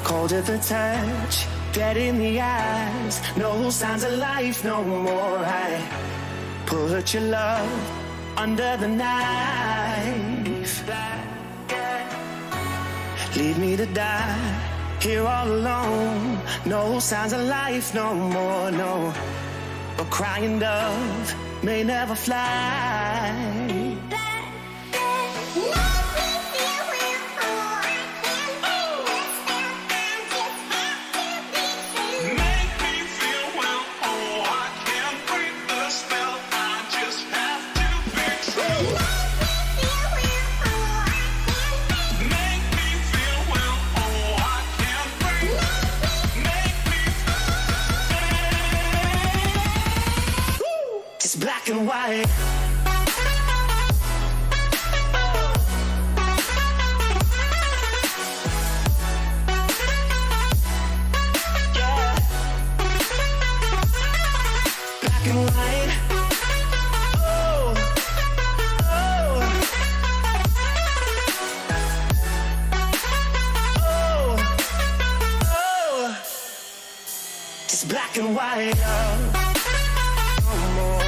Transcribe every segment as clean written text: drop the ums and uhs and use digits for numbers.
Cold at the touch, dead in the eyes, no signs of life no more. I put your love under the knife. Leave me to die here all alone. No signs of life no more, no. A crying dove may never fly. Black and white. Yeah. Black and white. Oh, oh, oh, oh. Just black and white. No more.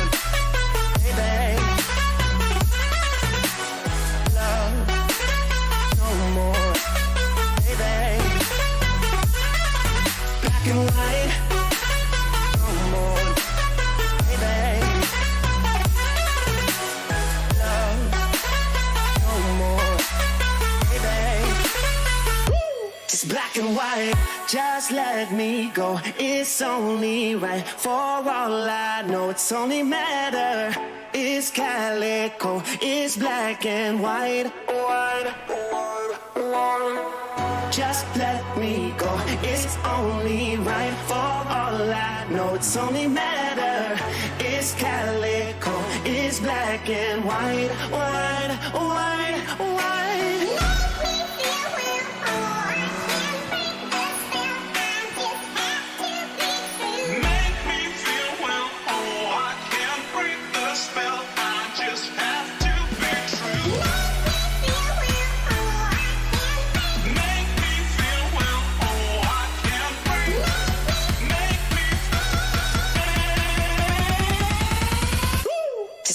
Black and white, just let me go. It's only right. For all I know, it's only matter. It's calico, it's black and white. White, white, white. Just let me go. It's only right. For all I know, it's only matter. It's calico, it's black and white. White, white, white.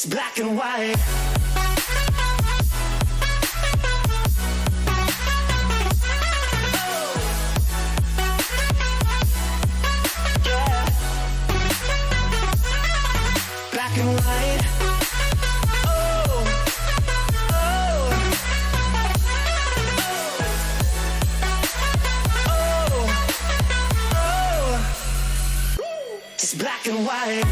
Black and white. Yeah. Black and white. Oh, oh, oh, oh. Just black and white.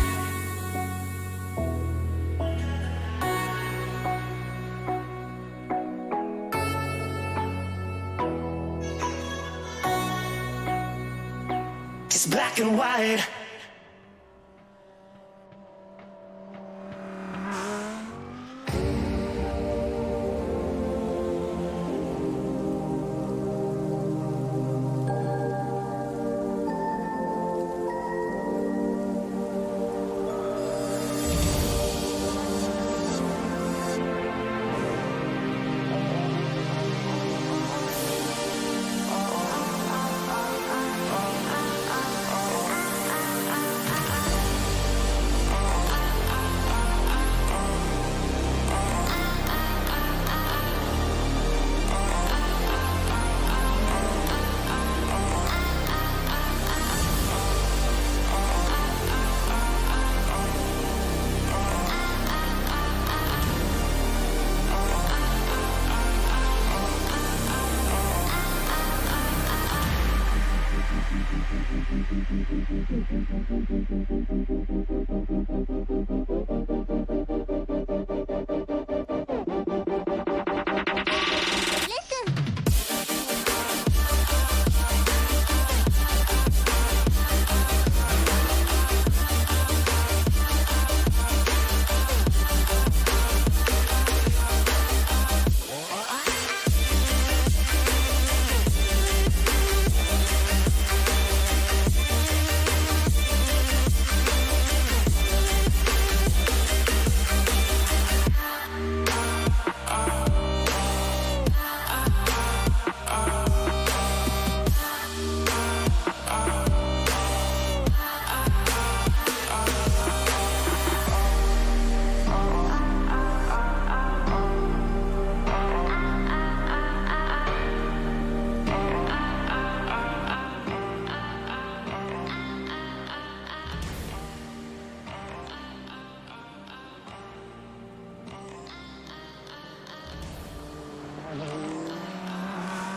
Black and white.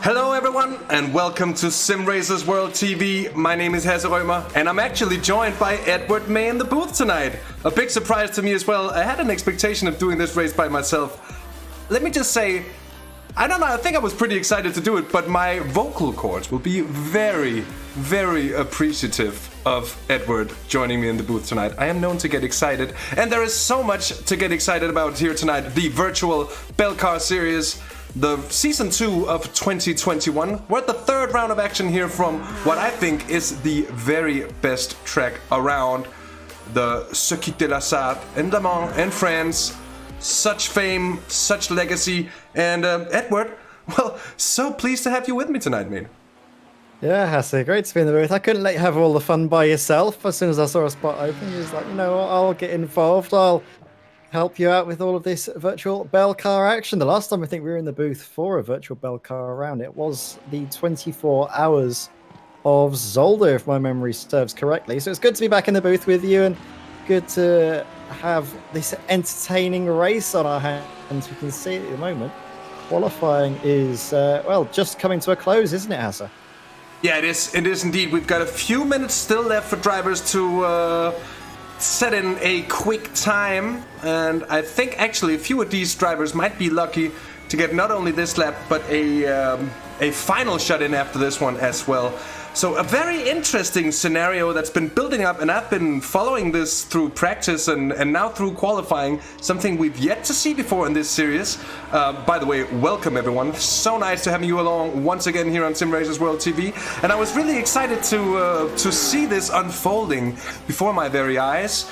Hello everyone and welcome to Simracersworld TV. My name is Hasse Rømer and I'm actually joined by Edward May in the booth tonight. A big surprise to me as well. I had an expectation of doing this race by myself. Let me just say, I don't know, I think I was pretty excited to do it, but my vocal cords will be very, very appreciative of Edward joining me in the booth tonight. I am known to get excited, and there is so much to get excited about here tonight. The Virtual Belcar Series, the Season 2 of 2021. We're at the third round of action here from what I think is the very best track around, the Circuit de la Sarthe in Le Mans in France. Such fame, such legacy, and Edward, well, so pleased to have you with me tonight, mate. Yeah, Hasse, great to be in the booth. I couldn't let you have all the fun by yourself. As soon as I saw a spot open, you was like, you know what, I'll get involved. I'll help you out with all of this virtual Belcar action. The last time I think we were in the booth for a virtual Belcar round, it was the 24 hours of Zolder, if my memory serves correctly. So it's good to be back in the booth with you, and good to have this entertaining race on our hands. We can see it at the moment. Qualifying is, well, just coming to a close, isn't it, Hasse? Yeah, it is. It is indeed. We've got a few minutes still left for drivers to set in a quick time, and I think actually a few of these drivers might be lucky to get not only this lap but a final shot in after this one as well. So a very interesting scenario that's been building up, and I've been following this through practice and now through qualifying, something we've yet to see before in this series. By the way, welcome everyone. So nice to have you along once again here on Simracersworld TV. And I was really excited to see this unfolding before my very eyes.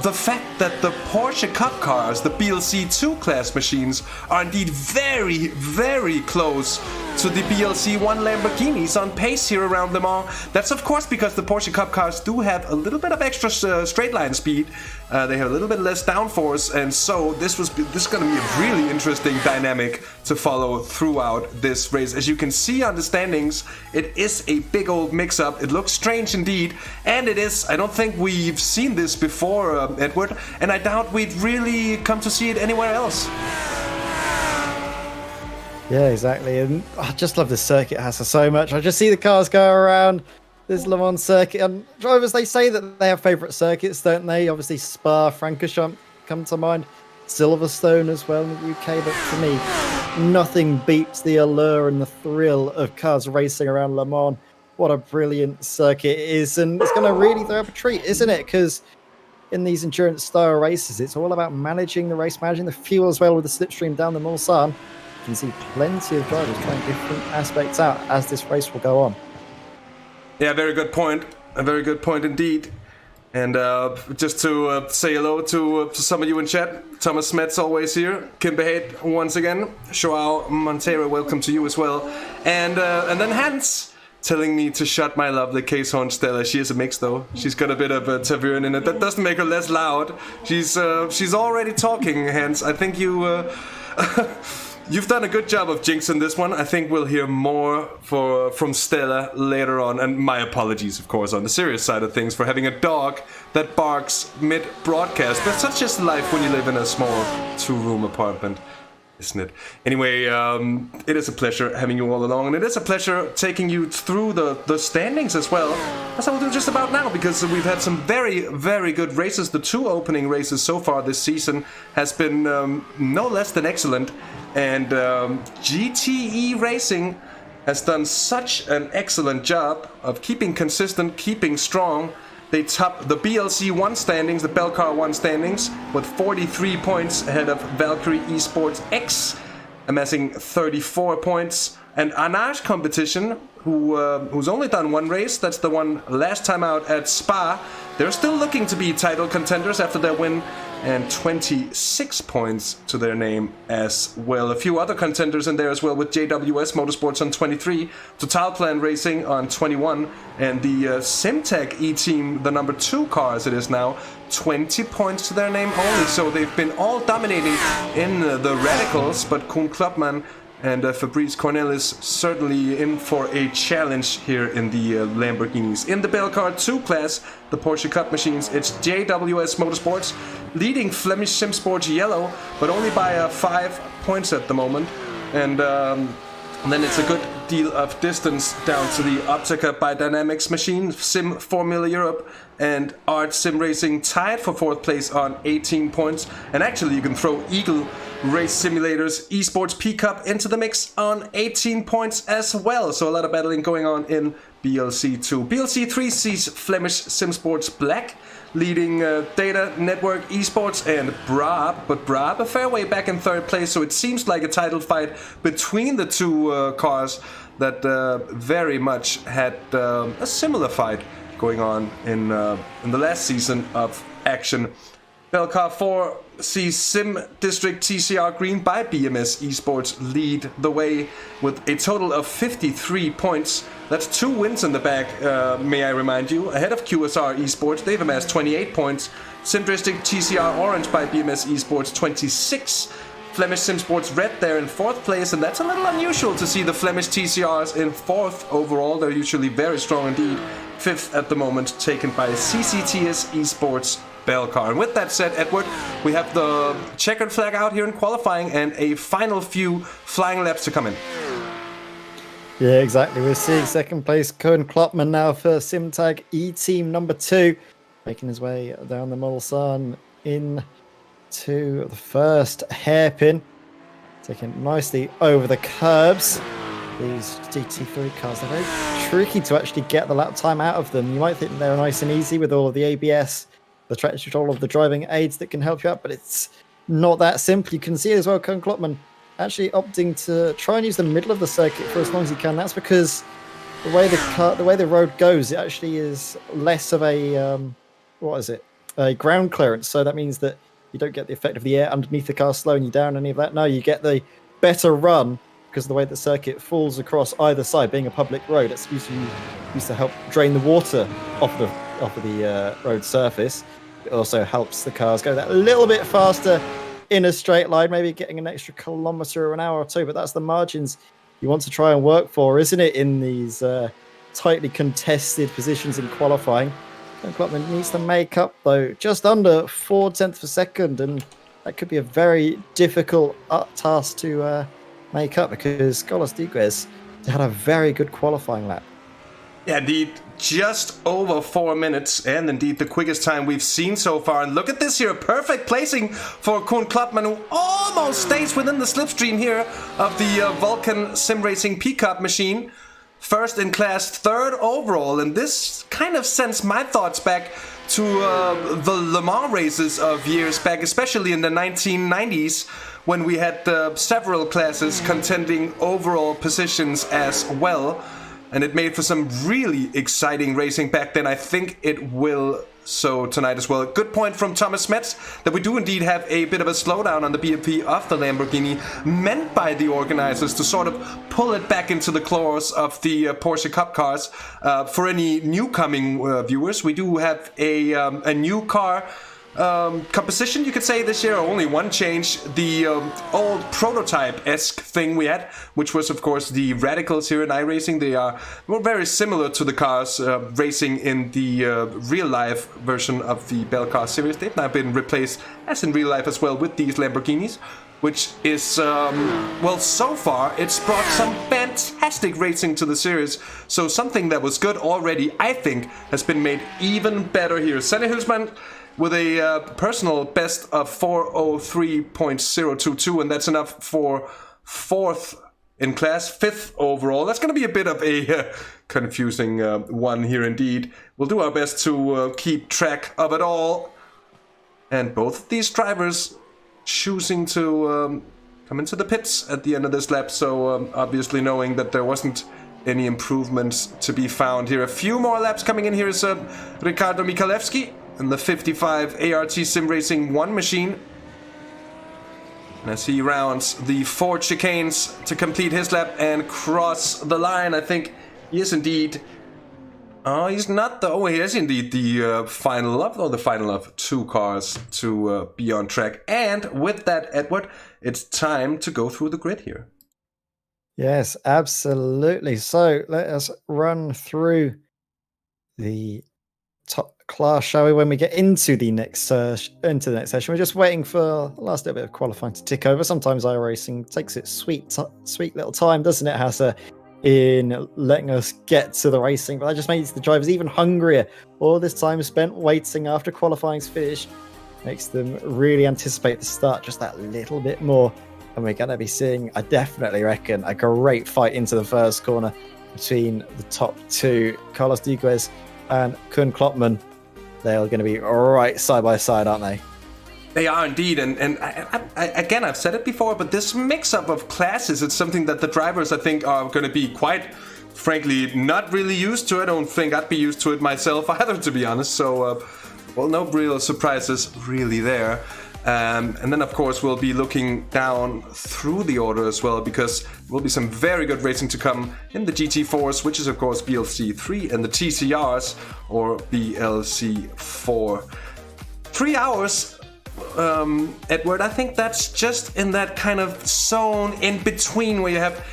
The fact that the Porsche Cup cars, the BLC 2 class machines, are indeed very, very close to the BLC 1 Lamborghinis on pace here around Le Mans. That's of course because the Porsche Cup cars do have a little bit of extra straight line speed. They have a little bit less downforce, and so this is going to be a really interesting dynamic to follow throughout this race. As you can see on the standings, it is a big old mix-up. It looks strange indeed, and it is. I don't think we've seen this before, Edward, and I doubt we'd really come to see it anywhere else. Yeah, exactly. And I just love this circuit, Hasse, so much. I just see the cars go around this Le Mans circuit. And drivers, they say that they have favourite circuits, don't they? Obviously, Spa, Francorchamps come to mind. Silverstone as well in the UK. But for me, nothing beats the allure and the thrill of cars racing around Le Mans. What a brilliant circuit it is. And it's going to really throw up a treat, isn't it? Because in these endurance-style races, it's all about managing the race, managing the fuel as well with the slipstream down the Mulsanne. You can see plenty of drivers trying different aspects out as this race will go on. Yeah, very good point. A very good point indeed. And just to say hello to some of you in chat. Thomas Smets always here. Kim Behate once again. Joao Montero, welcome to you as well. And then Hans telling me to shut my lovely Caisson Stella. She is a mix though. She's got a bit of a tavern in it. That doesn't make her less loud. She's already talking, Hans. I think you... You've done a good job of jinxing this one. I think we'll hear more from Stella later on. And my apologies, of course, on the serious side of things for having a dog that barks mid-broadcast. But such is life when you live in a small two-room apartment, isn't it? Anyway, it is a pleasure having you all along. And it is a pleasure taking you through the standings as well. As I will do just about now, because we've had some very, very good races. The two opening races so far this season has been no less than excellent. And GTE Racing has done such an excellent job of keeping consistent, keeping strong. They top the BLC 1 standings, the Belcar 1 standings, with 43 points ahead of Valkyrie Esports X, amassing 34 points. And Anage Competition, who's only done one race, that's the one last time out at Spa, they're still looking to be title contenders after their win, and 26 points to their name as well. A few other contenders in there as well, with JWS Motorsports on 23, Totalplan Racing on 21, and the Simtag E-Team, the number 2 car as it is now, 20 points to their name only. So they've been all dominating in the radicals, but Koen Klopman and Fabrice Cornelis certainly in for a challenge here in the Lamborghinis. In the Belcar 2 class, the Porsche Cup machines, it's JWS Motorsports leading Flemish Sim Sports Yellow, but only by 5 points at the moment. And And then it's a good deal of distance down to the Optica by Dynamics machine, Sim Formula Europe and Art Sim Racing tied for 4th place on 18 points. And actually you can throw Eagle Race Simulators Esports P Cup into the mix on 18 points as well. So a lot of battling going on in BLC 2. BLC 3 sees Flemish Sim Sports Black leading Data Network Esports and Brab, but Brab a fair way back in 3rd place, so it seems like a title fight between the two cars that very much had a similar fight going on in the last season of action. Belcar 4 sees Sim District TCR Green by BMS Esports lead the way with a total of 53 points. That's 2 wins in the bag, may I remind you, ahead of QSR Esports. They've amassed 28 points. Sim District TCR Orange by BMS Esports 26. Flemish Sim Sports Red there in 4th place, and that's a little unusual to see the Flemish TCRs in 4th overall. They're usually very strong indeed. 5th at the moment, taken by CCTS Esports Belcar. And with that said, Edward, we have the checkered flag out here in qualifying and a final few flying laps to come in. Yeah, exactly. We're seeing 2nd place Cohen Klopman now for Simtag E-Team number 2, making his way down the Mulsanne into the first hairpin, taking nicely over the curbs. These GT3 cars are very tricky to actually get the lap time out of them. You might think they're nice and easy with all of the ABS, the traction control of the driving aids that can help you out, but it's not that simple. You can see as well Cohen Klopman actually opting to try and use the middle of the circuit for as long as he can. That's because the way the road goes, it actually is less of a a ground clearance. So that means that you don't get the effect of the air underneath the car slowing you down, any of that. No, you get the better run because of the way the circuit falls across either side. Being a public road, it's used to help drain the water off of the road surface. It also helps the cars go that little bit faster in a straight line, maybe getting an extra kilometre an hour or 2, but that's the margins you want to try and work for, isn't it, in these tightly contested positions in qualifying. Klopman needs to make up, though, just under 4 tenths per second, and that could be a very difficult task to make up because Carlos Diguez had a very good qualifying lap. Yeah, indeed, just over 4 minutes, and indeed the quickest time we've seen so far. And look at this here, perfect placing for Koen Klopman, who almost stays within the slipstream here of the Vulcan Sim Racing P-Cup machine. 1st in class, 3rd overall, and this kind of sends my thoughts back to the Le Mans races of years back, especially in the 1990s, when we had several classes contending overall positions as well. And it made for some really exciting racing back then. I think it will so tonight as well. Good point from Thomas Metz that we do indeed have a bit of a slowdown on the BMP of the Lamborghini, meant by the organizers to sort of pull it back into the claws of the Porsche Cup cars. For any new coming viewers, we do have a new car composition, you could say, this year. Only one change, the old prototype-esque thing we had, which was of course the Radicals here in iRacing. They were very similar to the cars racing in the real life version of the Belcar series. They've now been replaced, as in real life as well, with these Lamborghinis, which is, well, so far it's brought some fantastic racing to the series. So something that was good already, I think, has been made even better here. Sanne Hulsman with a personal best of 4:03.022, and that's enough for 4th in class, 5th overall. That's going to be a bit of a confusing one here indeed. We'll do our best to keep track of it all. And both of these drivers choosing to come into the pits at the end of this lap, so obviously knowing that there wasn't any improvements to be found here. A few more laps coming in. Here is Ricardo Michalewski in the 55 ART Sim Racing 1 machine. And as he rounds the 4 chicanes to complete his lap and cross the line, I think he is indeed... Oh, he's not the... Oh, he is indeed the final of 2 cars to be on track. And with that, Edward, it's time to go through the grid here. Yes, absolutely. So let us run through the top class, shall we? When we get into the next session, we're just waiting for the last little bit of qualifying to tick over. Sometimes iRacing takes its sweet little time, doesn't it, Hasse, in letting us get to the racing? But that just makes the drivers even hungrier. All this time spent waiting after qualifying's finished makes them really anticipate the start just that little bit more. And we're going to be seeing, I definitely reckon, a great fight into the first corner between the top two, Carlos Diguez and Koen Klopman. They're going to be right side by side, aren't they? They are indeed, and again, I've said it before, but this mix-up of classes, it's something that the drivers, I think, are going to be quite, frankly, not really used to. I don't think I'd be used to it myself either, to be honest. So, well, no real surprises really there. And then, of course, we'll be looking down through the order as well, because there will be some very good racing to come in the GT4s, which is, of course, BLC3, and the TCRs, or BLC4. 3 hours, Edward, I think that's just in that kind of zone in between where you have,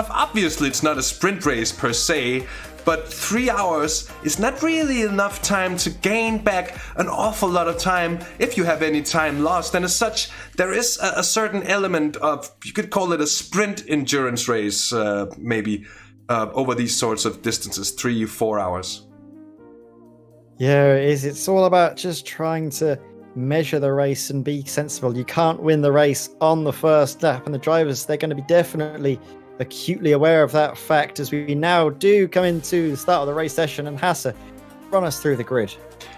obviously it's not a sprint race per se, but 3 hours is not really enough time to gain back an awful lot of time if you have any time lost. And as such, there is a certain element of, you could call it a sprint endurance race, maybe, over these sorts of distances, 3-4 hours. Yeah, it is. It's all about just trying to measure the race and be sensible. You can't win the race on the first lap, and the drivers, they're going to be definitely acutely aware of that fact as we now do come into the start of the race session. And Hasse, run us through the grid.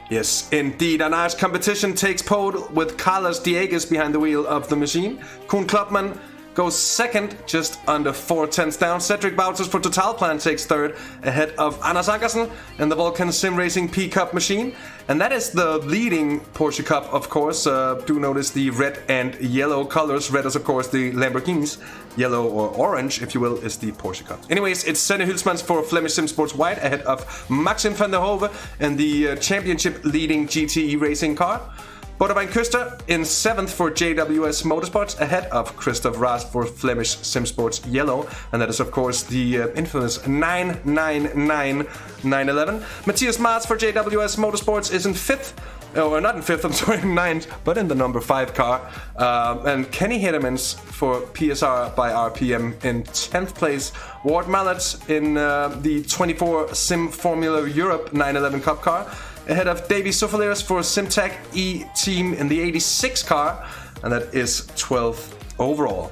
Yes, indeed. A nice competition takes pole with Carlos Dieguez behind the wheel of the machine. Koen Klopman goes second, just under 4/10 down. Cedric Bouters for Totalplan takes third, ahead of Anders Ankersen in the Vulcan Sim Racing P-Cup machine. And that is the leading Porsche Cup, of course. Do notice the red and yellow colors. Red is, of course, the Lamborghinis. Yellow, or orange, if you will, is the Porsche Cup. Anyways, it's Senne Hulsmans for Flemish Sim Sports White, ahead of Maxim van der Hove in the championship leading GTE racing car. Boudewijn Kuster in 7th for JWS Motorsports, ahead of Christoph Rast for Flemish Sim Sports Yellow. And that is, of course, the infamous 999-911. Matthias Maas for JWS Motorsports is in 5th. Or not in 5th, I'm sorry, 9th, but in the number 5 car. And Kenny Hedemans for PSR by RPM in 10th place. Ward Mallet in the 24 Sim Formula Europe 911 Cup car, ahead of Davy Soufaliers for Simtag E-Team in the 86 car, and that is 12th overall.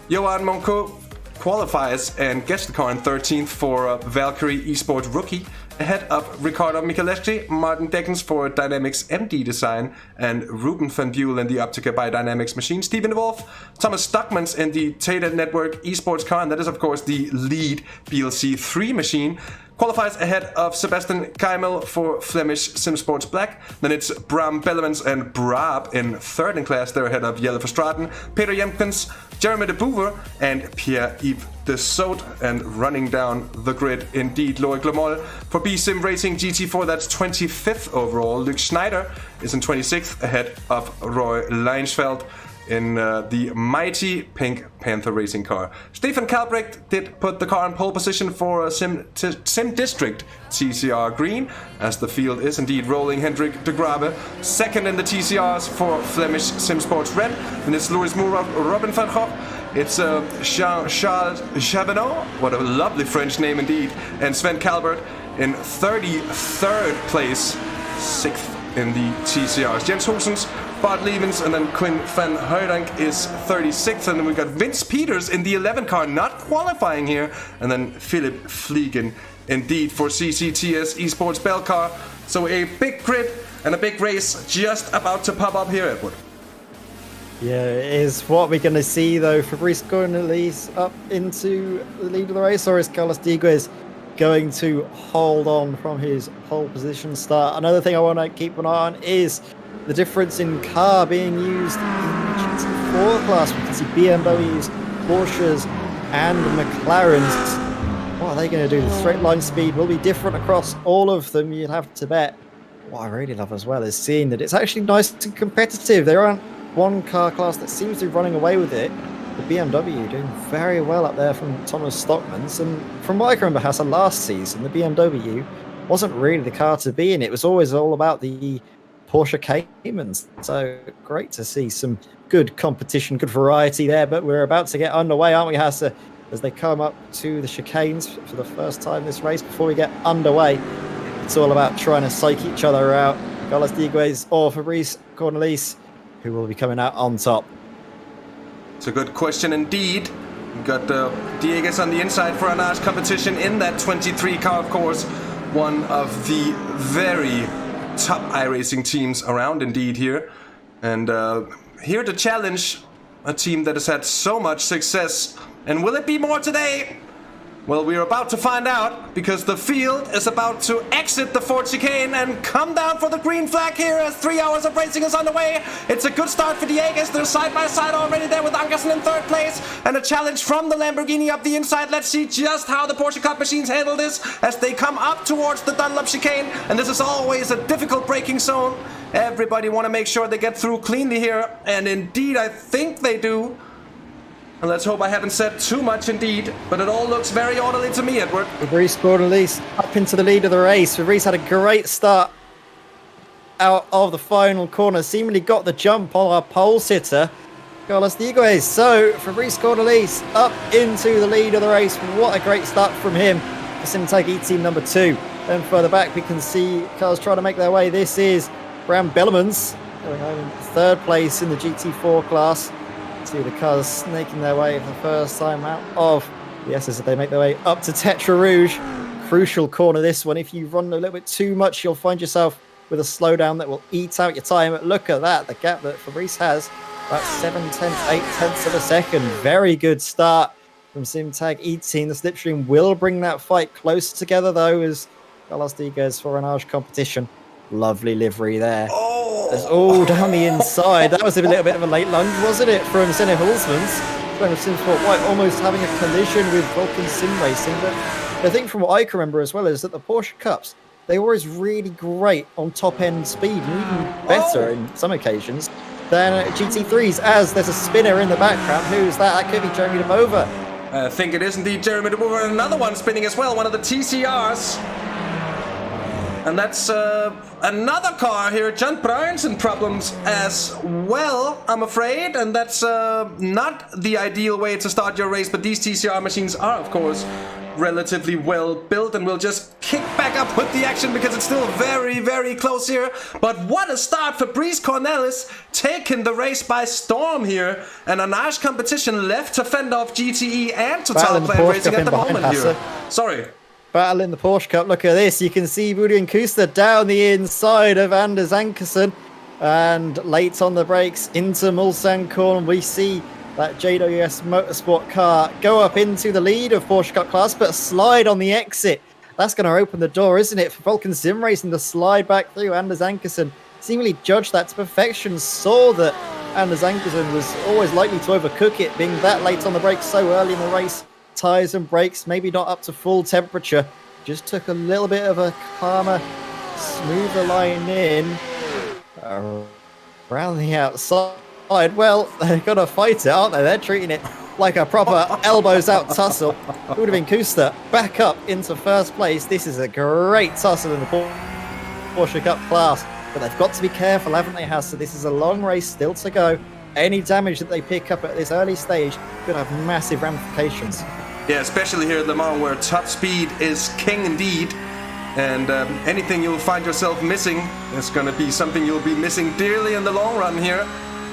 Johan Monco qualifies and gets the car in 13th for Valkyrie Esports Rookie, ahead of Ricardo Micheleschi, Martin Deckens for Dynamics MD Design, and Ruben van Buell in the Optica by Dynamics machine. Stephen Wolf, Thomas Stockmans in the Tata Network Esports car, and that is, of course, the lead BLC3 machine. Qualifies ahead of Sebastian Keimel for Flemish Sim Sports Black. Then it's Bram Bellemans and Braab in 3rd in class. They're ahead of Jelle Verstraeten, Peter Jemkens, Jeremy de Boever, and Pierre-Yves de Soot. And running down the grid, indeed, Loic Lemol for B-Sim Racing GT4. That's 25th overall. Luc Schneider is in 26th, ahead of Roy Leinsveld in the mighty Pink Panther racing car. Stefan Kalbrecht did put the car in pole position for Sim District TCR Green, as the field is indeed rolling. Hendrik de Grabe second in the TCRs for Flemish Sim Sports Red, and it's Louis Moore, Robin van Gogh. It's Charles Chabanot, what a lovely French name indeed, and Sven Kalbert in 33rd place, 6th in the TCRs. Jens Hoesens, Bart Levens, and then Quinn van Hooydonk is 36th. And then we got Vince Peters in the 11 car, not qualifying here. And then Philip Fliegen, indeed, for CCTS Esports Belcar. So a big grid and a big race just about to pop up here, Edward. Yeah, it is. What we're going to see, though, Fabrice Cornelis up into the lead of the race, or is Carlos Diguez going to hold on from his pole position start? Another thing I want to keep an eye on is the difference in car being used in the GT4 class. We can see BMWs, Porsches, and McLarens. What are they going to do? The straight line speed will be different across all of them, you'd have to bet. What I really love as well is seeing that it's actually nice and competitive. There aren't one car class that seems to be running away with it. The BMW doing very well up there from Thomas Stockmans, and from what I can remember, Hasse, last season the BMW wasn't really the car to be in. It was always all about the Porsche Caymans. So great to see some good competition, good variety there. But we're about to get underway, aren't we, Hasse? As they come up to the chicanes for the first time this race. Before we get underway, it's all about trying to psych each other out. Carlos Dieguez or Fabrice Cornelis, who will be coming out on top? It's a good question indeed. We've got Dieguez on the inside for a nice competition in that 23 car, of course. One of the very top iRacing teams around indeed here. And here to challenge a team that has had so much success. And will it be more today? Well, we're about to find out, because the field is about to exit the Ford chicane and come down for the green flag here as 3 hours of racing is underway. It's a good start for Dieguez. They're side by side already there with Ankersen in third place. And a challenge from the Lamborghini up the inside. Let's see just how the Porsche Cup machines handle this as they come up towards the Dunlop chicane. And this is always a difficult braking zone. Everybody want to make sure they get through cleanly here. And indeed, I think they do. And let's hope I haven't said too much indeed, but it all looks very orderly to me, Edward. Fabrice Cornelis up into the lead of the race. Fabrice had a great start out of the final corner. Seemingly got the jump on our pole sitter, Carlos Dieguez. So Fabrice Cornelis up into the lead of the race. What a great start from him for Simtag E-Team number 2. Then further back we can see cars trying to make their way. This is Bram Bellemans going home in third place in the GT4 class. See the cars snaking their way for the first time out of the S's as they make their way up to Tetra Rouge. Crucial corner this one. If you run a little bit too much, you'll find yourself with a slowdown that will eat out your time. But look at that, the gap that Fabrice has, about 8/10 of a second. Very good start from Simtag E-Team. The Slipstream will bring that fight closer together though, as Carlos Dieguez for an Arge competition. Lovely livery there. It's all down the inside. That was a little bit of a late lunge, wasn't it, from Senna Hulsmans? Simsport White almost having a collision with Vulcan Sim Racing. But the thing from what I can remember as well is that the Porsche Cups, they were always really great on top-end speed, and even better in some occasions than GT3s, as there's a spinner in the background. Who's that? That could be Jeremy DeBova. I think it is indeed Jeremy DeBova. Another one spinning as well, one of the TCRs. And that's another car here. John Bruinsen problems as well, I'm afraid. And that's not the ideal way to start your race. But these TCR machines are, of course, relatively well built. And we'll just kick back up with the action because it's still very, very close here. But what a start for Fabrice Cornelis, taking the race by storm here. And a nice competition left to fend off GTE and Total Plan Racing at the moment here. Sorry. Battle in the Porsche Cup. Look at this. You can see Boudin Kuster down the inside of Anders Ankersen. And late on the brakes into Mulsanne Korn. We see that JWS Motorsport car go up into the lead of Porsche Cup class, but slide on the exit. That's going to open the door, isn't it, for Vulcan Sim Racing to slide back through. Anders Ankersen seemingly judged that to perfection. Saw that Anders Ankersen was always likely to overcook it, being that late on the brakes so early in the race. Tires and brakes maybe not up to full temperature, just took a little bit of a calmer, smoother line in around the outside. Well, they're gonna fight it, aren't they? They're treating it like a proper elbows out tussle. It would have been Kuster back up into first place. This is a great tussle in the Porsche Cup class, but they've got to be careful, haven't they, Hasse? So this is a long race still to go. Any damage that they pick up at this early stage could have massive ramifications. Yeah, especially here at Le Mans, where top speed is king indeed. And anything you'll find yourself missing is going to be something you'll be missing dearly in the long run here.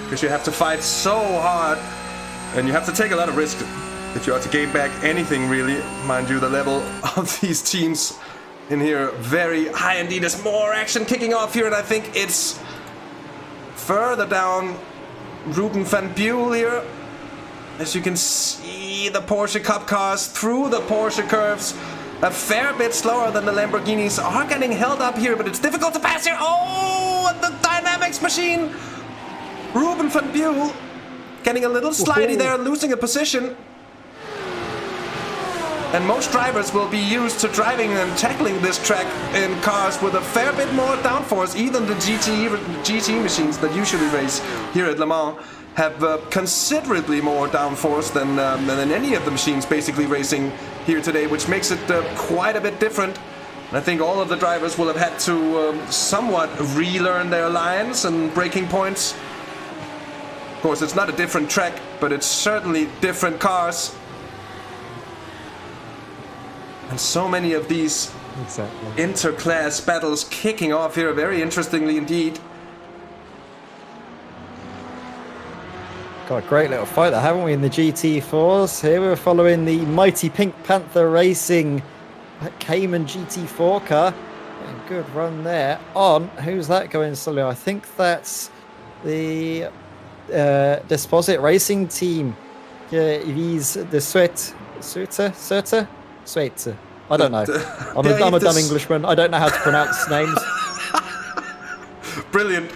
Because you have to fight so hard. And you have to take a lot of risk if you are to gain back anything, really. Mind you, the level of these teams in here very high indeed. There's more action kicking off here, and I think it's further down Ruben van Buell here. As you can see, the Porsche Cup cars through the Porsche curves a fair bit slower than the Lamborghinis are getting held up here, but it's difficult to pass here. Oh, and the Dynamics machine. Ruben van Buell getting a little slidey there, losing a position. And most drivers will be used to driving and tackling this track in cars with a fair bit more downforce. Even the GT machines that usually race here at Le Mans have considerably more downforce than any of the machines basically racing here today, which makes it quite a bit different. I think all of the drivers will have had to somewhat relearn their lines and braking points. Of course, it's not a different track, but it's certainly different cars. And so many of these inter-class battles kicking off here, very interestingly indeed. Got a great little fight there, haven't we, in the GT4s? Here we're following the mighty Pink Panther Racing Cayman GT4 car. Yeah, good run there on. Who's that going slowly? I think that's the Deposit Racing team. He's the Sweat. I don't know. I'm a dumb Englishman. I don't know how to pronounce names. Brilliant.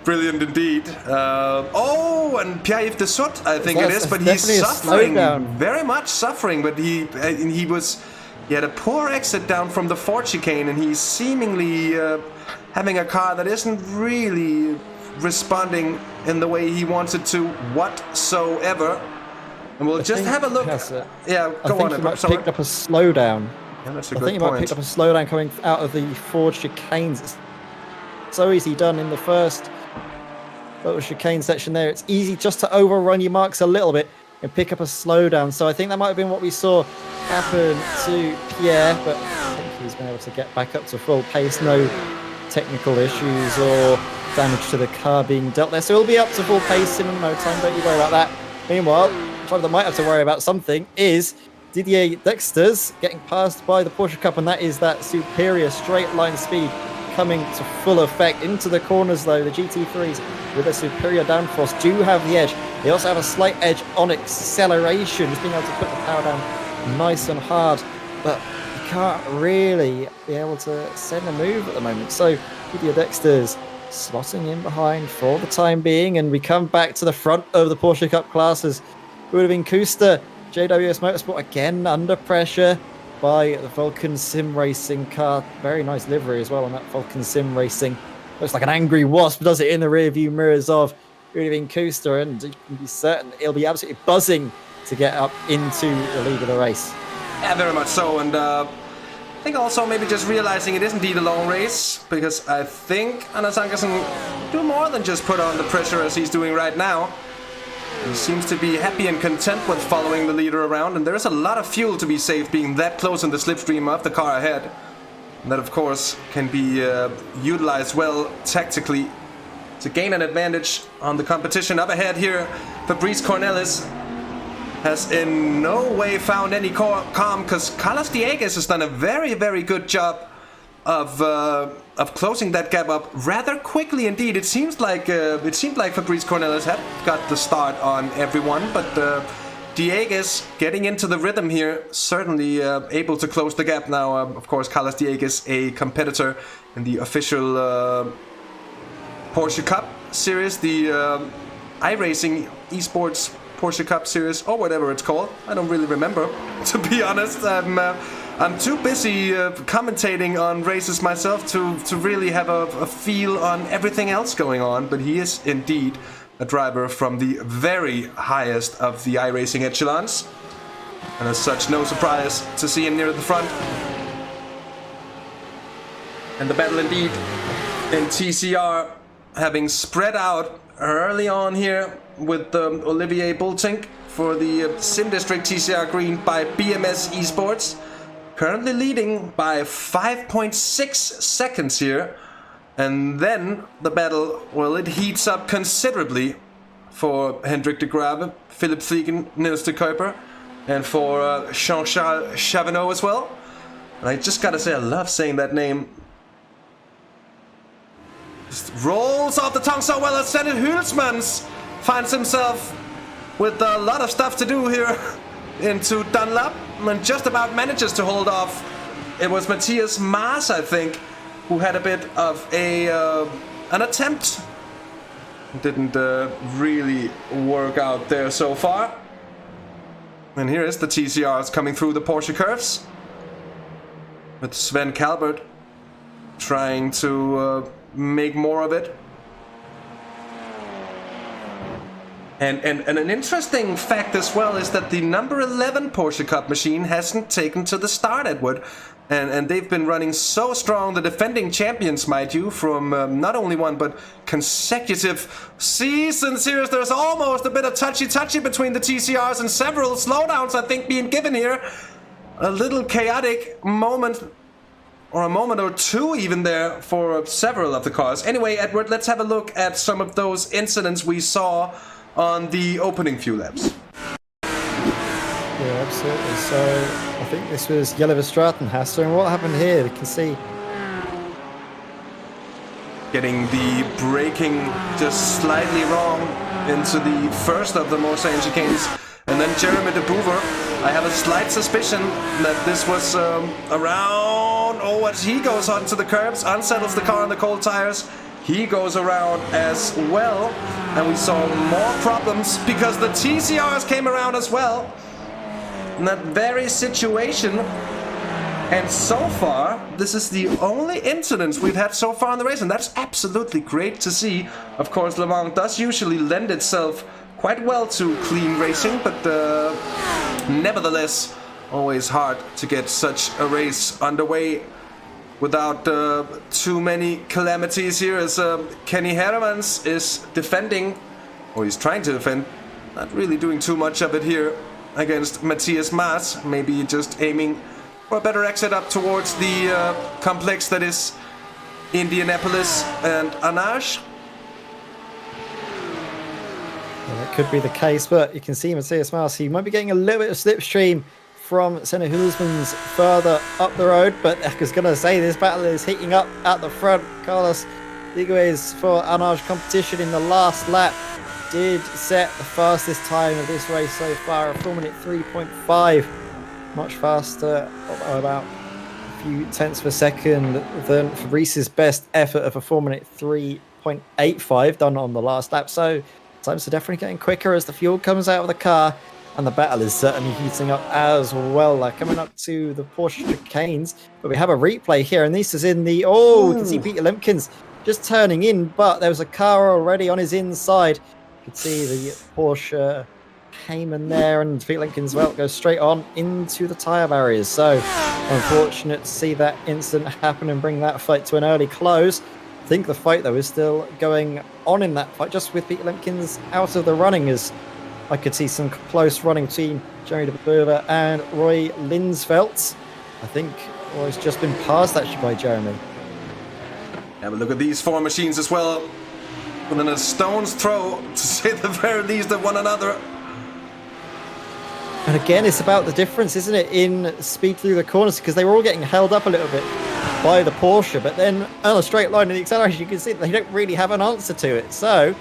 Brilliant indeed. And Pierre-Yves de Soot, I think it is, but he's suffering, very much suffering. But he had a poor exit down from the Ford chicane, and he's seemingly having a car that isn't really responding in the way he wants it to whatsoever. And we'll just have a look. Yeah, go on. I think he might have picked up a slowdown. Yeah, that's a I good think he point. might have picked up a slowdown coming out of the Ford chicanes. It's so easy done in the first little chicane section there. It's easy just to overrun your marks a little bit and pick up a slowdown. So I think that might have been what we saw happen to Pierre, but I think he's been able to get back up to full pace. No technical issues or damage to the car being dealt there. So he'll be up to full pace in no time. Don't you worry about that. Meanwhile, the driver that might have to worry about something is Didier Dexter's getting passed by the Porsche Cup, and that is that superior straight line speed coming to full effect into the corners. Though the GT3s with a superior downforce do have the edge. They also have a slight edge on acceleration, just being able to put the power down nice and hard, but you can't really be able to send a move at the moment. So Didier Dexter's slotting in behind for the time being, and we come back to the front of the Porsche Cup classes. It would have been Kuster. JWS Motorsport again under pressure by the Vulcan Sim Racing car. Very nice livery as well on that Vulcan Sim Racing. Looks like an angry wasp, does it, in the rear view mirrors of Rudy Kuster, and you can be certain he'll be absolutely buzzing to get up into the lead of the race. Yeah, very much so. And I think also maybe just realizing it is indeed a long race, because I think Anders Ankersen do more than just put on the pressure as he's doing right now. He seems to be happy and content with following the leader around, and there's a lot of fuel to be saved being that close in the slipstream of the car ahead. And that, of course, can be utilized well tactically to gain an advantage on the competition. Up ahead here, Fabrice Cornelis has in no way found any calm, because Carlos Dieguez has done a very, very good job of closing that gap up rather quickly indeed. It seemed like Fabrice Cornelis had got the start on everyone, but Dieguez getting into the rhythm here, certainly able to close the gap now. Of course, Carlos Dieguez, a competitor in the official Porsche Cup Series, the iRacing Esports Porsche Cup Series, or whatever it's called. I don't really remember, to be honest. I'm too busy commentating on races myself to really have a feel on everything else going on, but he is indeed a driver from the very highest of the iRacing echelons, and as such, no surprise to see him near the front. And the battle indeed in TCR having spread out early on here with Olivier Bultink for the Sim District TCR Green by BMS Esports. Currently leading by 5.6 seconds here. And then the battle, well, it heats up considerably for Hendrik de Graave, Philip Fliegen, Nils de Kuiper, and for Jean-Charles Chavanot as well. And I just gotta say, I love saying that name. Just rolls off the tongue so well as Sennet Hulsmans finds himself with a lot of stuff to do here into Dunlop, and just about manages to hold off. It was Matthias Maas, I think, who had a bit of an attempt. Didn't really work out there so far. And here is the TCRs coming through the Porsche curves, with Sven Calvert trying to make more of it. And an interesting fact as well is that the number 11 Porsche Cup machine hasn't taken to the start, Edward. And they've been running so strong, the defending champions, mind you, from not only one, but consecutive seasons here. There's almost a bit of touchy-touchy between the TCRs and several slowdowns, I think, being given here. A little chaotic moment, or a moment or two even there, for several of the cars. Anyway, Edward, let's have a look at some of those incidents we saw on the opening few laps. Yeah, absolutely. So I think this was Yellow Verstraten, Hasse, and what happened here? You can see getting the braking just slightly wrong into the first of the Morsa chicanes, and then Jeremy de Boever. I have a slight suspicion that this was around. Oh, as he goes onto the curbs, unsettles the car on the cold tires. He goes around as well, and we saw more problems because the TCRs came around as well in that very situation. And so far, this is the only incidents we've had so far in the race, and that's absolutely great to see. Of course, Le Mans does usually lend itself quite well to clean racing, but nevertheless, always hard to get such a race underway without too many calamities here, as Kenny Hermans is defending, or he's trying to defend, not really doing too much of it here against Matthias Maas, maybe just aiming for a better exit up towards the complex that is Indianapolis and Anage. Yeah, that could be the case, but you can see Matthias Maas, he might be getting a little bit of slipstream from Senna Hulsmans further up the road, but I was going to say this battle is heating up at the front. Carlos Liguez for Anage competition in the last lap did set the fastest time of this race so far, a 4:03.5, much faster, about a few tenths per second than Fabrice's best effort of a 4:03.85 done on the last lap. So times are definitely getting quicker as the fuel comes out of the car, and the battle is certainly heating up as well. Coming up to the Porsche chicanes, but we have a replay here, and this is in the, you can see Peter Lemkins just turning in, but there was a car already on his inside. You can see the Porsche Cayman there, and Peter Lemkins, well, goes straight on into the tyre barriers. So unfortunate to see that incident happen and bring that fight to an early close. I think the fight, though, is still going on in that fight, just with Peter Lemkins out of the running, as I could see some close running between Jeremy de Boever and Roy Linsfeldt. I think Roy's just been passed actually by Jeremy. Have a look at these four machines as well, within a stone's throw, to say the very least, of one another. And again, it's about the difference, isn't it, in speed through the corners, because they were all getting held up a little bit by the Porsche, but then on a straight line in the acceleration, you can see they don't really have an answer to it. So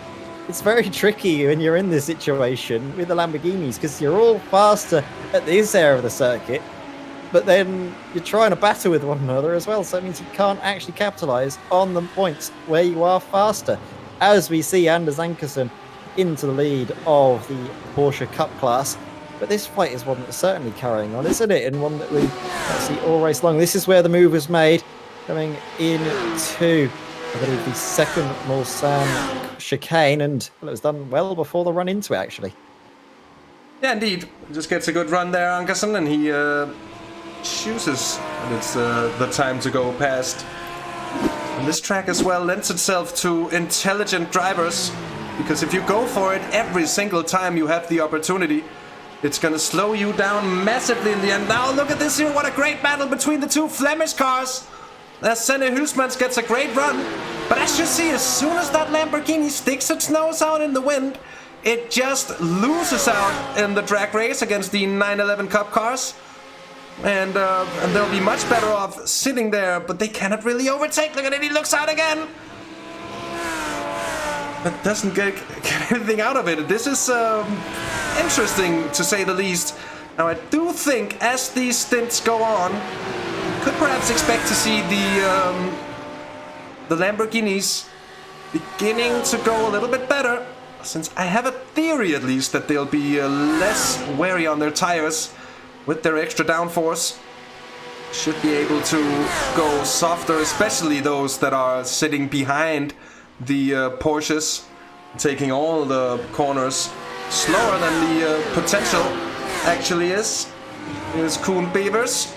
it's very tricky when you're in this situation with the Lamborghinis, because you're all faster at this area of the circuit, but then you're trying to battle with one another as well. So it means you can't actually capitalize on the points where you are faster, as we see Anders Ankersen into the lead of the Porsche Cup class. But this fight is one that's certainly carrying on, isn't it? And one that we see all race long. This is where the move was made, coming into, I believe, the second Mulsanne chicane, and well, it was done well before the run into it, actually. Yeah, indeed. Just gets a good run there, Ankersen, and he chooses that it's the time to go past. And this track as well lends itself to intelligent drivers, because if you go for it every single time you have the opportunity, it's going to slow you down massively in the end. Now look at this here, what a great battle between the two Flemish cars. As Senna Hulsmans gets a great run. But as you see, as soon as that Lamborghini sticks its nose out in the wind, it just loses out in the drag race against the 911 Cup cars. And they'll be much better off sitting there, but they cannot really overtake. Look at it, he looks out again. But doesn't get anything out of it. This is interesting, to say the least. Now, I do think as these stints go on, we could perhaps expect to see the Lamborghinis beginning to go a little bit better, since I have a theory at least that they'll be less wary on their tires with their extra downforce. Should be able to go softer, especially those that are sitting behind the Porsches. taking all the corners slower than the potential actually is. Here's Kuhn Beavers.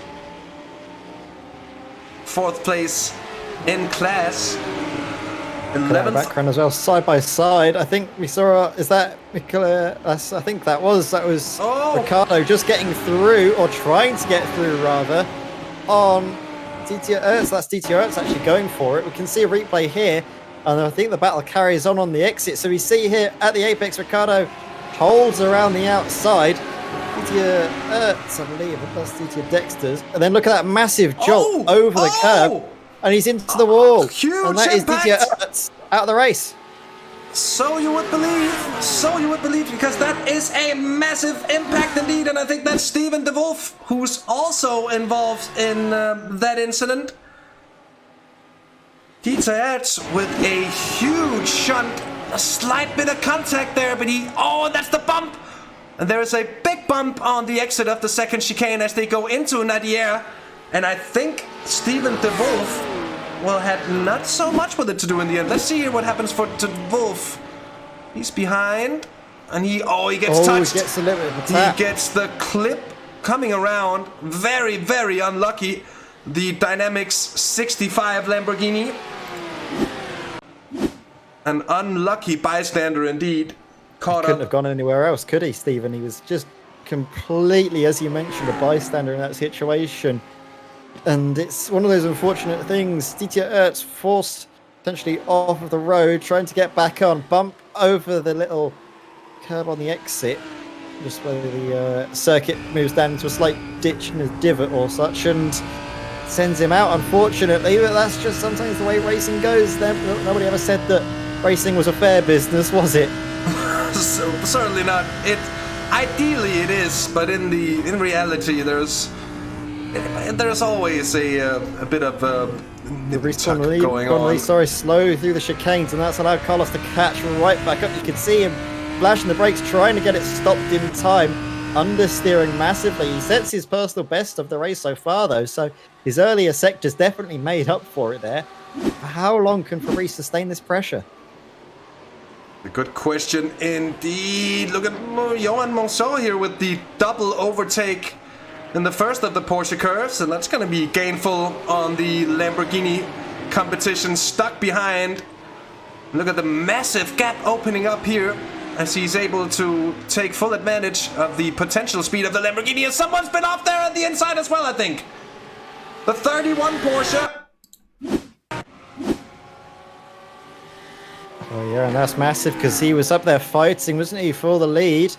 4th place in class. 11th. Background as well, side by side. I think we saw. Is that I think that was Ricardo just getting through, or trying to get through rather, on DTR Ertz. That's DTR Ertz actually going for it. We can see a replay here, and I think the battle carries on the exit. So we see here at the apex, Ricardo holds around the outside. DTR Ertz, I believe, plus DTR Dexter's, and then look at that massive jolt over the curb. And he's into the wall. Huge and that impact. is DTR Ertz out of the race. So you would believe, because that is a massive impact indeed. And I think that's Steven de Wolf, who's also involved in that incident. DTR Ertz with a huge shunt. A slight bit of contact there, but that's the bump. And there is a big bump on the exit of the second chicane as they go into Nadia. And I think Steven de Wolf will have not so much with it to do in the end. Let's see here what happens for de Wolf. He's behind, and he gets touched. He gets a little bit of a tap. He gets the clip coming around. Very, very unlucky. The Dynamics 65 Lamborghini. An unlucky bystander indeed. Couldn't have gone anywhere else, could he, Stephen? He was just completely, as you mentioned, a bystander in that situation. And it's one of those unfortunate things. DTR Ertz forced potentially off of the road, trying to get back on, bump over the little curb on the exit, just where the circuit moves down into a slight ditch and a divot or such, and sends him out, unfortunately. But that's just sometimes the way racing goes. Nobody ever said that racing was a fair business, was it? So, certainly not. Ideally it is, but in reality there's always a bit of going on. Slow through the chicanes, and that's allowed Carlos to catch right back up. You can see him flashing the brakes, trying to get it stopped in time, understeering massively. He sets his personal best of the race so far, though, so his earlier sectors definitely made up for it there. How long can Fabrice sustain this pressure? A good question indeed. Look at Johan Monceau here with the double overtake in the first of the Porsche curves, and that's going to be gainful on the Lamborghini competition. Stuck behind. Look at the massive gap opening up here as he's able to take full advantage of the potential speed of the Lamborghini. And someone's been off there at the inside as well, I think. The 31 Porsche. Oh yeah, and that's massive because he was up there fighting, wasn't he, for the lead.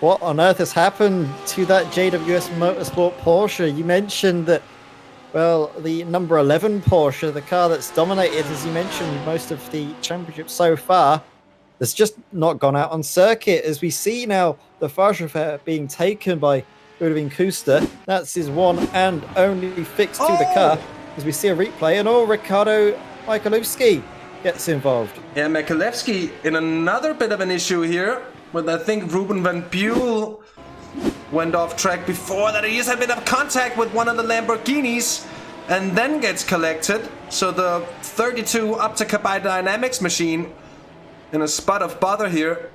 What on earth has happened to that JWS Motorsport Porsche? You mentioned that, well, the number 11 Porsche, the car that's dominated, as you mentioned, most of the championship so far, has just not gone out on circuit. As we see now, the Fahrchauffeur being taken by Ludwig Kuster. That's his one and only fix to the car. As we see a replay, and Ricardo Michalewski gets involved. Yeah, Michalewski in another bit of an issue here. But I think Ruben Van Buell went off track before that. He has a bit of contact with one of the Lamborghinis and then gets collected. So the 32 Optica by Dynamics machine in a spot of bother here.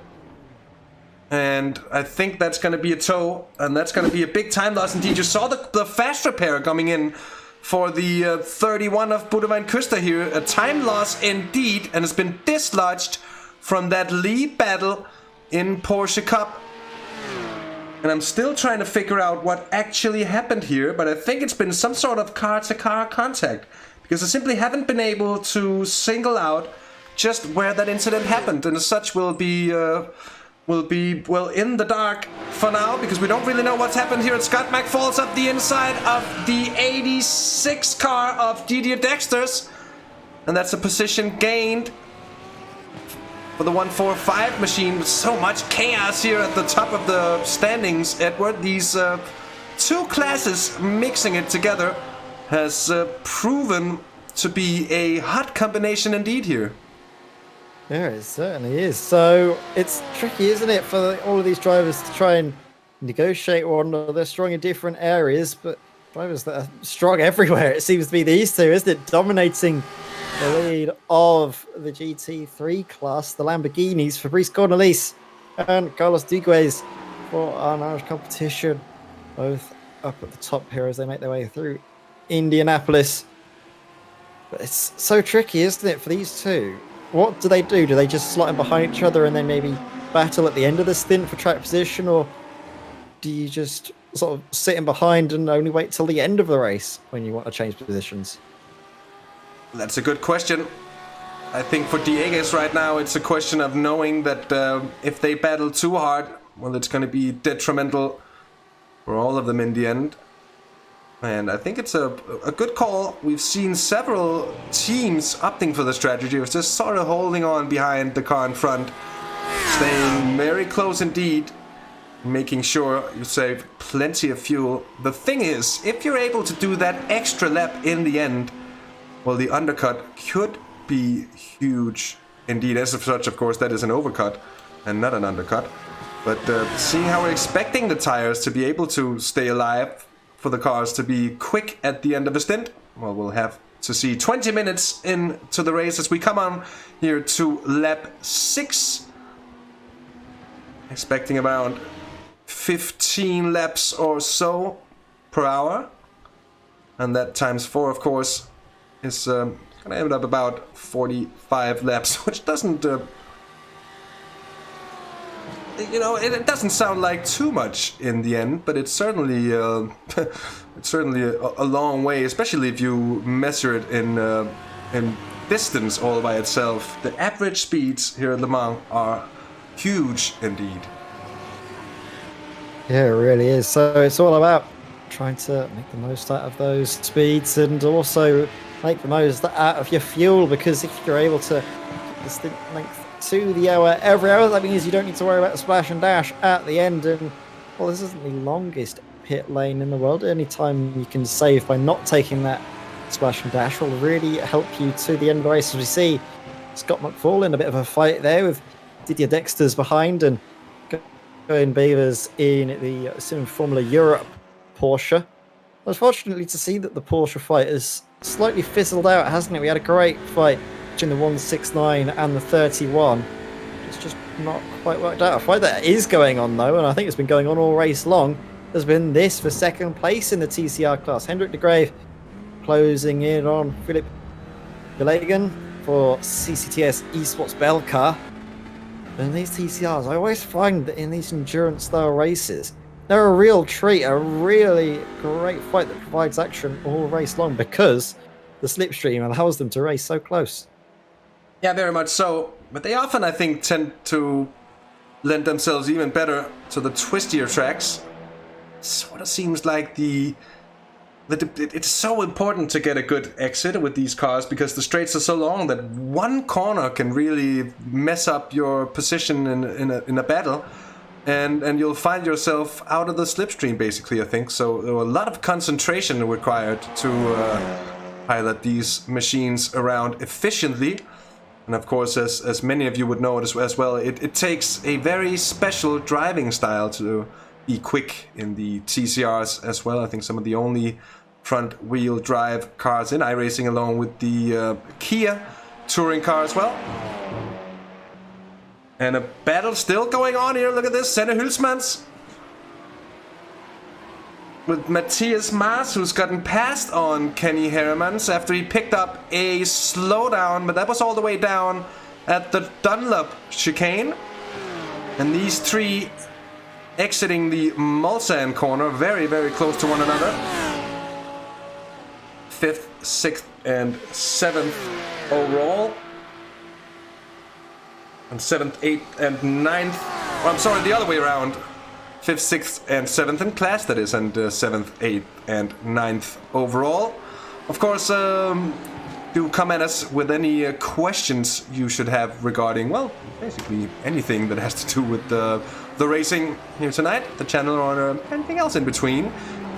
And I think that's going to be a tow. And that's going to be a big time loss indeed. You saw the fast repair coming in for the 31 of Budovan Kuster here. A time loss indeed. And it's been dislodged from that lead battle in Porsche Cup. And I'm still trying to figure out what actually happened here, but I think it's been some sort of car-to-car contact, because I simply haven't been able to single out just where that incident happened, and as such we'll be in the dark for now, because we don't really know what's happened here. And Scott Mack falls up the inside of the 86 car of Didier Dexter's, and that's a position gained for the 145 machine. With so much chaos here at the top of the standings, Edward. These two classes mixing it together has proven to be a hot combination indeed here. Yeah, it certainly is. So it's tricky, isn't it, for all of these drivers to try and negotiate one another. They're strong in different areas, but drivers that are strong everywhere. It seems to be these two, isn't it? Dominating the lead of the GT3 class, the Lamborghinis, Fabrice Cornelis and Carlos Duguez for our Irish competition. Both up at the top here as they make their way through Indianapolis. But it's so tricky, isn't it, for these two? What do? Do they just slot in behind each other and then maybe battle at the end of the stint for track position, or do you just sort of sit in behind and only wait till the end of the race when you want to change positions? That's a good question. I think for Dieguez right now, it's a question of knowing that if they battle too hard, well, it's going to be detrimental for all of them in the end. And I think it's a good call. We've seen several teams opting for the strategy of just sort of holding on behind the car in front, staying very close indeed, making sure you save plenty of fuel. The thing is, if you're able to do that extra lap in the end, well, the undercut could be huge indeed. As of such, of course, that is an overcut and not an undercut. But seeing how we're expecting the tires to be able to stay alive, for the cars to be quick at the end of the stint, well, we'll have to see 20 minutes into the race as we come on here to lap 6. Expecting around 15 laps or so per hour. And that times 4, of course, is going to end up about 45 laps, which doesn't... you know, it doesn't sound like too much in the end, but it's certainly it's certainly a long way, especially if you measure it in distance all by itself. The average speeds here at Le Mans are huge indeed. Yeah, it really is. So it's all about trying to make the most out of those speeds and also make the most out of your fuel, because if you're able to keep the stint length to the hour every hour, that means you don't need to worry about a splash and dash at the end. And well, this isn't the longest pit lane in the world. Any time you can save by not taking that splash and dash will really help you to the end of the race. As we see Scott McFall a bit of a fight there with Didier Dexter's behind and going Beavers in the Sim Formula Europe Porsche. Unfortunately, to see that the Porsche fight has slightly fizzled out, hasn't it? We had a great fight between the 169 and the 31. It's just not quite worked out. A fight that is going on though, and I think it's been going on all race long, has been this for second place in the TCR class. Hendrik de Grave closing in on Philip Gelagan for CCTS Esports Belcar. And these TCRs, I always find that in these endurance style races, they're a real treat, a really great fight that provides action all race long because the slipstream allows them to race so close. Yeah, very much so. But they often, I think, tend to lend themselves even better to the twistier tracks. Sort of seems like it's so important to get a good exit with these cars because the straights are so long that one corner can really mess up your position in a battle. And you'll find yourself out of the slipstream, basically, I think. So there were a lot of concentration required to pilot these machines around efficiently. And of course, as many of you would know as well, it takes a very special driving style to be quick in the TCRs as well. I think some of the only front-wheel drive cars in iRacing, along with the Kia touring car as well. And a battle still going on here. Look at this, Senna Hulsmans with Matthias Maas, who's gotten passed on Kenny Heremans after he picked up a slowdown, but that was all the way down at the Dunlop chicane. And these three exiting the Mulsanne corner very, very close to one another. 5th, 6th, and 7th overall. And 7th, 8th, and 9th. Oh, I'm sorry, the other way around. 5th, 6th, and 7th in class, that is, and 7th, 8th, and 9th overall. Of course, do come at us with any questions you should have regarding, well, basically anything that has to do with the racing here tonight, the channel, or anything else in between.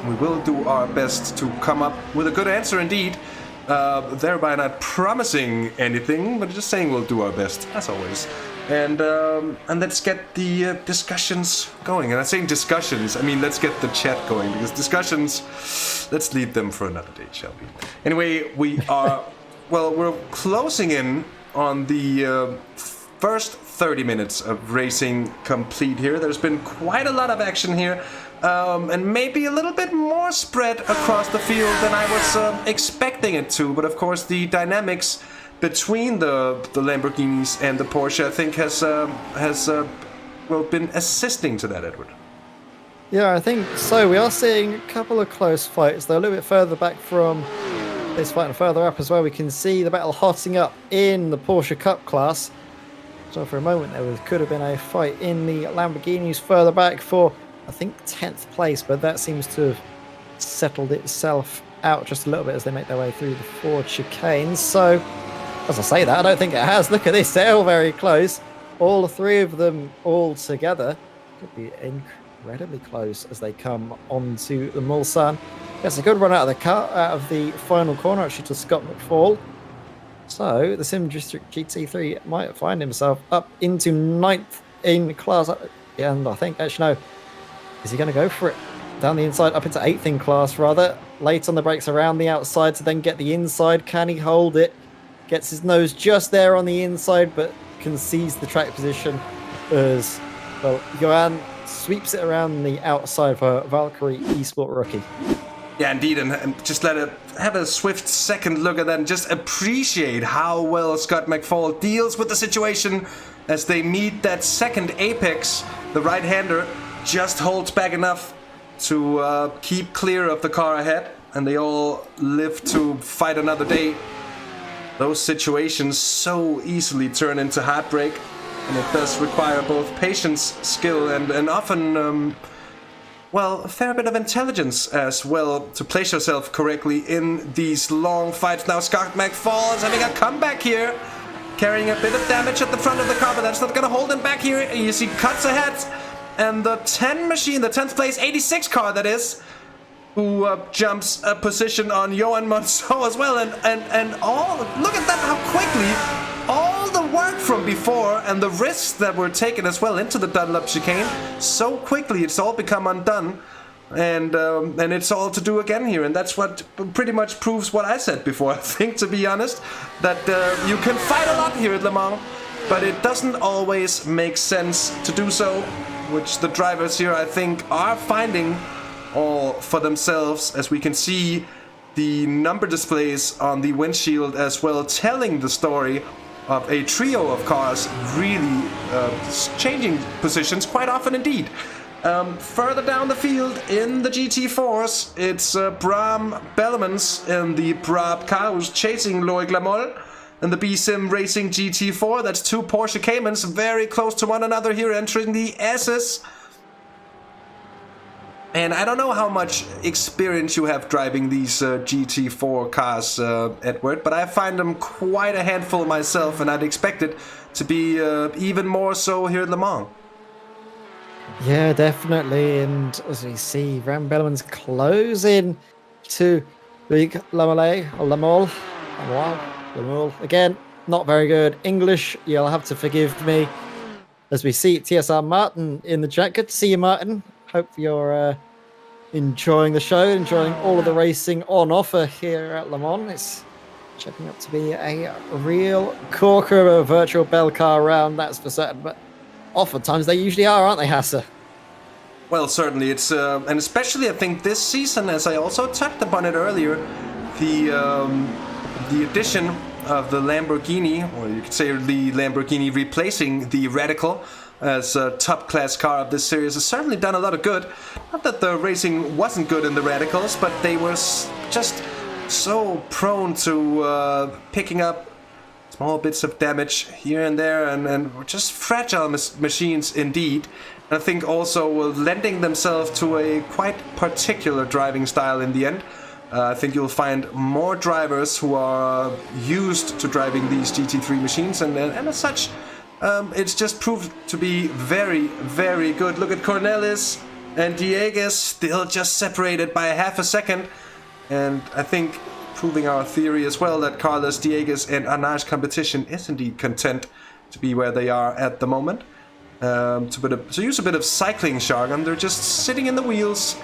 We will do our best to come up with a good answer indeed, thereby not promising anything, but just saying we'll do our best, as always. and let's get the discussions going. And I'm saying discussions, I mean let's get the chat going, because discussions, let's leave them for another day, shall we? Anyway, we are, well, we're closing in on the first 30 minutes of racing complete here. There's been quite a lot of action here, and maybe a little bit more spread across the field than I was expecting it to. But of course, the dynamics between the Lamborghinis and the Porsche, I think, has well, been assisting to that, Edward. Yeah, I think so. We are seeing a couple of close fights. They're a little bit further back from this fight and further up as well. We can see the battle hotting up in the Porsche Cup class. So for a moment there could have been a fight in the Lamborghinis further back for, I think, 10th place, but that seems to have settled itself out just a little bit as they make their way through the Ford chicanes. So, as I say that, I don't think it has. Look at this, they're all very close. All three of them all together could be incredibly close as they come onto the Mulsanne. Gets a good run out of the final corner, actually, to Scott McFall. So the Sim District GT3 might find himself up into 9th in class. And I think, actually, no. Is he going to go for it? Down the inside, up into 8th in class, rather. Late on the brakes around the outside to then get the inside. Can he hold it? Gets his nose just there on the inside, but concedes the track position as, well, Johan sweeps it around the outside for Valkyrie eSport rookie. Yeah, indeed, and just have a swift second look at that and just appreciate how well Scott McFall deals with the situation as they meet that second apex. The right-hander just holds back enough to keep clear of the car ahead, and they all live to fight another day. Those situations so easily turn into heartbreak, and it does require both patience, skill, and often well, a fair bit of intelligence as well to place yourself correctly in these long fights. Now Scott McFall is having a comeback here, carrying a bit of damage at the front of the car, but that's not going to hold him back here. You see cuts ahead, and the 10 machine, the 10th place 86 car that is, who jumps a position on Johan Monceau as well, and all, look at that, how quickly all the work from before and the risks that were taken as well into the Dunlop chicane, so quickly it's all become undone, and it's all to do again here, and that's what pretty much proves what I said before, I think, to be honest, that you can fight a lot here at Le Mans, but it doesn't always make sense to do so, which the drivers here, I think, are finding all for themselves, as we can see the number displays on the windshield as well, telling the story of a trio of cars really changing positions quite often indeed. Further down the field in the GT4s, it's Bram Bellemans in the Brab car who's chasing Loic Lamolle in the B-Sim Racing GT4. That's two Porsche Caymans very close to one another here, entering the S's. And I don't know how much experience you have driving these GT4 cars, Edward, but I find them quite a handful myself, and I'd expect it to be even more so here at Le Mans. Yeah, definitely. And as we see, Ram Belleman's closing to Lamolle. Again, not very good English. You'll have to forgive me. As we see TSR Martin in the chat. Good to see you, Martin. Hope you're enjoying the show, enjoying all of the racing on offer here at Le Mans. It's shaping up to be a real corker of a virtual Belcar round, that's for certain. But oftentimes they usually are, aren't they, Hasse? Well, certainly. It's and especially I think this season, as I also touched upon it earlier, the addition of the Lamborghini, or you could say the Lamborghini replacing the Radical as a top-class car of this series, has certainly done a lot of good. Not that the racing wasn't good in the Radicals, but they were just so prone to picking up small bits of damage here and there, and just fragile machines indeed. And I think also lending themselves to a quite particular driving style in the end. I think you'll find more drivers who are used to driving these GT3 machines, and as such, it's just proved to be very, very good. Look at Cornelis and Dieguez, still just separated by a half a second. And I think proving our theory as well that Carlos Dieguez and Anar's competition is indeed content to be where they are at the moment. To use a bit of cycling jargon, they're just sitting in the wheels,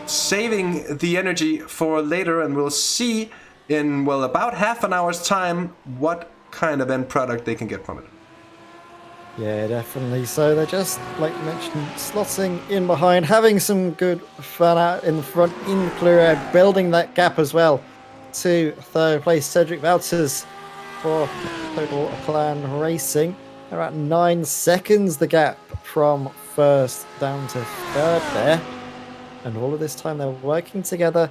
saving the energy for later, and we'll see in, well, about half an hour's time what kind of end product they can get from it. Yeah, definitely. So they're just, like you mentioned, slotting in behind, having some good fun out in the front, in the clear air, building that gap as well to third place Cedric Wouters for Total Plan Racing. They're at 9 seconds the gap from first down to third there. And all of this time they're working together,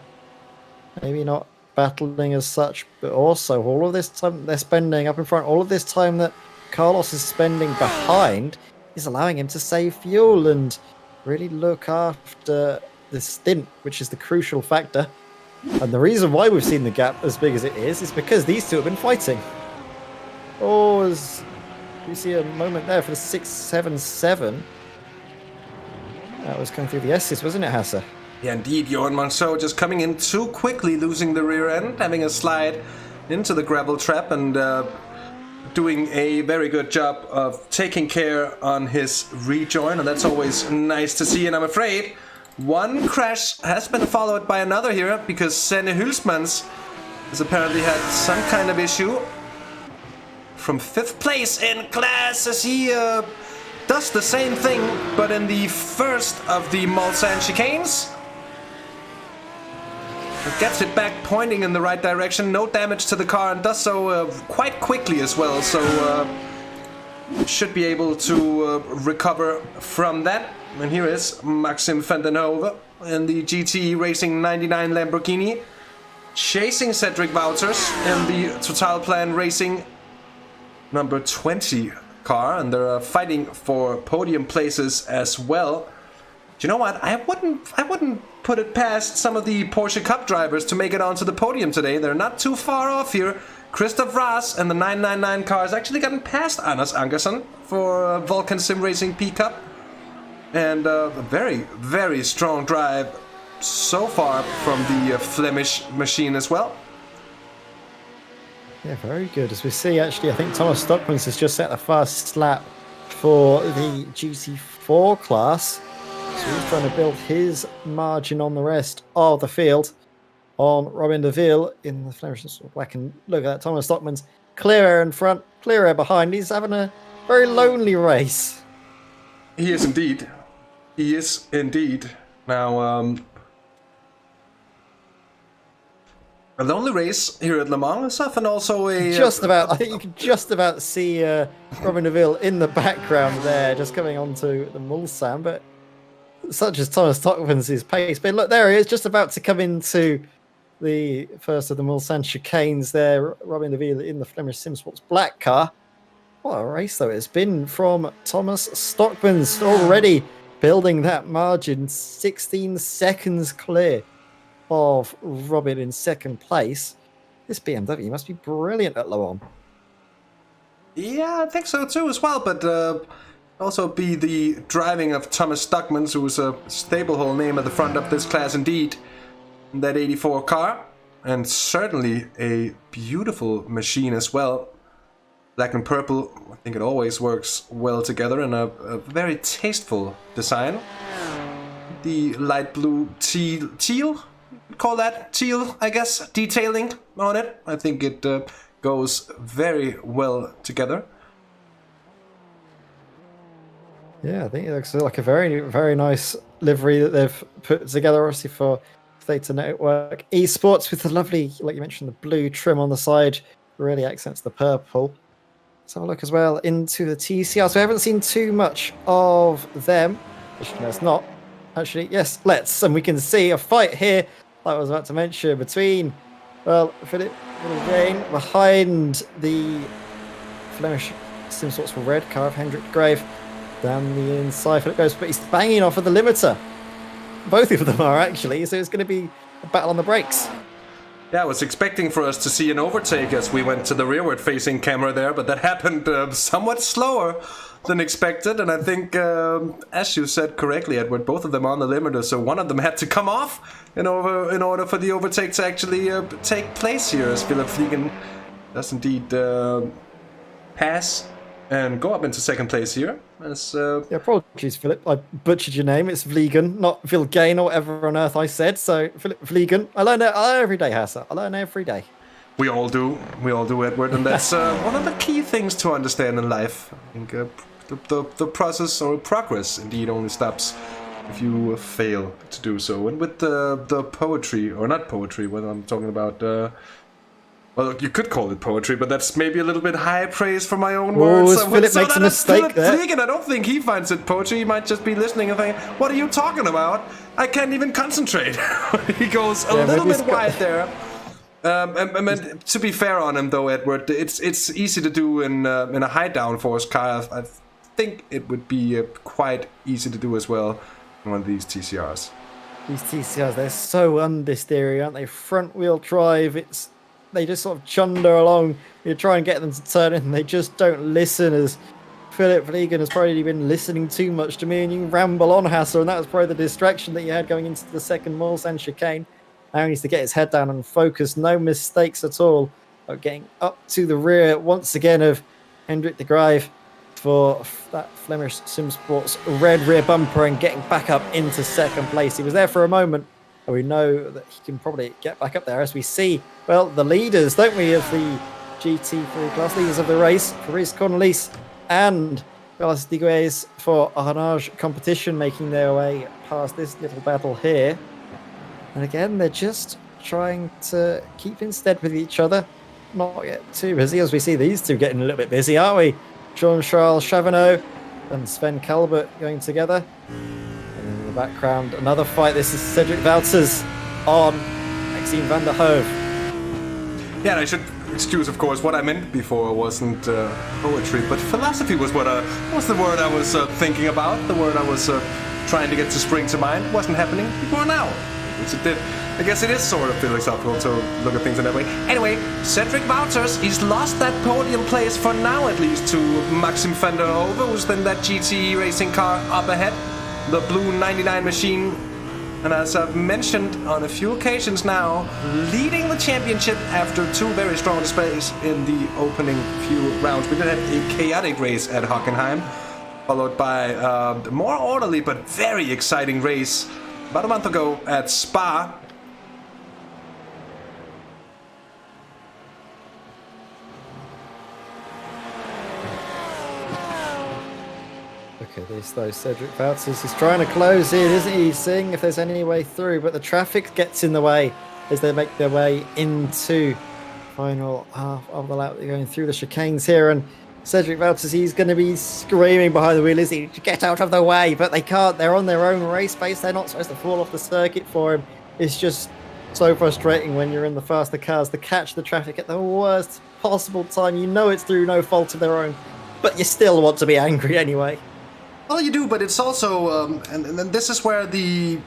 maybe not battling as such, but also all of this time they're spending up in front, all of this time that Carlos is spending behind is allowing him to save fuel and really look after the stint, which is the crucial factor. And the reason why we've seen the gap as big as it is because these two have been fighting. Oh, as you see a moment there for the 677. That was coming through the S's, wasn't it, Hasse? Yeah, indeed. Johan Monceau just coming in too quickly, losing the rear end, having a slide into the gravel trap, and doing a very good job of taking care on his rejoin, and that's always nice to see. And I'm afraid one crash has been followed by another here, because Senne Hulsmans has apparently had some kind of issue. From 5th place in class as he does the same thing, but in the first of the Mulsanne chicanes. Gets it back, pointing in the right direction, no damage to the car, and does so quite quickly as well, so should be able to recover from that. And here is Maxim van den Hove in the GT Racing 99 Lamborghini, chasing Cedric Wouters in the Total Plan Racing number 20 car, and they're fighting for podium places as well. Do you know what? I wouldn't put it past some of the Porsche Cup drivers to make it onto the podium today. They're not too far off here. Christoph Raas and the 999 car has actually gotten past Anders Ankersen for Vulcan Sim Racing P Cup. And a very, very strong drive so far from the Flemish machine as well. Yeah, very good. As we see, actually, I think Thomas Stockmans has just set the fast lap for the GT4 class. So he's trying to build his margin on the rest of the field on Robin de Ville in the Flemish Black. And look at that, Thomas Stockmans, clear air in front, clear air behind. He's having a very lonely race. He is indeed. He is indeed. Now, a lonely race here at Le Mans is often also a... I think you can just about see Robin de Ville in the background there, just coming onto the Mulsanne, but such as Thomas Stockmans' pace. But look, there he is, just about to come into the first of the Mulsanne chicanes there. Robin de Ville in the Flemish Simsports black car. What a race, though, it's been from Thomas Stockmans, already building that margin, 16 seconds clear of Robin in second place. This BMW must be brilliant at Le Mans. Yeah, I think so too as well, but also be the driving of Thomas Stockmans, who is a stable-hole name at the front of this class indeed, that 84 car, and certainly a beautiful machine as well. Black and purple, I think it always works well together, and a very tasteful design. The light blue teal, call that teal, I guess, detailing on it. I think it goes very well together. Yeah, I think it looks like a very, very nice livery that they've put together, obviously, for Theta Network Esports, with the lovely, like you mentioned, the blue trim on the side, really accents the purple. Let's have a look as well into the TCR. So we haven't seen too much of them. Let's not. Actually, yes, let's. And we can see a fight here, like I was about to mention, between, well, Philip Gain behind the Flemish Simsports red car of Hendrik Grave. Down the inside, Philip goes, but he's banging off of the limiter. Both of them are, actually, so it's going to be a battle on the brakes. Yeah, I was expecting for us to see an overtake as we went to the rearward-facing camera there, but that happened somewhat slower than expected, and I think, as you said correctly, Edward, both of them on the limiter, so one of them had to come off in order for the overtake to actually take place here, as Philip Fliegen does indeed pass and go up into second place here. As Yeah, apologies, Philip. I butchered your name. It's Vliegen, not Vilgain or whatever on earth I said. So, Philip Vliegen. I learn every day, Hasse. I learn every day. we all do, Edward, and that's one of the key things to understand in life. I think the process or progress indeed only stops if you fail to do so. And with the poetry, or not poetry, what I'm talking about. Well, you could call it poetry, but that's maybe a little bit high praise for my own words. Philip makes a mistake there. Vliegen, I don't think he finds it poetry. He might just be listening and thinking, what are you talking about? I can't even concentrate. He goes a little bit wide there. I mean, to be fair on him, though, Edward, it's easy to do in a high downforce car. I think it would be quite easy to do as well in one of these TCRs. These TCRs, they're so understeery, aren't they? Front wheel drive, they just sort of chunder along. You try and get them to turn in, and they just don't listen. As Philip Vliegen has probably been listening too much to me, and you ramble on, Hasse, and that was probably the distraction that you had going into the second Mulsanne chicane. Now he needs to get his head down and focus. No mistakes at all. But getting up to the rear once again of Hendrik de Graaf for that Flemish Sim Sports red rear bumper and getting back up into second place. He was there for a moment, and we know that he can probably get back up there as we see, well, the leaders, don't we, of the GT3 class, leaders of the race, Fabrice Cornelis and Carlos Diguez for Arnage competition, making their way past this little battle here. And again, they're just trying to keep in step with each other, not get too busy, as we see these two getting a little bit busy, aren't we? Jean-Charles Chavanot and Sven Kalbert going together. And in the background, another fight. This is Cedric Wouters on Maxime van der Hove. Yeah, and I should excuse, of course, what I meant before wasn't poetry, but philosophy was what was the word I was thinking about, the word I was trying to get to spring to mind. It wasn't happening before now. I guess it is sort of philosophical to look at things in that way. Anyway, Cedric Wouters, he's lost that podium place for now, at least, to Maxime van der Hove, who's in that GT racing car up ahead, the blue 99 machine. And as I've mentioned on a few occasions now, leading the championship after two very strong displays in the opening few rounds. We did have a chaotic race at Hockenheim, followed by a more orderly but very exciting race about a month ago at Spa. Look at this though, Cedric Wouters is trying to close in, isn't he? Seeing if there's any way through, but the traffic gets in the way as they make their way into final half of the lap. They're going through the chicanes here, and Cedric Wouters, he's going to be screaming behind the wheel, is he? Get out of the way, but they can't. They're on their own race pace. They're not supposed to fall off the circuit for him. It's just so frustrating when you're in the faster cars to catch the traffic at the worst possible time. You know it's through no fault of their own, but you still want to be angry anyway. Well, you do, but it's also, and this is where the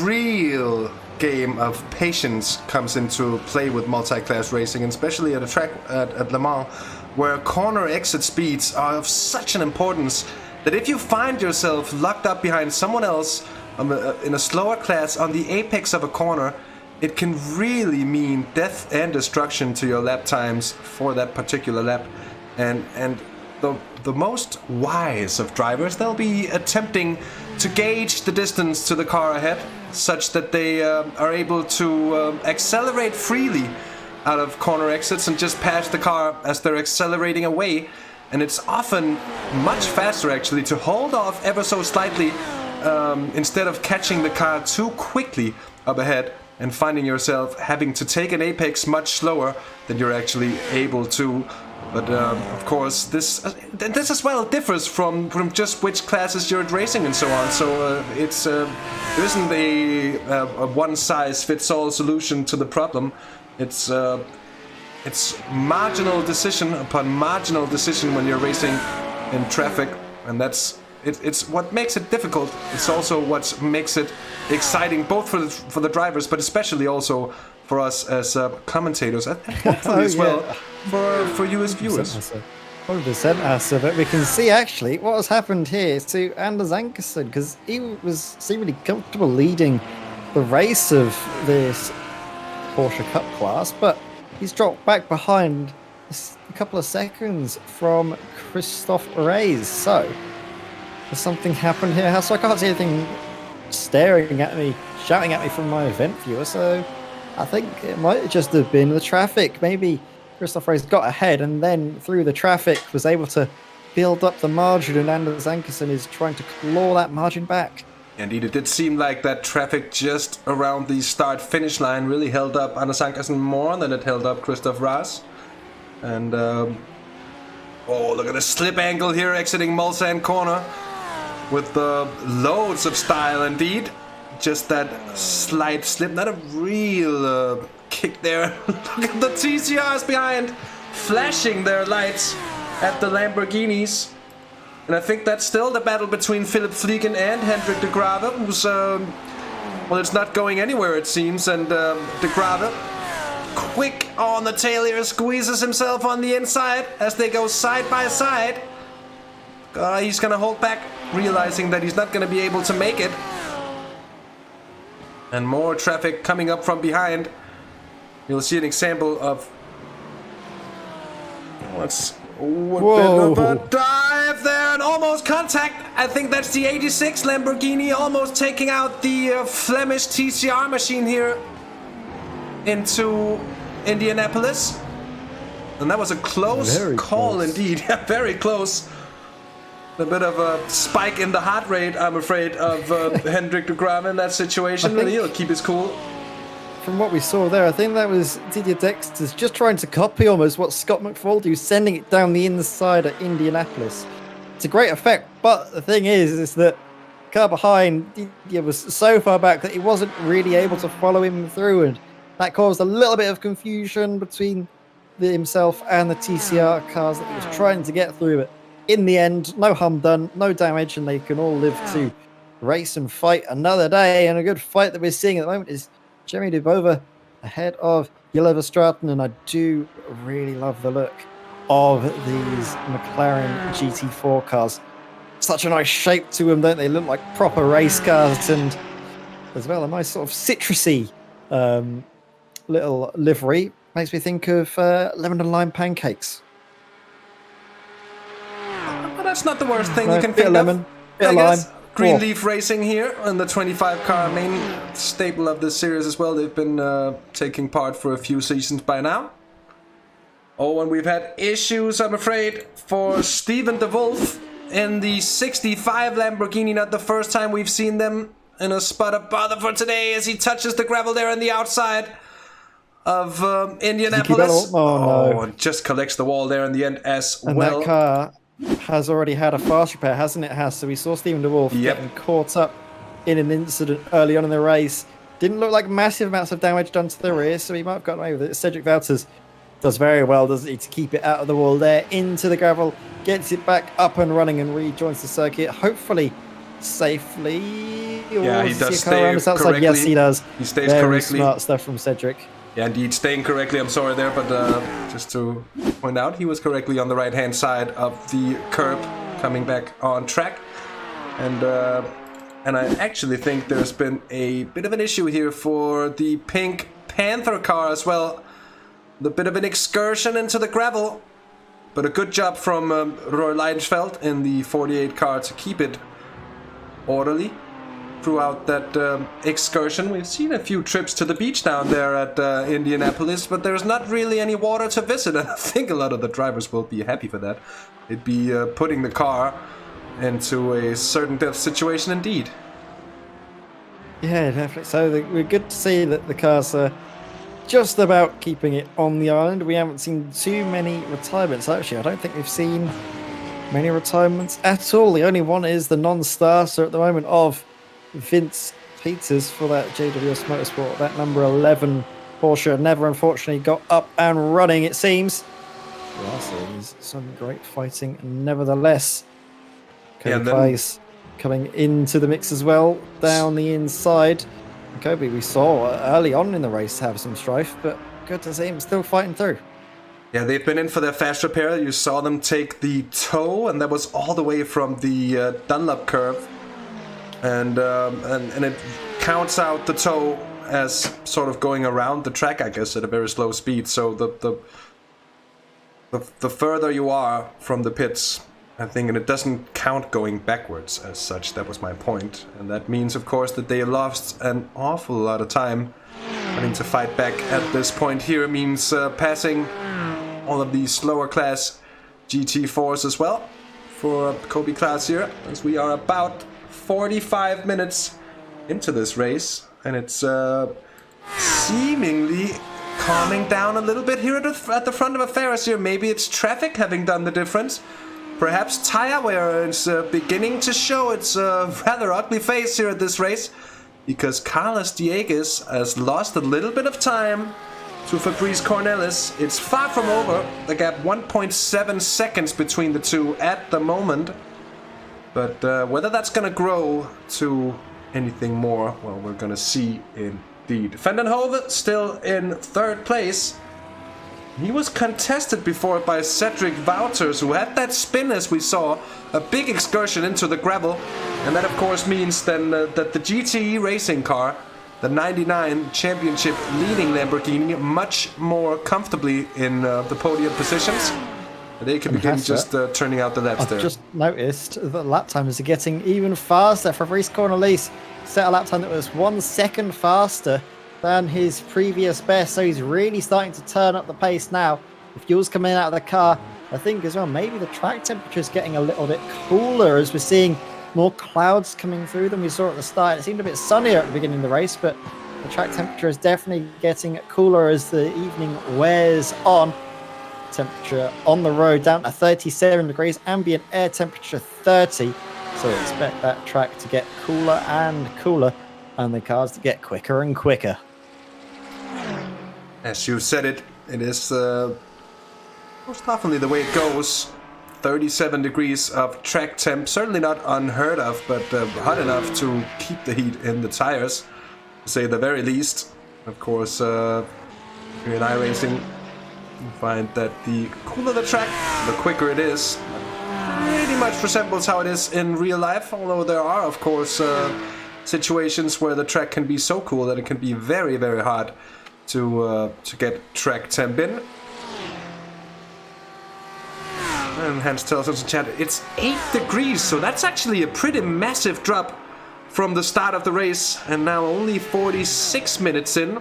real game of patience comes into play with multi-class racing, and especially at a track at Le Mans, where corner exit speeds are of such an importance that if you find yourself locked up behind someone else in a slower class on the apex of a corner, it can really mean death and destruction to your lap times for that particular lap. And the most wise of drivers, they'll be attempting to gauge the distance to the car ahead such that they are able to accelerate freely out of corner exits and just pass the car as they're accelerating away. And it's often much faster actually to hold off ever so slightly instead of catching the car too quickly up ahead and finding yourself having to take an apex much slower than you're actually able to. But of course, this as well differs from just which classes you're racing and so on. So there isn't a one-size-fits-all solution to the problem. It's marginal decision upon marginal decision when you're racing in traffic, and it's what makes it difficult. It's also what makes it exciting, both for the drivers, but especially also for us as commentators, and hopefully as well for you as viewers. 100% Hasse, but we can see actually what has happened here to Anders Ankersen, because he was seemingly comfortable leading the race of this Porsche Cup class, but he's dropped back behind a couple of seconds from Christophe Reyes. So, has something happened here? Hasse, I can't see anything staring at me, shouting at me from my event viewer, so I think it might just have been the traffic. Maybe Christophe Reyes got ahead and then through the traffic was able to build up the margin, and Anders Ankersen is trying to claw that margin back. Indeed, it did seem like that traffic just around the start-finish line really held up Anders Ankersen more than it held up Christophe Reyes. And, oh, look at the slip angle here exiting Mulsanne corner with loads of style indeed. Just that slight slip, not a real kick there. Look at the TCRs behind, flashing their lights at the Lamborghinis. And I think that's still the battle between Philip Fliegen and Hendrik de Grave, who's, well, it's not going anywhere it seems, and de Grave, quick on the tail here, squeezes himself on the inside as they go side by side. He's gonna hold back, realizing that he's not gonna be able to make it. And more traffic coming up from behind. You'll see an example of what's a bit of a dive there and almost contact. I think that's the 86 Lamborghini almost taking out the Flemish TCR machine here into Indianapolis. And that was a close call indeed. Very close. A bit of a spike in the heart rate, I'm afraid, of Hendrik de Grave in that situation. But he'll keep his cool. From what we saw there, I think that was Didier Dexter's just trying to copy almost what Scott McFall was, sending it down the inside at Indianapolis. It's a great effect, but the thing is that the car behind Didier was so far back that he wasn't really able to follow him through, and that caused a little bit of confusion between himself and the TCR cars that he was trying to get through. But in the end, no harm done, no damage, and they can all live to race and fight another day. And a good fight that we're seeing at the moment is Jeremy Dubova ahead of Jelle Verstraeten, and I do really love the look of these McLaren GT4 cars. Such a nice shape to them, don't they? Look like proper race cars, and as well a nice sort of citrusy little livery. Makes me think of lemon and lime pancakes. But that's not the worst thing you can think lemon, of. Bit of lime. Greenleaf Racing here on the 25 car main staple of this series as well. They've been taking part for a few seasons by now. Oh, and we've had issues, I'm afraid, for Steven de Wolf in the 65 Lamborghini. Not the first time we've seen them in a spot of bother for today as he touches the gravel there on the outside of Indianapolis. Oh, no. And just collects the wall there in the end as and well. That car has already had a fast repair, hasn't it, Hasse? So we saw Steven de Wolf getting caught up in an incident early on in the race. Didn't look like massive amounts of damage done to the rear, so he might have gotten away with it. Cedric Wouters does very well, doesn't he, to keep it out of the wall there, into the gravel, gets it back up and running and rejoins the circuit, hopefully safely. Yeah, he does stay correctly. Yes, he does. He stays very correctly. Smart stuff from Cedric. Yeah, indeed, staying correctly. I'm sorry there, but just to point out, he was correctly on the right-hand side of the curb, coming back on track. And I actually think there's been a bit of an issue here for the Pink Panther car as well. A bit of an excursion into the gravel, but a good job from Roy Leidenfeld in the 48 car to keep it orderly throughout that excursion. We've seen a few trips to the beach down there at Indianapolis, but there's not really any water to visit, and I think a lot of the drivers will be happy for that. It'd be putting the car into a certain death situation indeed. Yeah, definitely. So we're good to see that the cars are just about keeping it on the island. We haven't seen too many retirements, actually. I don't think we've seen many retirements at all. The only one is the non-starter at the moment of Vince Peters for that JWS Motorsport. That number 11 Porsche never unfortunately got up and running, it seems. Yeah, so there's some great fighting nevertheless. Kobe coming into the mix as well down the inside. Kobe we saw early on in the race have some strife, but good to see him still fighting through. Yeah, they've been in for their fast repair. You saw them take the toe, and that was all the way from the Dunlop curve. And it counts out the toe as sort of going around the track, I guess, at a very slow speed. So the further you are from the pits, I think, and it doesn't count going backwards as such. That was my point. And that means, of course, that they lost an awful lot of time. Having to fight back at this point here means passing all of these slower class GT4s as well for Kobe class here, as we are about 45 minutes into this race, and it's seemingly calming down a little bit here at the front of affairs here. Maybe it's traffic having done the difference. Perhaps tire wear is beginning to show its rather ugly face here at this race, because Carlos Dieguez has lost a little bit of time to Fabrice Cornelis. It's far from over. The gap 1.7 seconds between the two at the moment. But whether that's going to grow to anything more, well, we're going to see indeed. Vandenhove still in third place. He was contested before by Cedric Wouters, who had that spin, as we saw, a big excursion into the gravel. And that, of course, means then that the GTE racing car, the 99 championship leading Lamborghini, much more comfortably in the podium positions. They can begin just turning out the laps there. I've just noticed that lap times are getting even faster. Fabrice Cornelis set a lap time that was 1 second faster than his previous best, so he's really starting to turn up the pace now. The fuel's coming out of the car. I think as well, maybe the track temperature is getting a little bit cooler as we're seeing more clouds coming through than we saw at the start. It seemed a bit sunnier at the beginning of the race, but the track temperature is definitely getting cooler as the evening wears on. Temperature on the road down to 37 degrees, ambient air temperature 30, so expect that track to get cooler and cooler and the cars to get quicker and quicker. As you said it is most definitely the way it goes. 37 degrees of track temp, certainly not unheard of, but hot enough to keep the heat in the tires, to say the very least. Of course, here in iRacing, you find that the cooler the track, the quicker it is. Pretty much resembles how it is in real life, although there are, of course, situations where the track can be so cool that it can be very, very hard to get track temp in. And Hans tells us in chat, it's 8 degrees, so that's actually a pretty massive drop from the start of the race, and now only 46 minutes in.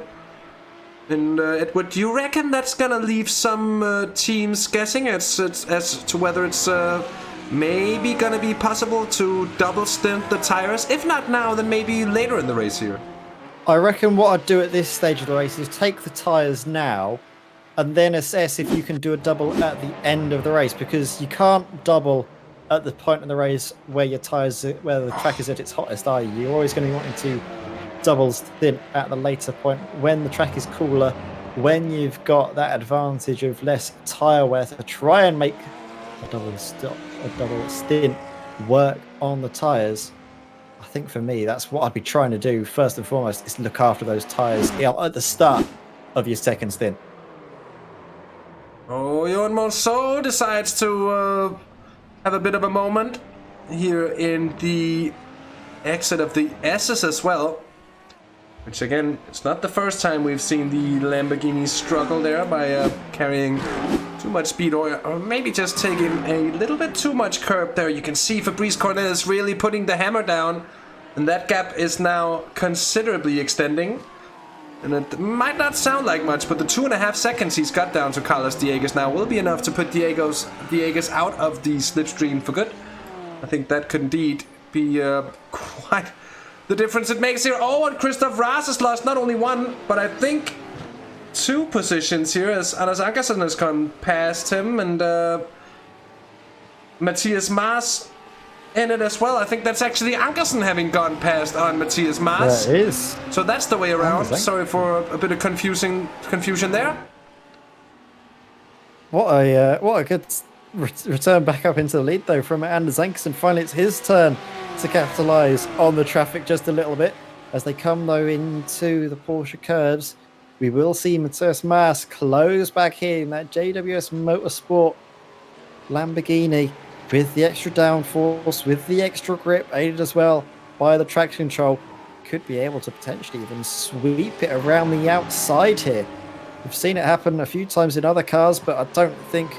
And Edward, do you reckon that's gonna leave some teams guessing as to whether it's maybe gonna be possible to double stint the tires? If not now, then maybe later in the race here. I reckon what I'd do at this stage of the race is take the tyres now and then assess if you can do a double at the end of the race, because you can't double at the point in the race where your tyres, where the track is at its hottest, are you? You're always going to be wanting to double stint at the later point when the track is cooler, when you've got that advantage of less tyre wear to try and make a double stint work on the tyres. I think for me, that's what I'd be trying to do first and foremost, is look after those tyres at the start of your second stint. Oh, Johan Monceau decides to have a bit of a moment here in the exit of the S's as well. Which again, it's not the first time we've seen the Lamborghini struggle there by carrying too much speed, or maybe just taking a little bit too much curb there. You can see Fabrice Cornelis really putting the hammer down, and that gap is now considerably extending. And it might not sound like much, but the 2.5 seconds he's got down to Carlos Dieguez now will be enough to put Dieguez out of the slipstream for good. I think that could indeed be quite the difference it makes here. Oh, and Christoph Raas has lost not only one, but I think 2 positions here, as Anders Ankersen has gone past him, and Matthias Maas in it as well. I think that's actually Ankersen having gone past on Matthias Maas. That is. So that's the way around. Sorry for a bit of confusion there. What a good return back up into the lead though from Anders Ankersen. Finally, it's his turn to capitalise on the traffic just a little bit. As they come though into the Porsche curves, we will see Matthias Maas close back here in that JWS Motorsport Lamborghini with the extra downforce, with the extra grip, aided as well by the traction control. Could be able to potentially even sweep it around the outside here. We've seen it happen a few times in other cars, but I don't think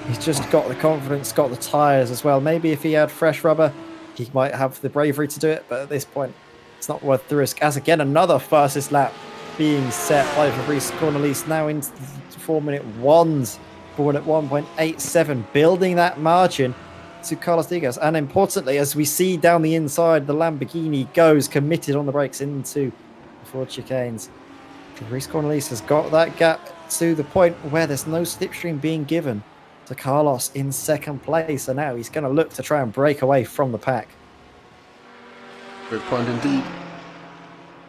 He's just got the confidence, got the tyres as well. Maybe if he had fresh rubber, he might have the bravery to do it. But at this point, it's not worth the risk. As again, another fastest lap being set by Fabrice Cornelis now into the 4-minute ones. 4-minute 1.87, building that margin to Carlos Digas. And importantly, as we see down the inside, the Lamborghini goes committed on the brakes into the Ford chicanes. Fabrice Cornelis has got that gap to the point where there's no slipstream being given to Carlos in second place. So now he's going to look to try and break away from the pack. Good point indeed.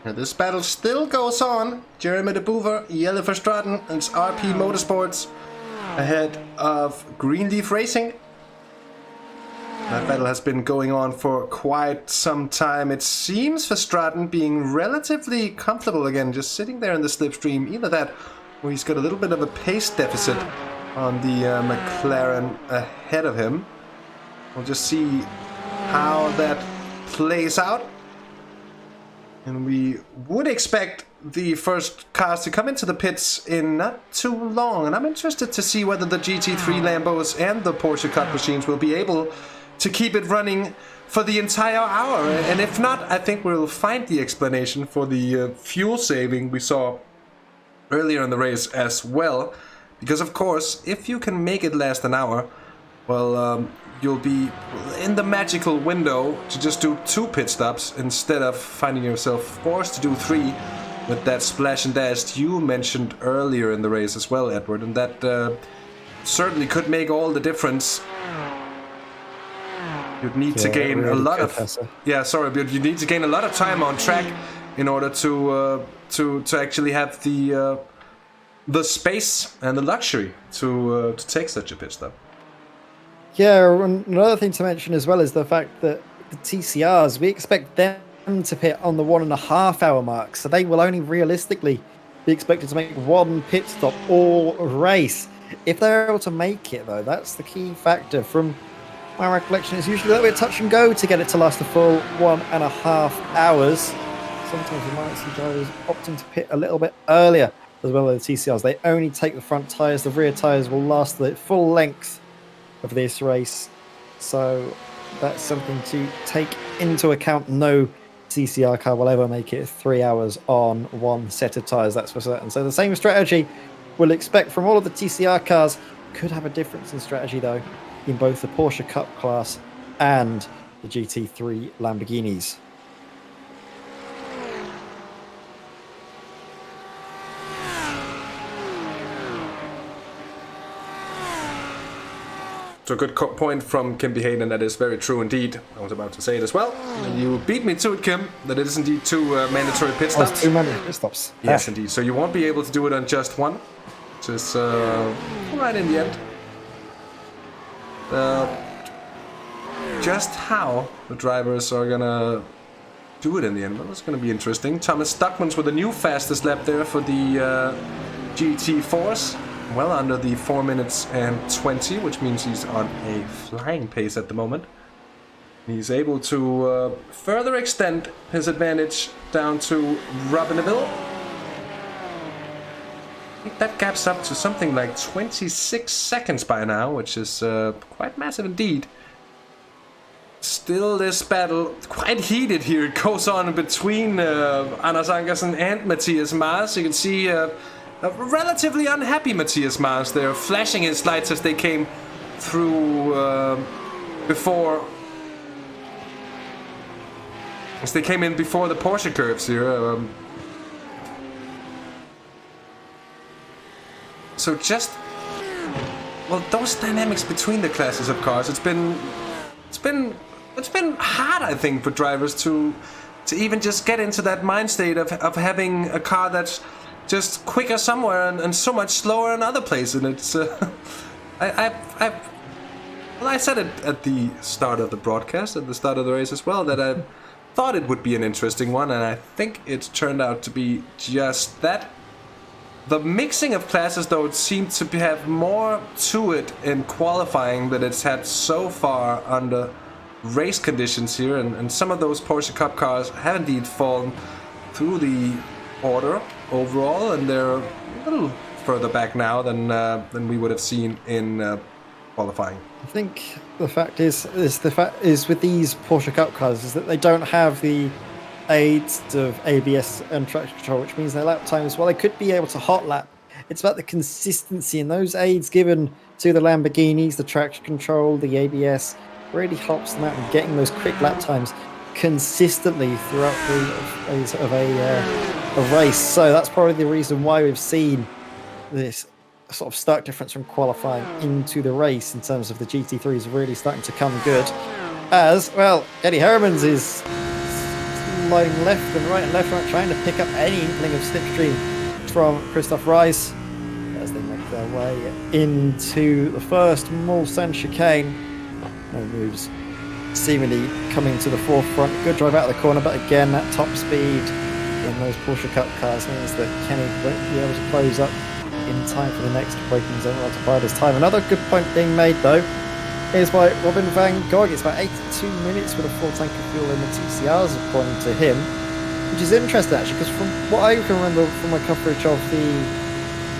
Now this battle still goes on. Jeremy de Boever, Jelle Verstraeten, and it's RP Motorsports ahead of Greenleaf Racing. That battle has been going on for quite some time. It seems Verstraeten being relatively comfortable again, just sitting there in the slipstream. Either that, or he's got a little bit of a pace deficit on the McLaren ahead of him. We'll just see how that plays out. And we would expect the first cars to come into the pits in not too long. And I'm interested to see whether the GT3 Lambos and the Porsche Cup machines will be able to keep it running for the entire hour. And if not, I think we'll find the explanation for the fuel saving we saw earlier in the race as well. Because of course, if you can make it last an hour, well, you'll be in the magical window to just do 2 pit stops instead of finding yourself forced to do 3 with that splash and dash you mentioned earlier in the race as well, Edward. And that certainly could make all the difference. You'd need to gain a lot of but you need to gain a lot of time on track in order to actually have the space and the luxury to take such a pit stop. Yeah, and another thing to mention as well is the fact that the TCRs, we expect them to pit on the 1.5 hour mark, so they will only realistically be expected to make 1 pit stop all race. If they're able to make it, though, that's the key factor. From my recollection, it's usually a little bit touch and go to get it to last the full 1.5 hours. Sometimes you might see drivers opting to pit a little bit earlier as well as the TCRs. They only take the front tyres, the rear tyres will last the full length of this race, so that's something to take into account. No TCR car will ever make it 3 hours on 1 set of tyres, that's for certain. So the same strategy we'll expect from all of the TCR cars. Could have a difference in strategy though in both the Porsche Cup class and the GT3 Lamborghinis. So a good point from Kim Hayden, that is very true indeed. I was about to say it as well. And you beat me to it, Kim, that it is indeed 2 mandatory pit stops. Oh, 2 mandatory pit stops. Yes, indeed. So you won't be able to do it on just 1, which is right in the end. Just how the drivers are gonna do it in the end, well, it's gonna be interesting. Thomas Stockmans with a new fastest lap there for the GT4s. Well under the 4 minutes and 20, which means he's on a flying pace at the moment. He's able to further extend his advantage down to Robinville. I think that gaps up to something like 26 seconds by now, which is quite massive indeed. Still, this battle quite heated here. It goes on between Anders Ankersen and Matthias Maas. You can see a relatively unhappy Matthias Maas there, flashing his lights as they came through before. As they came in before the Porsche curves here. So just, well, those dynamics between the classes of cars, it's been hard, I think, for drivers to even just get into that mind state of having a car that's just quicker somewhere and so much slower in other places. And it's I said it at the start of the broadcast, at the start of the race as well, that I thought it would be an interesting one, and I think it turned out to be just that. The mixing of classes, though, it seemed to have more to it in qualifying than it's had so far under race conditions here, and some of those Porsche Cup cars have indeed fallen through the order overall, and they're a little further back now than we would have seen in qualifying. I think the fact is with these Porsche Cup cars is that they don't have the aids of ABS and traction control, which means their lap times, while they could be able to hot lap, it's about the consistency, and those aids given to the Lamborghinis, the traction control, the ABS, really helps them out in getting those quick lap times consistently throughout a race. So that's probably the reason why we've seen this sort of stark difference from qualifying into the race in terms of the GT3s really starting to come good. As well, Eddie Hermans is sliding left and right, trying to pick up any inkling of slipstream from Christoph Rice as they make their way into the first Mulsanne chicane. No moves seemingly coming to the forefront. Good drive out of the corner, but again, that top speed in those Porsche Cup cars means that Kenny won't be able to close up in time for the next braking zone Autoparts time. Another good point being made, though, is by Robin van Gogh. It's about 82 minutes with a full tank of fuel in the TCRs, according to him, which is interesting, actually, because from what I can remember from my coverage of the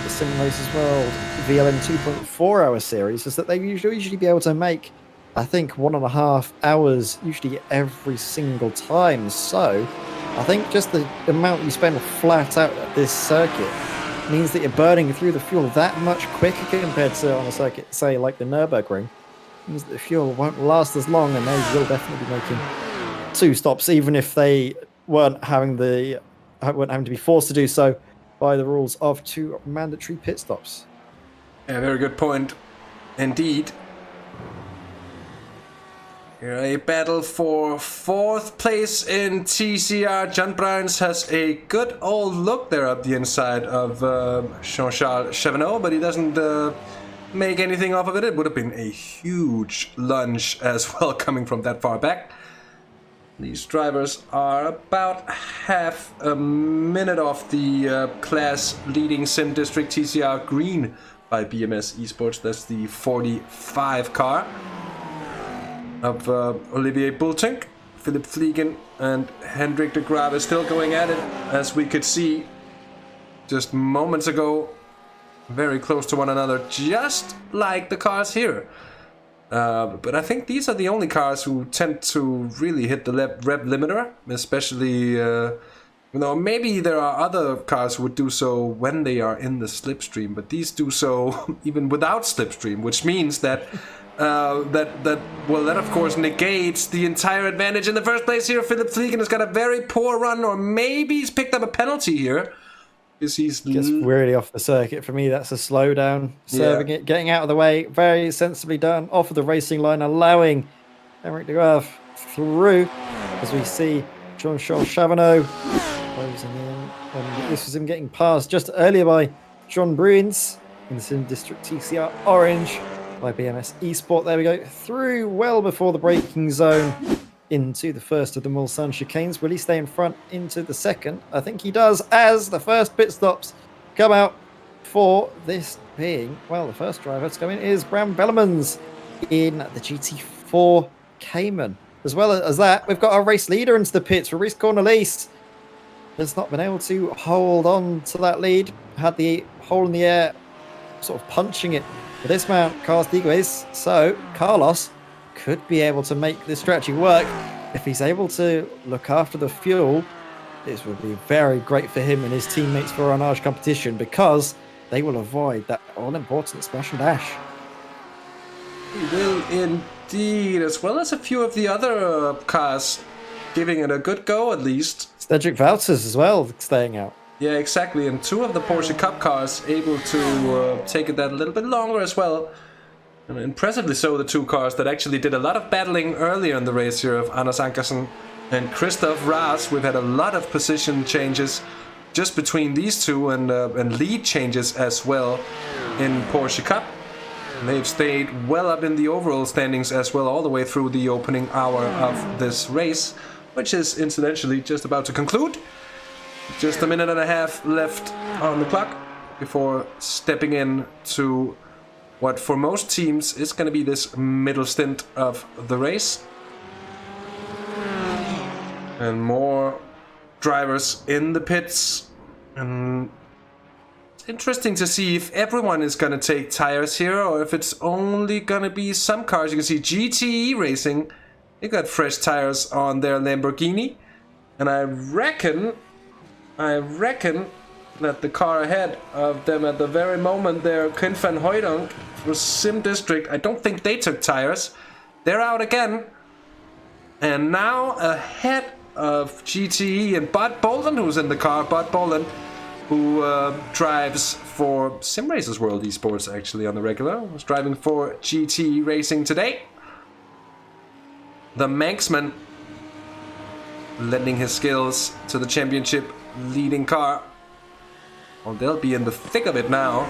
Simracersworld VLM 2.4 hour series, is that they usually be able to make, I think, 1.5 hours usually every single time. So I think just the amount you spend flat out at this circuit means that you're burning through the fuel that much quicker compared to on a circuit, say, like the Nürburgring. Means that the fuel won't last as long, and they will definitely be making 2 stops, even if they weren't having to be forced to do so by the rules of 2 mandatory pit stops. Yeah, very good point indeed. Here, a battle for 4th place in TCR. John Bruins has a good old look there up the inside of Jean-Charles Chevenot, but he doesn't make anything off of it. It would have been a huge lunge as well coming from that far back. These drivers are about half a minute off the class leading Sim District TCR Green by BMS Esports. That's the 45 car of Olivier Bultink. Philip Fliegen and Hendrik de Graaf is still going at it, as we could see just moments ago. Very close to one another, just like the cars here. But I think these are the only cars who tend to really hit the rev limiter, especially, maybe there are other cars who would do so when they are in the slipstream, but these do so even without slipstream, which means that that of course negates the entire advantage in the first place here. Philip Fliegen has got a very poor run, or maybe he's picked up a penalty here. He's just really off the circuit. For me, that's a slowdown. Serving it, getting out of the way, very sensibly done, off of the racing line, allowing Hendrik de Graaf through, as we see Jean-Charles Chevenot closing in. And this was him getting passed just earlier by John Bruins in the Sim District TCR Orange by BMS Esport. There we go, through well before the braking zone into the first of the Mulsanne chicanes. Will he stay in front into the second? I think he does, as the first pit stops come out for this being, well, the first driver to come in is Bram Bellemans in the GT4 Cayman. As well as that, we've got our race leader into the pits. Maurice Cornelis has not been able to hold on to that lead. Had the hole in the air, sort of punching it for this man, Carlos Diguez. So Carlos could be able to make this strategy work if he's able to look after the fuel. This would be very great for him and his teammates for our large competition, because they will avoid that all-important smash and dash. He will indeed, as well as a few of the other cars giving it a good go at least. Cedric Wouters as well staying out. Yeah, exactly, and 2 of the Porsche Cup cars able to take it that a little bit longer as well. And impressively so, the 2 cars that actually did a lot of battling earlier in the race here of Anders Ankersen and Christoph Raas. We've had a lot of position changes just between these 2 and lead changes as well in Porsche Cup. And they've stayed well up in the overall standings as well all the way through the opening hour of this race, which is incidentally just about to conclude. Just a minute and a half left on the clock before stepping in to what for most teams is going to be this middle stint of the race. And more drivers in the pits. And interesting to see if everyone is going to take tires here or if it's only going to be some cars. You can see GTE Racing, they got fresh tires on their Lamborghini. And I reckon that the car ahead of them at the very moment there, Quint van Hooydonk for Sim District, I don't think they took tires. They're out again. And now ahead of GTE and Bud Boland, who's in the car. Bud Boland, who drives for Simracersworld Esports actually on the regular. Was driving for GTE Racing today. The Manxman lending his skills to the championship leading car. Well, they'll be in the thick of it now.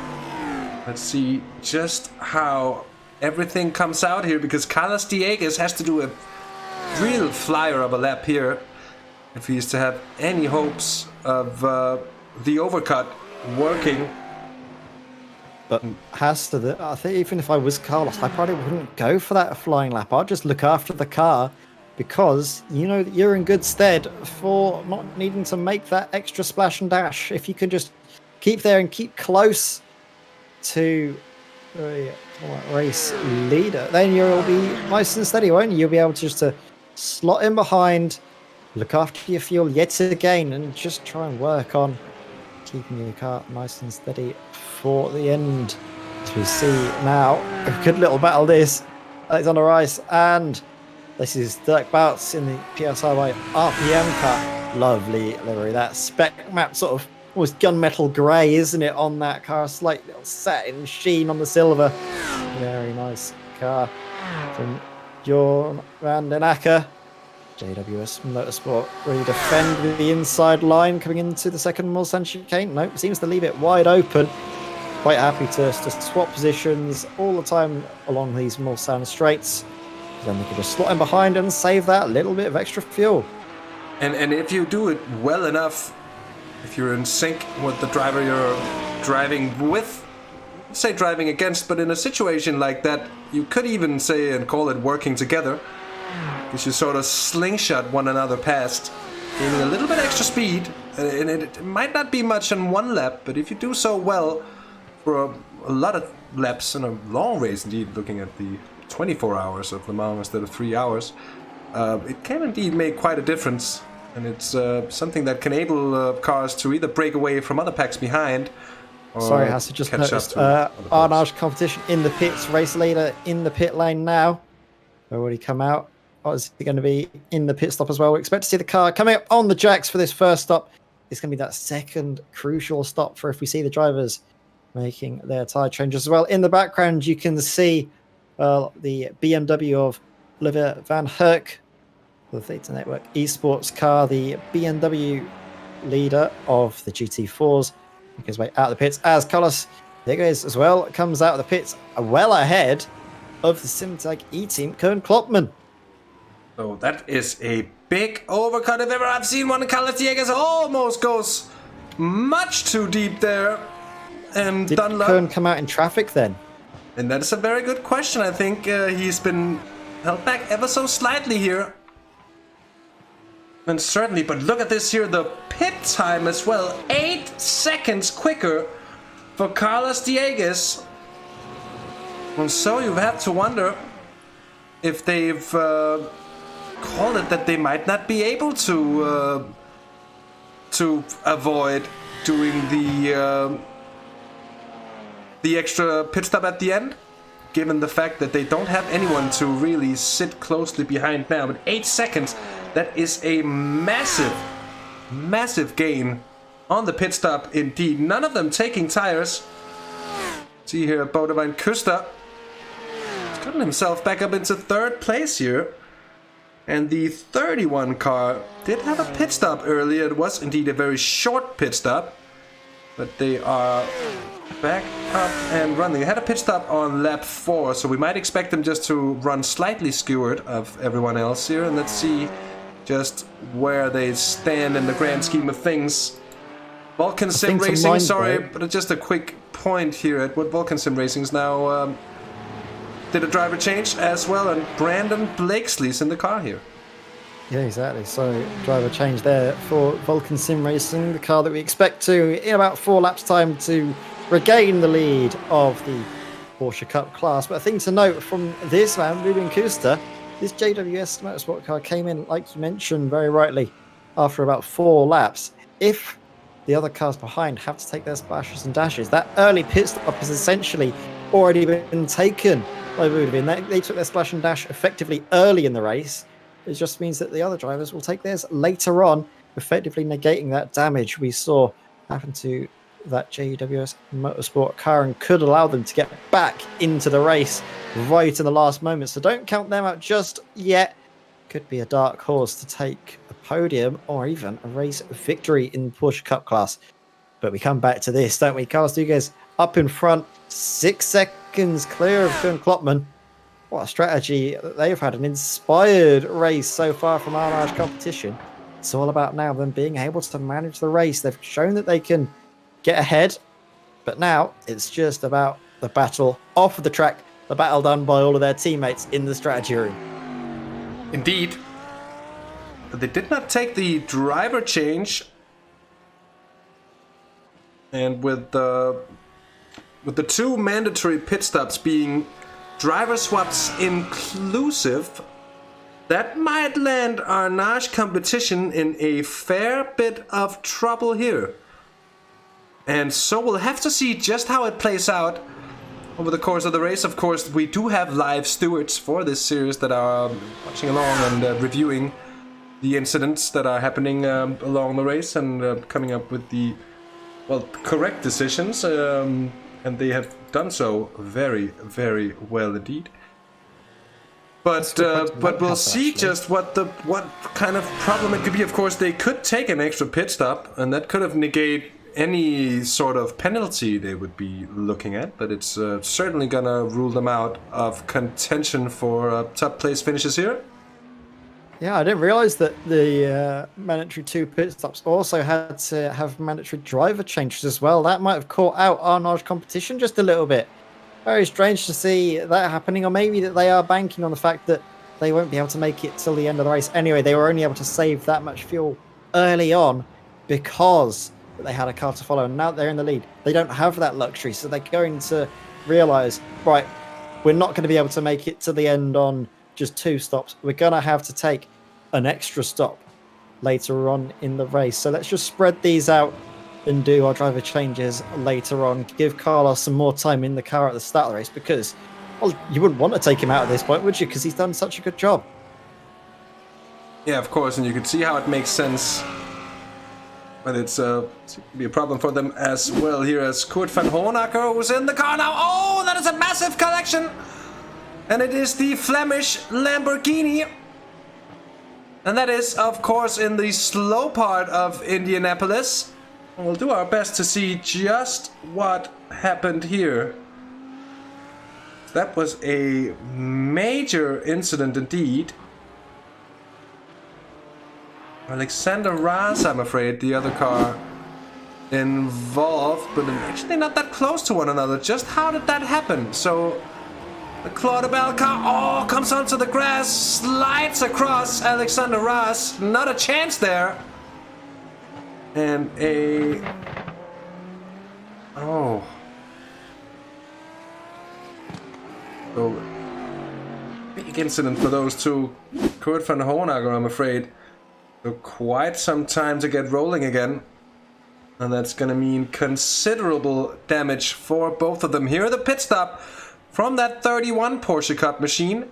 Let's see just how everything comes out here, because Carlos Dieguez has to do a real flyer of a lap here if he is to have any hopes of the overcut working. But Hasse, I think even if I was Carlos, I probably wouldn't go for that flying lap. I'd just look after the car, because you know that you're in good stead for not needing to make that extra splash and dash. If you can just keep there and keep close to the race leader, then you'll be nice and steady, won't you? You'll be able to just slot in behind, look after your fuel yet again, and just try and work on keeping your car nice and steady for the end. As we see now, a good little battle this. Alexander Rice, and this is Dirk Bouts in the PSI by RPM car. Lovely livery. That spec map sort of almost gunmetal grey, isn't it, on that car? Slight little satin sheen on the silver. Very nice car from Bjorn van den Akker. JWS Motorsport ready to defend the inside line coming into the second Mulsanne chicane. Nope, seems to leave it wide open. Quite happy to swap positions all the time along these Mulsanne straights. Then they can just slot in behind and save that little bit of extra fuel. And if you do it well enough, if you're in sync with the driver you're driving with, say driving against, but in a situation like that, you could even say and call it working together. Because you sort of slingshot one another past, gaining a little bit extra speed, and it might not be much in one lap, but if you do so well for a lot of laps in a long race, indeed, looking at the 24 hours of Le Mans instead of 3 hours, it can indeed make quite a difference, and it's something that can enable cars to either break away from other packs behind, or sorry, Hasse, just noticed Arnage competition in the pits, race leader in the pit lane now. Already come out. Oh, is he going to be in the pit stop as well? We expect to see the car coming up on the jacks for this first stop. It's going to be that second crucial stop for if we see the drivers making their tyre changes as well. In the background, you can see the BMW of Oliver van Herk, the Theta Network Esports car, the BMW leader of the GT4s, making his way out of the pits as Carlos Dieguez as well comes out of the pits well ahead of the Simtag E-Team, Koen Klopman. So that is a big overcut if ever I've seen one. Carlos Dieguez almost goes much too deep there. And did Koen come out in traffic then? And that is a very good question. I think he's been held back ever so slightly here. And certainly, but look at this here, the pit time as well. 8 seconds quicker for Carlos Dieguez. And so you have to wonder if they've called it that they might not be able to avoid doing the extra pit stop at the end, given the fact that they don't have anyone to really sit closely behind now. But 8 seconds, that is a massive, massive gain on the pit stop indeed. None of them taking tires. See here, Bodevine Kuster gotten himself back up into third place here. And the 31 car did have a pit stop earlier. It was indeed a very short pit stop, but they are back up and running. They had a pit stop on lap 4, so we might expect them just to run slightly skewered of everyone else here. And let's see just where they stand in the grand scheme of things. Vulcan Sim Racing, sorry, but just a quick point here at what Vulcan Sim Racing is now did a driver change as well, and Brandon Blakesley's in the car here. Yeah, exactly. So driver change there for Vulcan Sim Racing, the car that we expect to, in about 4 laps time, to regain the lead of the Porsche Cup class. But a thing to note from this man, Ruben Kuster, this JWS Motorsport car came in, like you mentioned very rightly, after about 4 laps. If the other cars behind have to take their splashes and dashes, that early pit stop has essentially already been taken by Ruben. They took their splash and dash effectively early in the race. It just means that the other drivers will take theirs later on, effectively negating that damage we saw happen to that JWS Motorsport car and could allow them to get back into the race right in the last moment. So don't count them out just yet. Could be a dark horse to take a podium or even a race victory in the Porsche Cup class. But we come back to this, don't we? Carlos Duguez up in front, 6 seconds clear of Kuhn Kloppmann. What a strategy. They've had an inspired race so far from our competition. It's all about now them being able to manage the race. They've shown that they can get ahead, but now it's just about the battle off of the track, the battle done by all of their teammates in the strategy room. Indeed. But they did not take the driver change. And with the 2 mandatory pit stops being driver swaps inclusive, that might land our Nash competition in a fair bit of trouble here. And so we'll have to see just how it plays out over the course of the race. Of course, we do have live stewards for this series that are watching along and reviewing the incidents that are happening along the race and coming up with the correct decisions. And they have done so very, very well indeed. But we'll see just what kind of problem it could be. Of course, they could take an extra pit stop, and that could have negated any sort of penalty they would be looking at. But it's certainly gonna rule them out of contention for top place finishes here. Yeah, I didn't realize that the mandatory 2 pit stops also had to have mandatory driver changes as well. That might have caught out our Arnage competition just a little bit. Very strange to see that happening, or maybe that they are banking on the fact that they won't be able to make it till the end of the race. Anyway, they were only able to save that much fuel early on because they had a car to follow, and now they're in the lead. They don't have that luxury, so they're going to realise, right, we're not going to be able to make it to the end on just 2 stops. We're going to have to take an extra stop later on in the race. So let's just spread these out and do our driver changes later on. Give Carlos some more time in the car at the start of the race because, well, you wouldn't want to take him out at this point, would you? Because he's done such a good job. Yeah, of course, and you can see how it makes sense. But it's be a problem for them as well here as Kurt van Hoornacker, who's in the car now. Oh, that is a massive collection! And it is the Flemish Lamborghini. And that is, of course, in the slow part of Indianapolis. We'll do our best to see just what happened here. That was a major incident indeed. Alexander Raz, I'm afraid, the other car involved, but actually not that close to one another. Just how did that happen? So the Claude Belcar, comes onto the grass, slides across Alexander Raz. Not a chance there. And so big incident for those two. Kurt van Hoornacker, I'm afraid, took quite some time to get rolling again. And that's going to mean considerable damage for both of them. Here, the pit stop from that 31 Porsche Cup machine.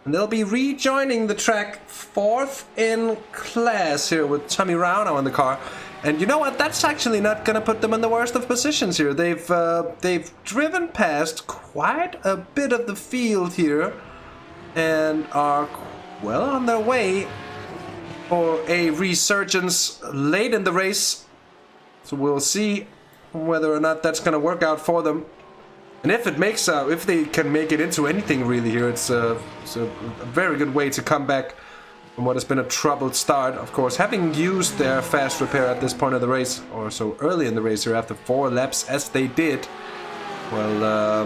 And they'll be rejoining the track 4th in class here with Tommy Rao now in the car. And you know what? That's actually not going to put them in the worst of positions here. They've driven past quite a bit of the field here and are well on their way for a resurgence late in the race. So we'll see whether or not that's going to work out for them. And if they can make it into anything really here, it's a very good way to come back from what has been a troubled start. Of course, having used their fast repair at this point of the race, or so early in the race here after 4 laps as they did, well,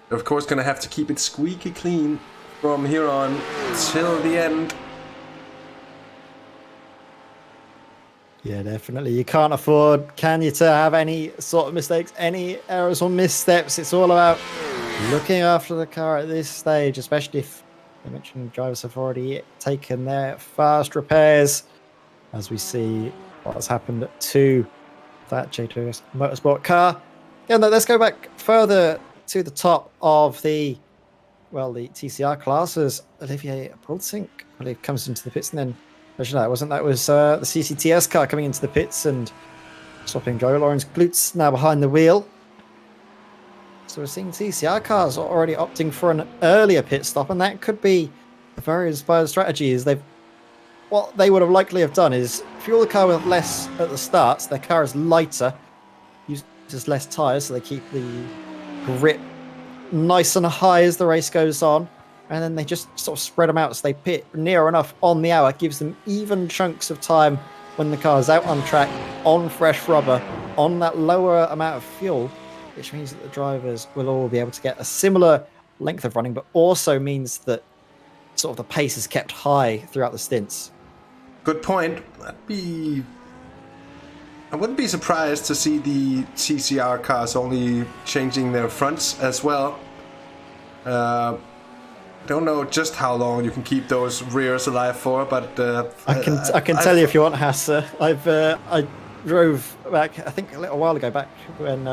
they're of course going to have to keep it squeaky clean from here on till the end. Yeah, definitely. You can't afford, can you, to have any sort of mistakes, any errors or missteps. It's all about looking after the car at this stage, especially if I mentioned drivers have already taken their fast repairs, as we see what has happened to that J2 Motorsport car. Yeah, no, let's go back further to the top of the TCR classes. Olivier Polsink, I believe, comes into the pits, and then actually, no, it wasn't. That was the CCTS car coming into the pits and swapping Joe Lawrence Glutes now behind the wheel. So we're seeing TCR cars already opting for an earlier pit stop, and that could be a very inspired strategy. Is what they would have likely have done is fuel the car with less at the start. So their car is lighter, uses less tyres, so they keep the grip nice and high as the race goes on. And then they just sort of spread them out so they pit near enough on the hour. It gives them even chunks of time when the car is out on track, on fresh rubber, on that lower amount of fuel, which means that the drivers will all be able to get a similar length of running, but also means that sort of the pace is kept high throughout the stints. Good point. I wouldn't be surprised to see the TCR cars only changing their fronts as well. Don't know just how long you can keep those rears alive for, but I can tell you if you want, Hasse. I drove back, I think a little while ago, back when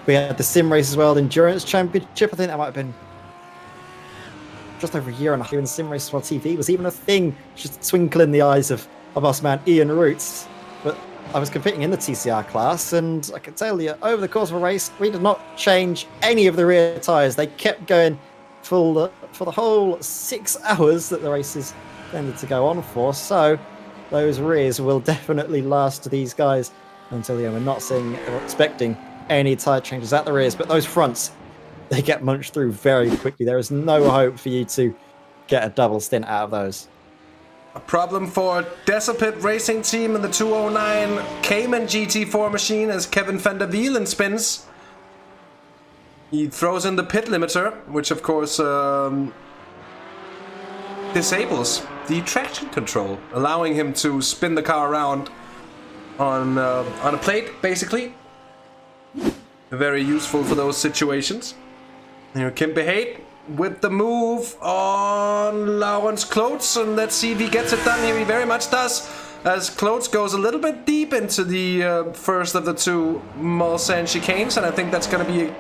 we had the Simracersworld Endurance Championship. I think that might have been just over a year and a half when Simracersworld TV was even a thing. Just a twinkle in the eyes of us man Ian Roots. But I was competing in the TCR class, and I can tell you, over the course of a race, we did not change any of the rear tyres. They kept going for the whole 6 hours that the race is intended to go on for. So those rears will definitely last these guys until the end. We're not seeing or expecting any tyre changes at the rears, but those fronts, they get munched through very quickly. There is no hope for you to get a double stint out of those. A problem for Desopit Racing Team in the 209 Cayman GT4 machine as Kevin van der Wielen spins. He throws in the pit limiter, which of course disables the traction control, allowing him to spin the car around on a plate, basically. Very useful for those situations. Here, Kim Behate with the move on Lawrence Klotz, and let's see if he gets it done here. He very much does, as Klotz goes a little bit deep into the first of the two Mulsanne chicanes, and I think that's going to be a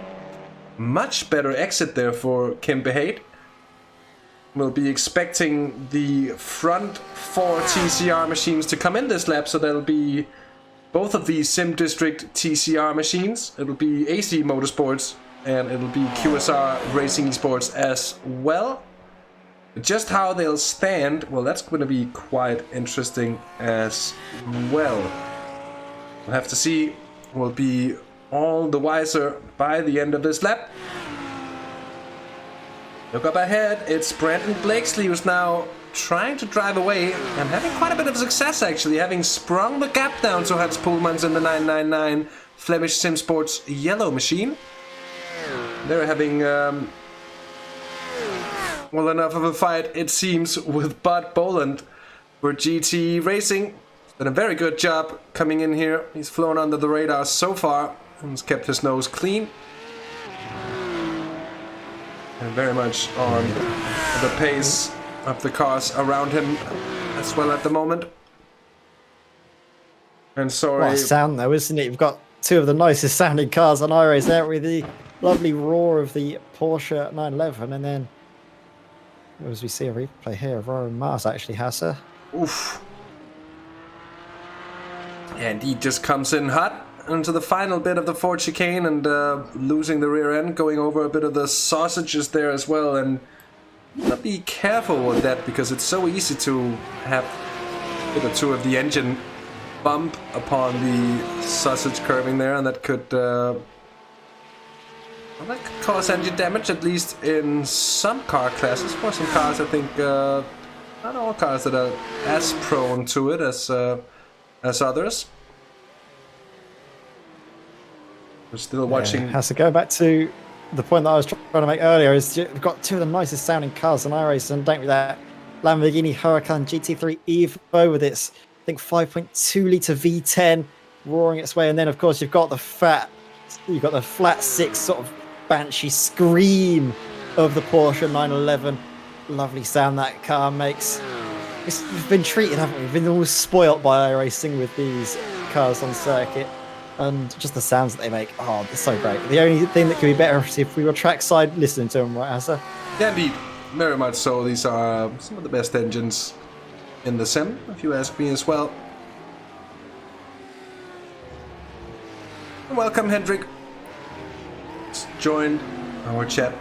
much better exit there for Kim Behate. We'll be expecting the front 4 TCR machines to come in this lap, so that'll be both of these Sim District TCR machines. It'll be AC Motorsports and it'll be QSR Racing Esports as well. Just how they'll stand, well, that's going to be quite interesting as well. We'll have to see. We'll be all the wiser by the end of this lap. Look up ahead, it's Brandon Blakesley who's now trying to drive away and having quite a bit of success, actually, having sprung the gap down to Hans Poelmans in the 999 Flemish Sim Sports yellow machine. They're having well, enough of a fight, it seems, with Bud Boland for GT Racing. He's done a very good job coming in here. He's flown under the radar so far and has kept his nose clean. And very much on the pace of the cars around him as well at the moment. And sorry. What a sound though, isn't it? You've got two of the nicest sounding cars on iRace there with the lovely roar of the Porsche 911, and then as we see a replay here of Rømer Mars actually, Hasse. Oof. And he just comes in hot into the final bit of the Ford chicane and losing the rear end, going over a bit of the sausages there as well. And be careful with that because it's so easy to have a bit or two of the engine bump upon the sausage curving there, and that could cause engine damage, at least in some car classes. For some cars, I think not all cars that are as prone to it as others. We're still watching. Has to go back to the point that I was trying to make earlier is we've got two of the nicest sounding cars on iRace, and don't we, that Lamborghini Huracan GT3 Evo with its, I think, 5.2 litre V10 roaring its way, and then of course you've got the flat six sort of banshee scream of the Porsche 911. Lovely sound that car makes. We've been treated, haven't we? We've been almost spoilt by iRacing with these cars on circuit, and just the sounds that they make. Oh, they're so great. The only thing that could be better is if we were trackside listening to them, right, Hasse? Yeah, indeed. Very much so. These are some of the best engines in the sim, if you ask me as well. Welcome, Hendrik. Joined our chat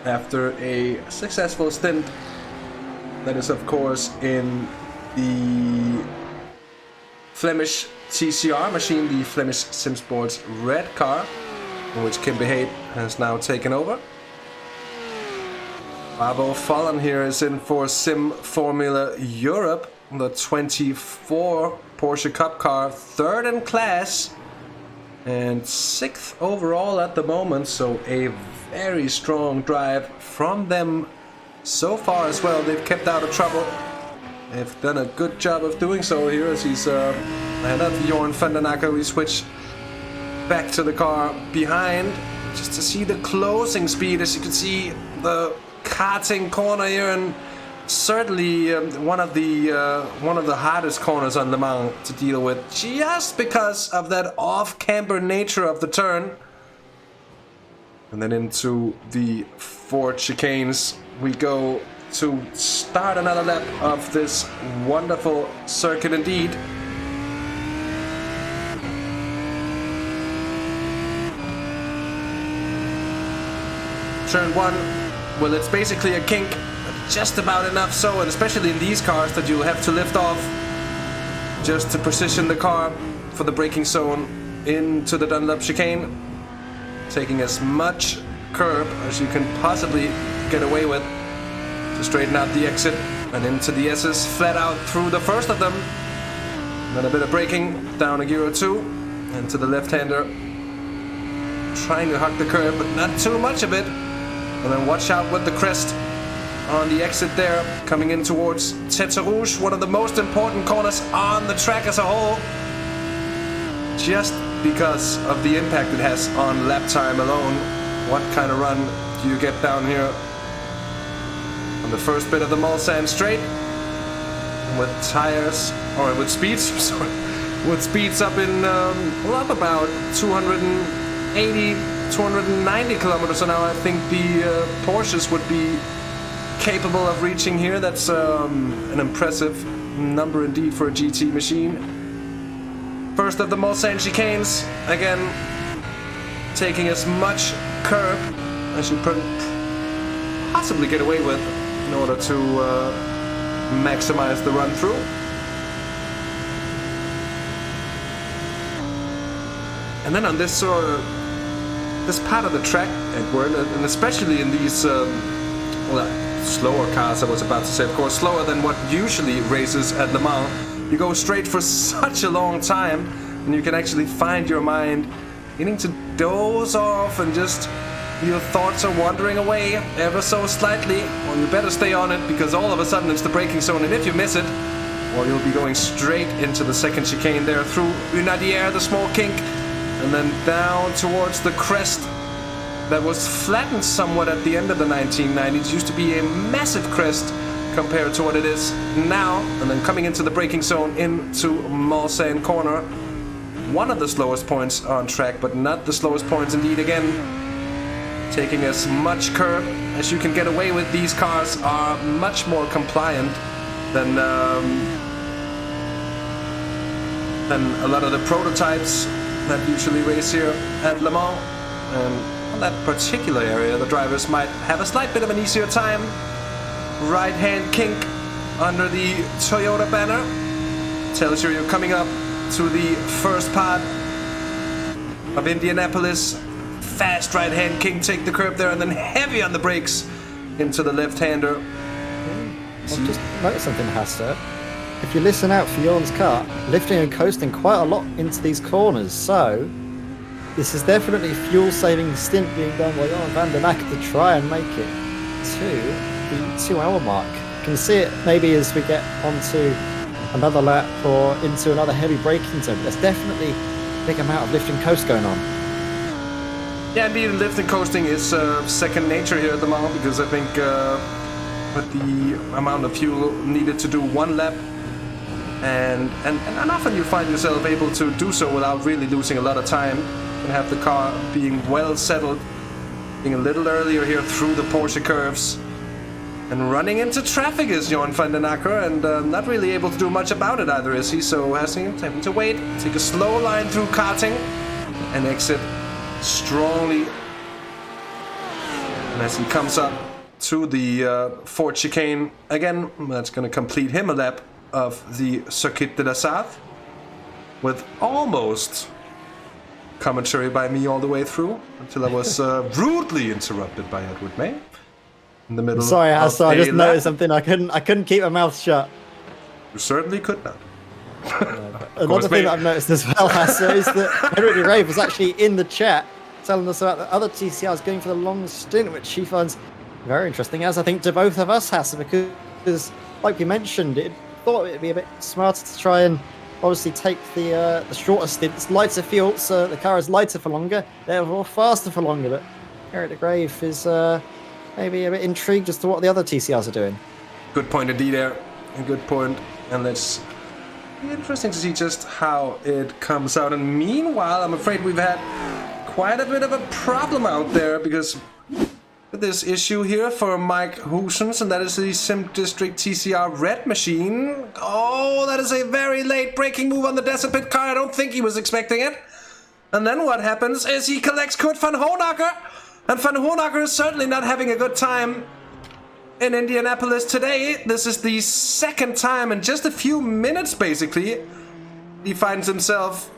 after a successful stint. That is, of course, in the Flemish TCR machine, the Flemish Sim Sports red car, in which Kim Behate has now taken over. Bravo Fallen here is in for Sim Formula Europe, the 24 Porsche Cup car, third in class and 6th overall at the moment, so a very strong drive from them so far as well. They've kept out of trouble. They've done a good job of doing so here as he's ahead of Jorn van den Akker. We switch back to the car behind just to see the closing speed. As you can see, the karting corner here, and certainly one of the hardest corners on Le Mans to deal with, just because of that off-camber nature of the turn. And then into the 4 chicanes we go to start another lap of this wonderful circuit indeed. Turn 1, well, it's basically a kink, just about enough so, and especially in these cars that you have to lift off just to position the car for the braking zone into the Dunlop chicane, taking as much curb as you can possibly get away with to straighten out the exit and into the S's, flat out through the first of them. And then a bit of braking down a gear or 2 into the left-hander, trying to hug the curb but not too much of it. And then watch out with the crest on the exit there, coming in towards Tête Rouge, one of the most important corners on the track as a whole, just because of the impact it has on lap time alone. What kind of run do you get down here on the first bit of the Mulsanne straight? With tires, or with speeds, sorry, with speeds up in, up about 280, 290 kilometers an hour. I think the Porsches would be capable of reaching here. That's an impressive number indeed for a GT machine. First of the Mulsanne chicanes, again, taking as much curb as you could possibly get away with in order to maximize the run through. And then on this this part of the track, Edward, and especially in these slower cars, I was about to say, of course, slower than what usually races at Le Mans, you go straight for such a long time, and you can actually find your mind beginning to doze off, and just your thoughts are wandering away ever so slightly. Well, you better stay on it, because all of a sudden it's the braking zone, and if you miss it, well, you'll be going straight into the second chicane there through Unadier, the small kink, and then down towards the crest that was flattened somewhat at the end of the 1990s. Used to be a massive crest compared to what it is now, and then coming into the braking zone into Mulsanne corner. One of the slowest points on track, but not the slowest points indeed. Again, taking as much curb as you can get away with. These cars are much more compliant than a lot of the prototypes that usually race here at Le Mans. And on that particular area, the drivers might have a slight bit of an easier time. Right-hand kink under the Toyota banner tells you you're coming up to the first part of Indianapolis. Fast right-hand kink, take the curb there, and then heavy on the brakes into the left-hander. I've just noticed something, Hasse. If you listen out for Jorn's car, lifting and coasting quite a lot into these corners, so This is definitely a fuel-saving stint being done by Johan van den Akker to try and make it to the 2-hour mark. You can see it maybe as we get onto another lap or into another heavy braking zone. There's definitely a big amount of lift and coast going on. Yeah, indeed, lift and coasting is second nature here at the moment, because I think with the amount of fuel needed to do one lap, and often you find yourself able to do so without really losing a lot of time, and have the car being well settled, being a little earlier here through the Porsche curves, and running into traffic is Johan van den Akker, and not really able to do much about it either, is he? So having to wait, take a slow line through karting, and exit strongly. And as he comes up to the Ford chicane again, that's going to complete him a lap of the Circuit de la Sarthe, with almost commentary by me all the way through, until I was rudely interrupted by Edward May in the middle. Sorry, Hasse, I just lap. noticed something. I couldn't keep my mouth shut. You certainly could not. Another thing that I've noticed as well, Hasse, is that Henry Rave was actually in the chat telling us about the other TCRs going for the long stint, which she finds very interesting, as I think to both of us, Hasse, because like we mentioned, it thought it'd be a bit smarter to try and obviously take the shorter stints, lighter fuel, so the car is lighter for longer, therefore faster for longer. But Eric de Grave is maybe a bit intrigued as to what the other TCRs are doing. Good point indeed there. A good point. And let's be interesting to see just how it comes out. And meanwhile, I'm afraid we've had quite a bit of a problem out there, because this issue here for Mike Hoosens, and that is the Sim District TCR red machine. Oh, that is a very late braking move on the Desert Pit car. I don't think he was expecting it. And then what happens is he collects Kurt van Hoenacker, and van Hoenacker is certainly not having a good time in Indianapolis today. This is the second time in just a few minutes, basically, he finds himself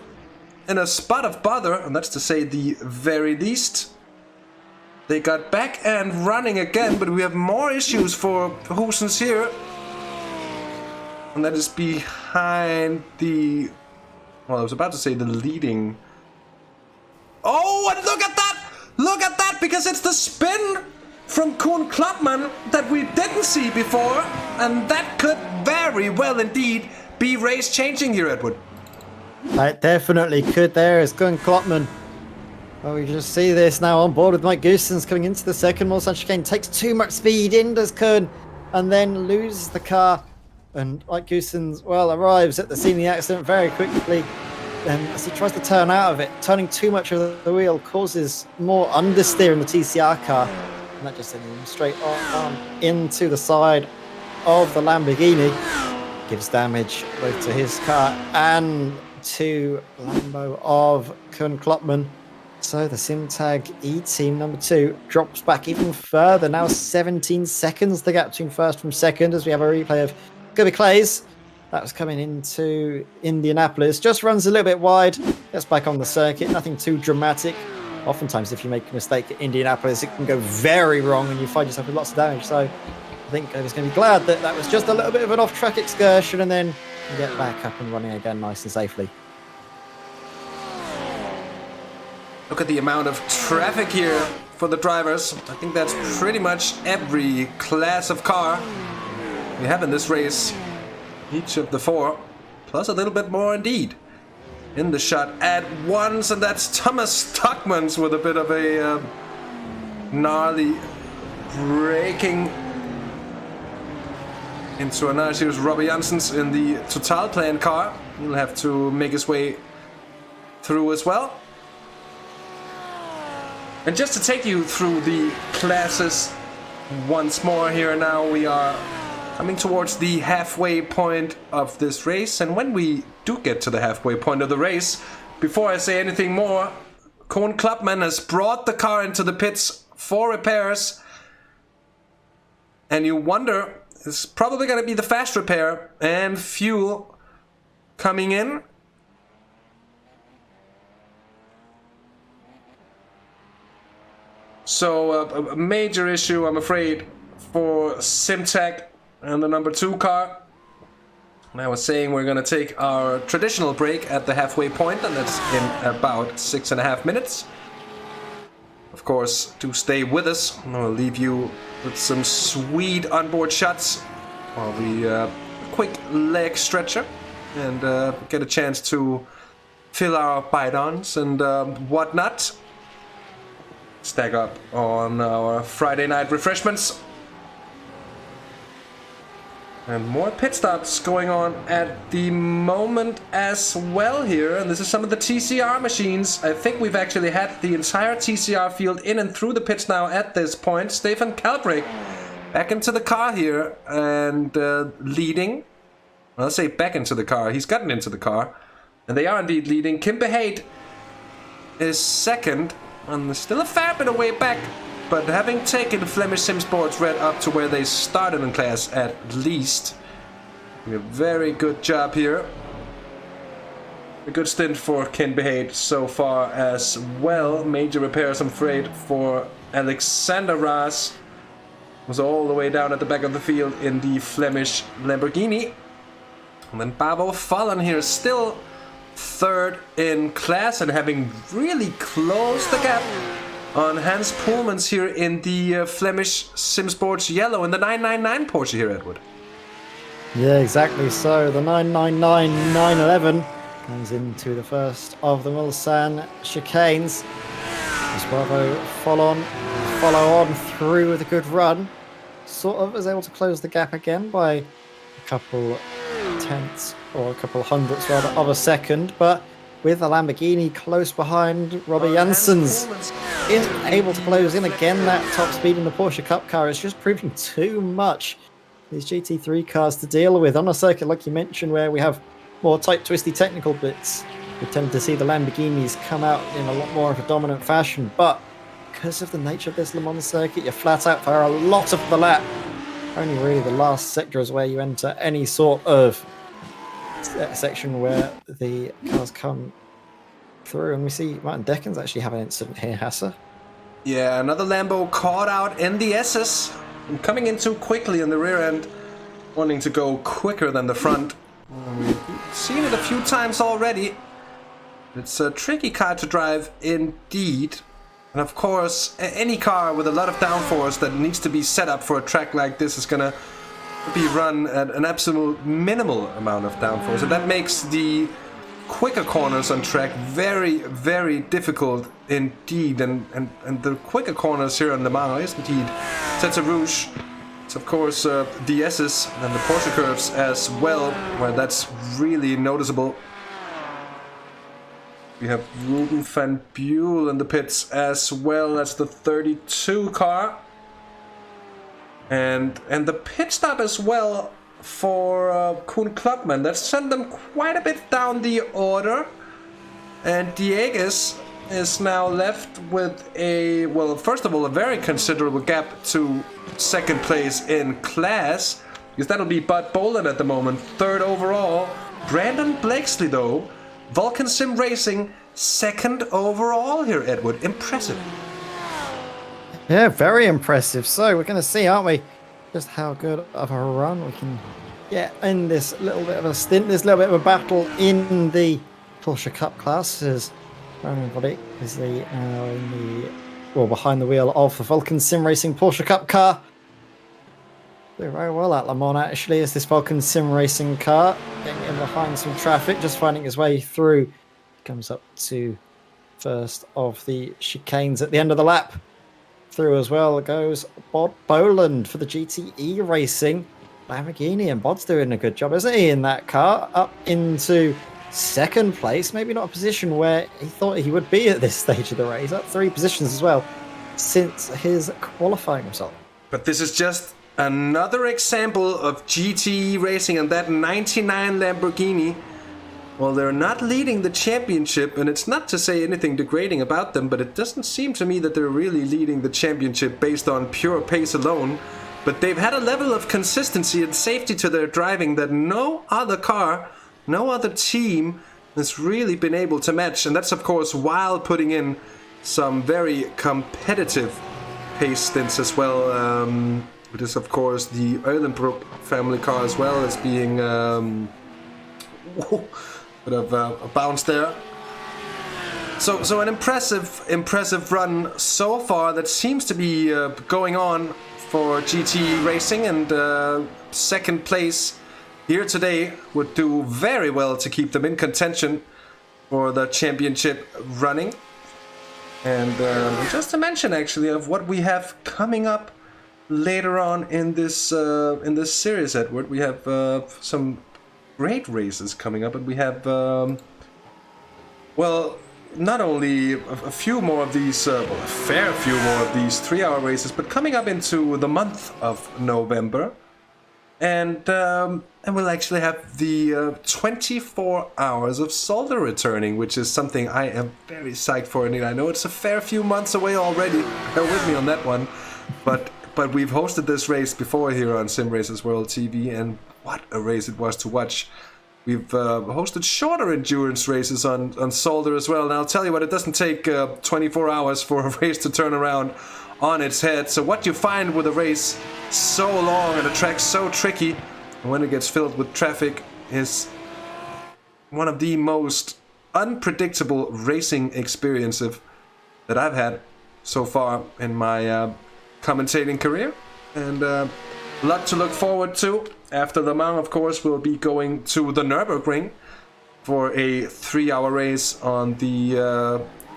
in a spot of bother, and that's to say the very least. They got back and running again, but we have more issues for Hoosens here. And that is behind the... well, I was about to say the leading... oh, and look at that! Look at that, because it's the spin from Koen Klopman that we didn't see before. And that could very well indeed be race changing here, Edward. It definitely could there, as Koen Klopman. Oh, we just see this now on board with Mike Goosens coming into the second. More chicane, takes too much speed in, does Koen, and then loses the car. And Mike Goosens, well, arrives at the scene of the accident very quickly. And as he tries to turn out of it, turning too much of the wheel causes more understeer in the TCR car. And that just sends him straight on into the side of the Lamborghini. Gives damage both to his car and to Lambo of Koen Klopman. So the Simtag E-Team number 2 drops back even further. Now 17 seconds, the gap between first from second, as we have a replay of Gubby Clays. That was coming into Indianapolis. Just runs a little bit wide. Gets back on the circuit. Nothing too dramatic. Oftentimes, if you make a mistake at Indianapolis, it can go very wrong and you find yourself with lots of damage. So I think I was going to be glad that that was just a little bit of an off-track excursion, and then get back up and running again nice and safely. Look at the amount of traffic here for the drivers. I think that's pretty much every class of car we have in this race. Each of the 4, plus a little bit more indeed, in the shot at once. And that's Thomas Stockmans with a bit of a gnarly braking into a nice. Here's Robbie Janssens in the Total Plan car. He'll have to make his way through as well. And just to take you through the classes once more here now, we are coming towards the halfway point of this race. And when we do get to the halfway point of the race, before I say anything more, Koen Klopman has brought the car into the pits for repairs. And you wonder, it's probably going to be the fast repair and fuel coming in. So a major issue, I'm afraid, for Simtag and the number 2 car. And I was saying we're going to take our traditional break at the halfway point, and that's in about 6.5 minutes. Of course, to stay with us, I'll leave you with some sweet onboard shots while we quick leg stretcher and get a chance to fill our bidons and whatnot. Stack up on our Friday night refreshments. And more pit stops going on at the moment as well here. And this is some of the TCR machines. I think we've actually had the entire TCR field in and through the pits now at this point. Stefan Kalbrich back into the car here and leading. Well, I'll say back into the car. He's gotten into the car. And they are indeed leading. Kim Behate is second. And there's still a fair bit of way back. But having taken Flemish Sim Sports Red up to where they started in class at least, a very good job here. A good stint for Ken Behate so far as well. Major repairs, I'm afraid, for Alexander Raas. Was all the way down at the back of the field in the Flemish Lamborghini. And then Babo Fallon here still third in class and having really closed the gap on Hans Poelmans here in the Flemish Sim Sports Yellow in the 999 Porsche here, Edward. Yeah, exactly so. The 999 911 comes into the first of the Mulsanne chicanes. As Bravo follow on through with a good run. Sort of is able to close the gap again by a couple tenths, or a couple hundredths rather, of a second, but with the Lamborghini close behind, Robbie Janssens isn't able to close in again. That top speed in the Porsche Cup car is just proving too much. These GT3 cars to deal with on a circuit like you mentioned, where we have more tight, twisty technical bits. We tend to see the Lamborghinis come out in a lot more of a dominant fashion, but because of the nature of this Le Mans circuit, you're flat out for a lot of the lap. Only really the last sector is where you enter any sort of section where the cars come through, and we see Martin Deckens actually have an incident here, Hasse. Yeah, another Lambo caught out in the S's, and coming in too quickly in the rear end, wanting to go quicker than the front. We've seen it a few times already. It's a tricky car to drive indeed. And of course, any car with a lot of downforce that needs to be set up for a track like this is gonna be run at an absolute minimal amount of downforce, and that makes the quicker corners on track very, very difficult indeed. And the quicker corners here on Le Mans is indeed Tete Rouge. It's of course the S's and the Porsche curves as well, where that's really noticeable. We have Ruben van Buell in the pits as well. That's the 32 car. And the pit stop as well for Koen Klopman. That sent them quite a bit down the order. And Diegues is now left with a, well, first of all, a very considerable gap to second place in class, because that'll be Bud Boland at the moment, third overall. Brandon Blakesley, though, Vulcan Sim Racing, second overall here, Edward. Impressive. Yeah, very impressive. So we're going to see, aren't we, just how good of a run we can get in this little bit of a stint, this little bit of a battle in the Porsche Cup class. As everybody is behind the wheel of the Vulcan Sim Racing Porsche Cup car. Doing very well at Le Mans, actually, as this Vulcan Sim Racing car getting in behind some traffic, just finding its way through. Comes up to first of the chicanes at the end of the lap. Through as well goes Bod Boland for the GTE Racing Lamborghini, and Bod's doing a good job, isn't he, in that car, up into second place. Maybe not a position where he thought he would be at this stage of the race, up 3 positions as well since his qualifying result. But this is just another example of GTE Racing and that 99 Lamborghini. Well, they're not leading the championship, and it's not to say anything degrading about them, but it doesn't seem to me that they're really leading the championship based on pure pace alone. But they've had a level of consistency and safety to their driving that no other car, no other team has really been able to match. And that's, of course, while putting in some very competitive pace stints as well. It is, of course, the Eulenbrook family car as well as being Bit of a bounce there. So an impressive run so far that seems to be going on for GT Racing, and second place here today would do very well to keep them in contention for the championship running. And just to mention actually of what we have coming up later on in this series, Edward, we have some great races coming up, and we have well, not only a few more of these, a fair few more of these 3-hour races, but coming up into the month of November, and we'll actually have the 24 hours of Zolder returning, which is something I am very psyched for. And I know it's a fair few months away already. Bear with me on that one, but we've hosted this race before here on Simracersworld TV, and what a race it was to watch. We've hosted shorter endurance races on Zolder as well, and I'll tell you what, it doesn't take 24 hours for a race to turn around on its head. So what you find with a race so long and a track so tricky, and when it gets filled with traffic, is one of the most unpredictable racing experiences that I've had so far in my commentating career, and a lot to look forward to. After Le Mans, of course, we'll be going to the Nürburgring for a 3-hour race on the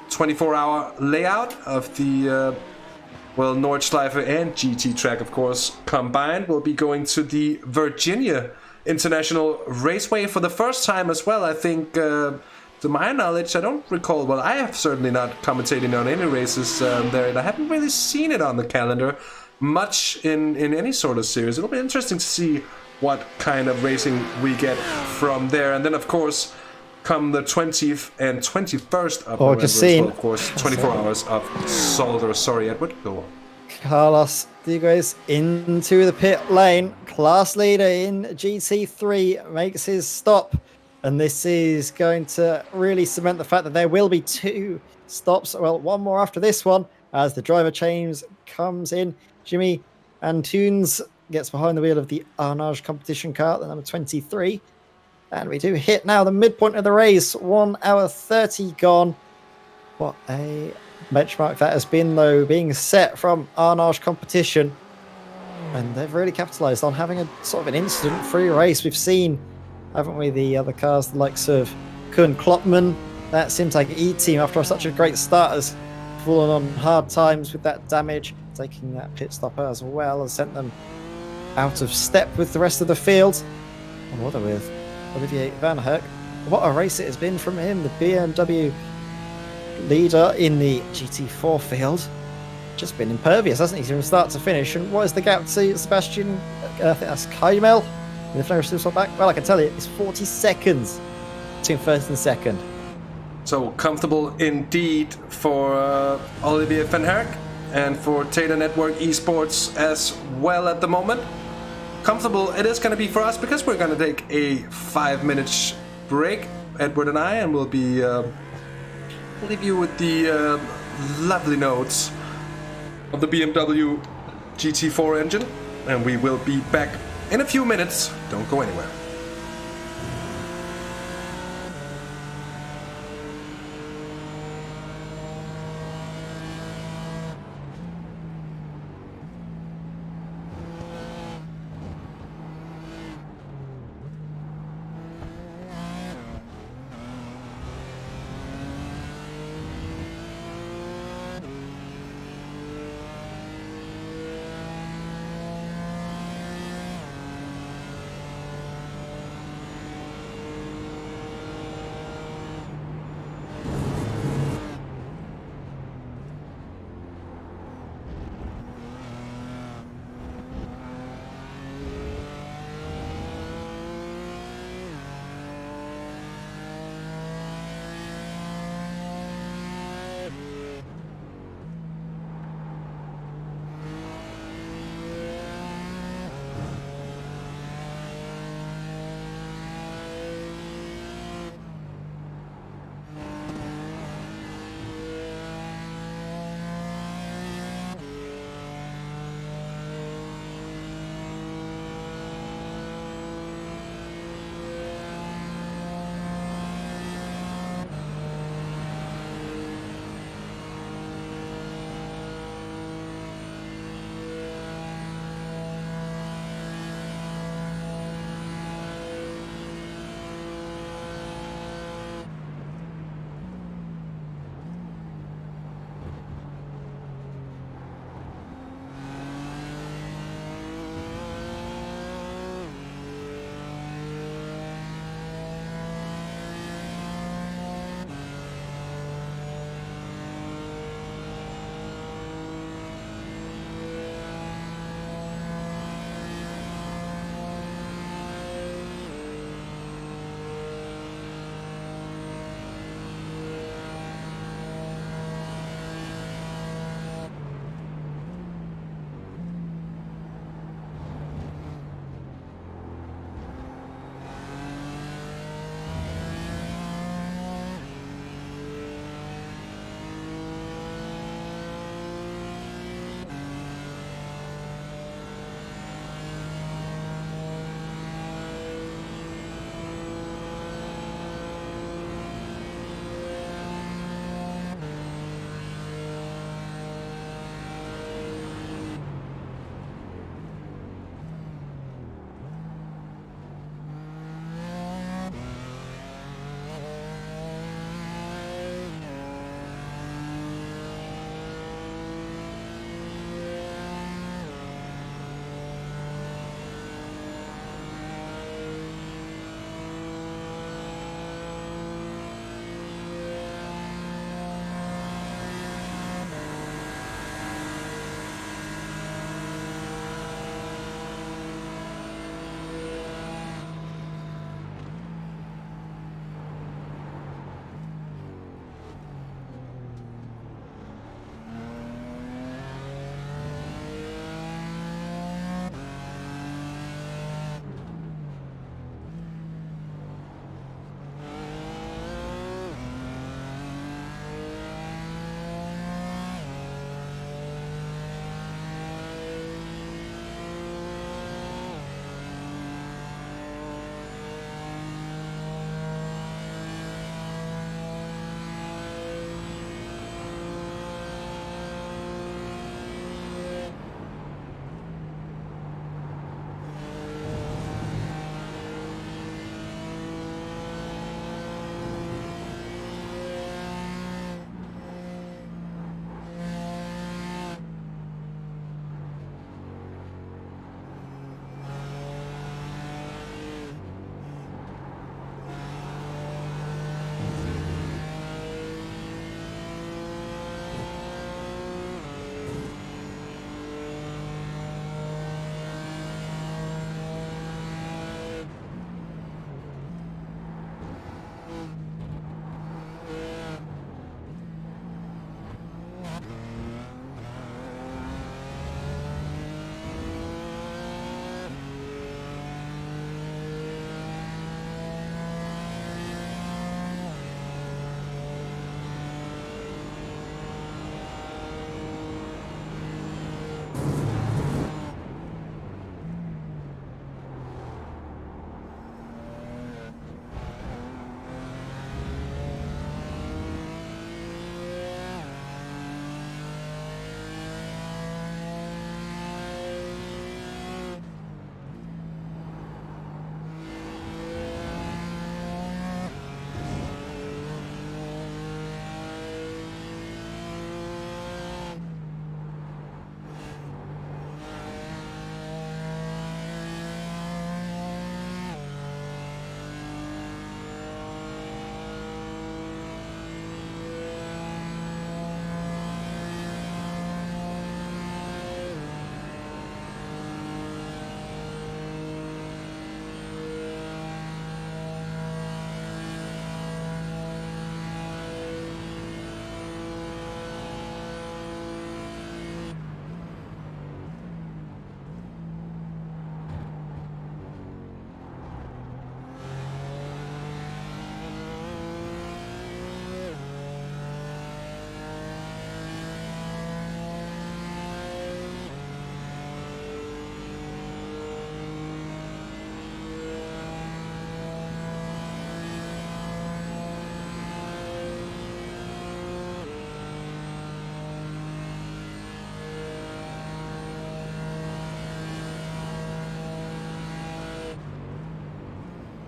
24-hour layout of the Nordschleife and GT track, of course, combined. We'll be going to the Virginia International Raceway for the first time as well. I think, to my knowledge, I don't recall, well, I have certainly not commentated on any races there, and I haven't really seen it on the calendar much in any sort of series. It'll be interesting to see what kind of racing we get from there. And then, of course, come the 20th and 21st of November as well, of course, 24 hours of Zolder. Sorry, Edward, go on. Carlos Digues into the pit lane. Class leader in GT3 makes his stop. And this is going to really cement the fact that there will be 2 stops. Well, one more after this one, as the driver change comes in. Jimmy Antunes gets behind the wheel of the Arnage competition car, the number 23. And we do hit now the midpoint of the race. 1 hour 30 gone. What a benchmark that has been, though, being set from Arnage competition. And they've really capitalised on having a sort of an incident-free race. We've seen, haven't we, the other cars, the likes of Kuhn Kloppmann, that Simtag E team, after such a great start, has fallen on hard times with that damage, taking that pit stop as well, and sent them out of step with the rest of the field. And what with Olivier Van Herk. What a race it has been from him, the BMW leader in the GT4 field. Just been impervious, hasn't he, from start to finish? And what is the gap to Sebastian? I think that's Kaimel. If no result back, well, I can tell you, it's 40 seconds between first and second. So comfortable indeed for Olivier Van Herk and for Taylor Network Esports as well at the moment. Comfortable it is going to be for us, because we're going to take a 5-minute break, Edward and I, and we'll be leave you with the lovely notes of the BMW GT4 engine, and we will be back in a few minutes. Don't go anywhere.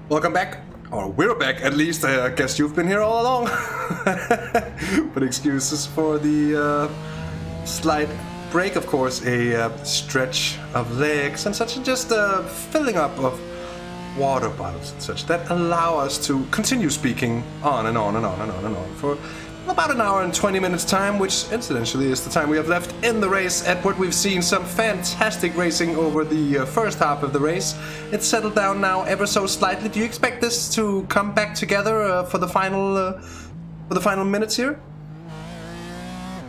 Welcome back, or we're back at least. I guess you've been here all along. But excuses for the slight break, of course. A stretch of legs and such, and just filling up of water bottles and such that allow us to continue speaking on and on and on and on and on for about an hour and 20 minutes time, which incidentally is the time we have left in the race. Edward, we've seen some fantastic racing over the first half of the race. It's settled down now ever so slightly. Do you expect this to come back together for the final minutes here?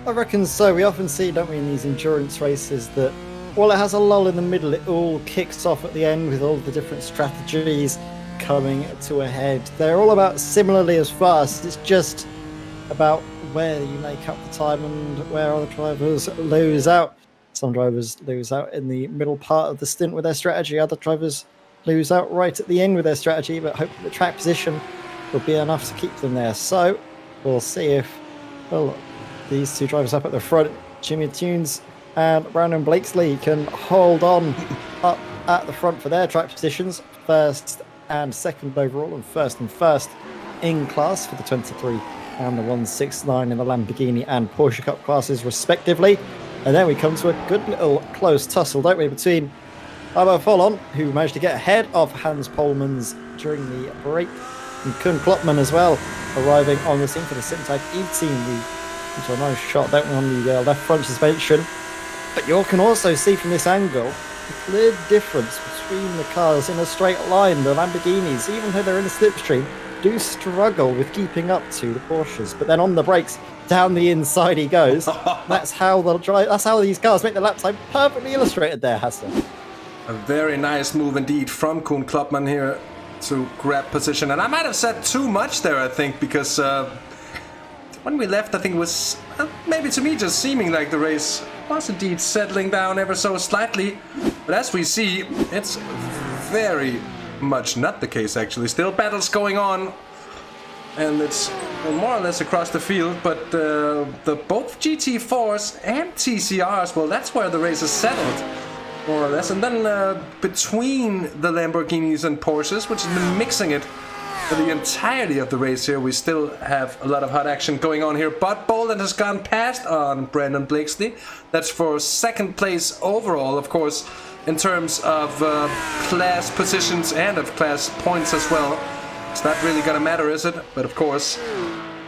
I reckon so. We often see, don't we, in these endurance races that while it has a lull in the middle, it all kicks off at the end with all the different strategies coming to a head. They're all about similarly as fast. It's just about where you make up the time and where other drivers lose out. Some drivers lose out in the middle part of the stint with their strategy. Other drivers lose out right at the end with their strategy, but hopefully the track position will be enough to keep them there. So we'll see if, well, these two drivers up at the front, Jimmy Tunes and Brandon Blakesley, can hold on up at the front for their track positions, first and second overall, and first in class for the 23 and the 169 in the Lamborghini and Porsche Cup classes respectively. And then we come to a good little close tussle, don't we, between Abo Follon, who managed to get ahead of Hans Polmans during the break, and Kuhn Klopman as well, arriving on the scene for the Simtag E-Team. We into a nice shot, don't we, on the left front suspension. But you can also see from this angle the clear difference between the cars in a straight line. The Lamborghinis, even though they're in the slipstream, do struggle with keeping up to the Porsches. But then on the brakes, down the inside he goes. That's how they'll drive. That's how these cars make the lap time. Perfectly illustrated there, Hasse. A very nice move indeed from Kuhn Klopman here to grab position. And I might have said too much there, I think, because when we left, I think it was maybe to me just seeming like the race was indeed settling down ever so slightly. But as we see, it's very much not the case, actually. Still battles going on, and it's more or less across the field. But the both GT4s and TCRs, well, that's where the race is settled, more or less. And then between the Lamborghinis and Porsches, which has been mixing it for the entirety of the race here, we still have a lot of hot action going on here. But Boland has gone past on Brandon Blakesley. That's for second place overall, of course, in terms of class positions and of class points as well. It's not really gonna matter, is it? But of course,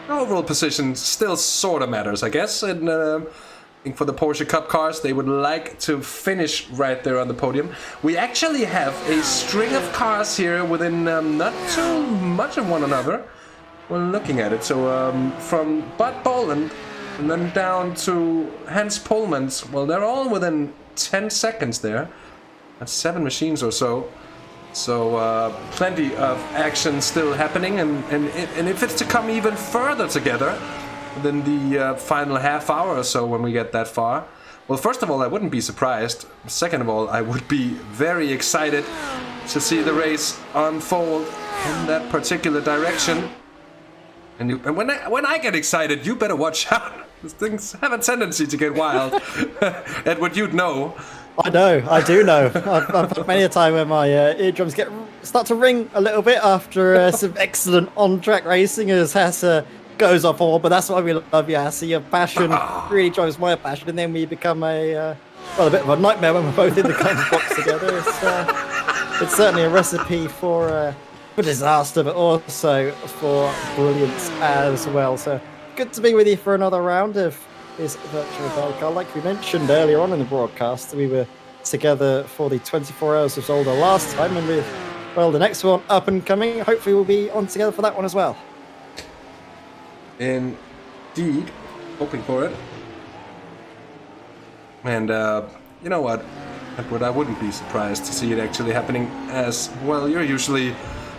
overall position still sort of matters, I guess. And I think for the Porsche Cup cars, they would like to finish right there on the podium. We actually have a string of cars here within not too much of one another when looking at it. So from Bud Boland and then down to Hans Polmans, well, they're all within 10 seconds there. That's 7 machines or so. So plenty of action still happening, and if it's to come even further together than the final half hour or so when we get that far, well, first of all, I wouldn't be surprised. Second of all, I would be very excited to see the race unfold in that particular direction. And when I get excited, you better watch out. Things have a tendency to get wild. Edward, you'd know. I know, I do know. I've had many a time where my eardrums start to ring a little bit after some excellent on-track racing as Hasse goes off all. But that's why we love you, Hasse. Your passion really drives my passion, and then we become a bit of a nightmare when we're both in the comms box together. It's certainly a recipe for disaster, but also for brilliance as well. So good to be with you for another round of this Virtual Belcar. Like we mentioned earlier on in the broadcast, we were together for the 24 Hours of Zolder last time, and with, well, the next one up and coming, hopefully we'll be on together for that one as well. Indeed, hoping for it. And you know what, Edward, I wouldn't be surprised to see it actually happening as well. You're usually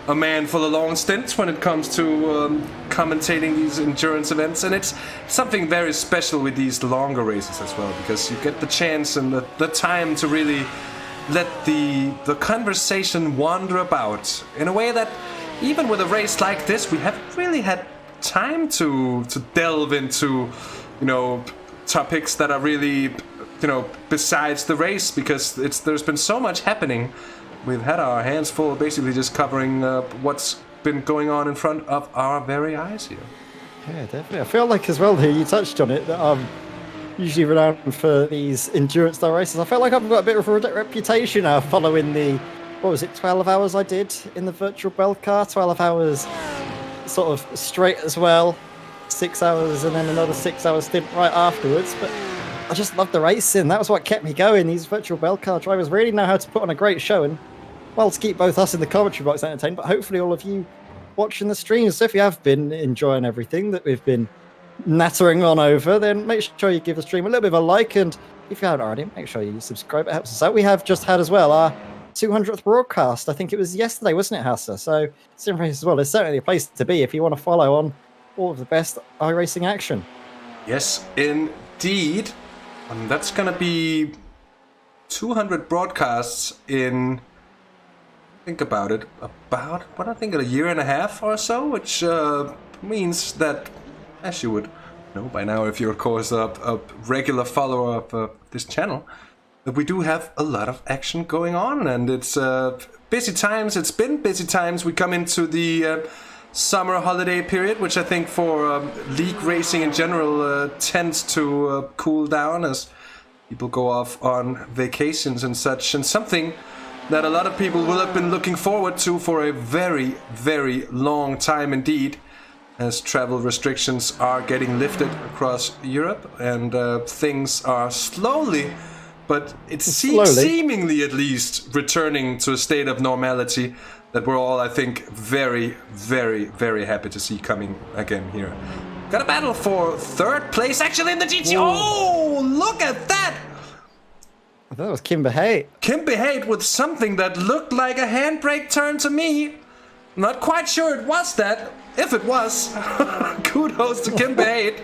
a man for the long stints when it comes to commentating these endurance events, and it's something very special with these longer races as well, because you get the chance and the time to really let the conversation wander about in a way that even with a race like this, we haven't really had time to delve into, you know, topics that are really, you know, besides the race, because there's been so much happening we've had our hands full, basically just covering what's been going on in front of our very eyes here. Yeah, definitely. I feel like as well here, you touched on it, that I'm usually renowned for these endurance style races. I feel like I've got a bit of a reputation now following the, 12 hours I did in the Virtual Belcar, 12 hours sort of straight as well, 6 hours and then another 6 hour stint right afterwards. But I just love the racing. That was what kept me going. These Virtual Belcar drivers really know how to put on a great show, and well, to keep both us in the commentary box entertained, but hopefully all of you watching the streams. So if you have been enjoying everything that we've been nattering on over, then make sure you give the stream a little bit of a like, and if you haven't already, make sure you subscribe. It helps us out. We have just had as well our 200th broadcast. I think it was yesterday, wasn't it, Hasse? So Simracersworld is certainly a place to be if you want to follow on all of the best iRacing action. Yes, indeed. And that's going to be 200 broadcasts in, think about it, about, what I think, a year and a half or so, which means that, as you would know by now if you're, of course, a regular follower of this channel, that we do have a lot of action going on, and it's busy times. It's been busy times. We come into the summer holiday period, which I think for league racing in general tends to cool down as people go off on vacations and such, and something that a lot of people will have been looking forward to for a very, very long time indeed, as travel restrictions are getting lifted across Europe, and things are slowly, but it seems seemingly at least, returning to a state of normality that we're all, I think, very, very, very happy to see coming again here. Got a battle for third place, actually, in the GT. Oh, look at that! I thought it was Kimber Haight. Kimber Haight with something that looked like a handbrake turn to me. Not quite sure it was that. If it was, kudos to Kimber Haight.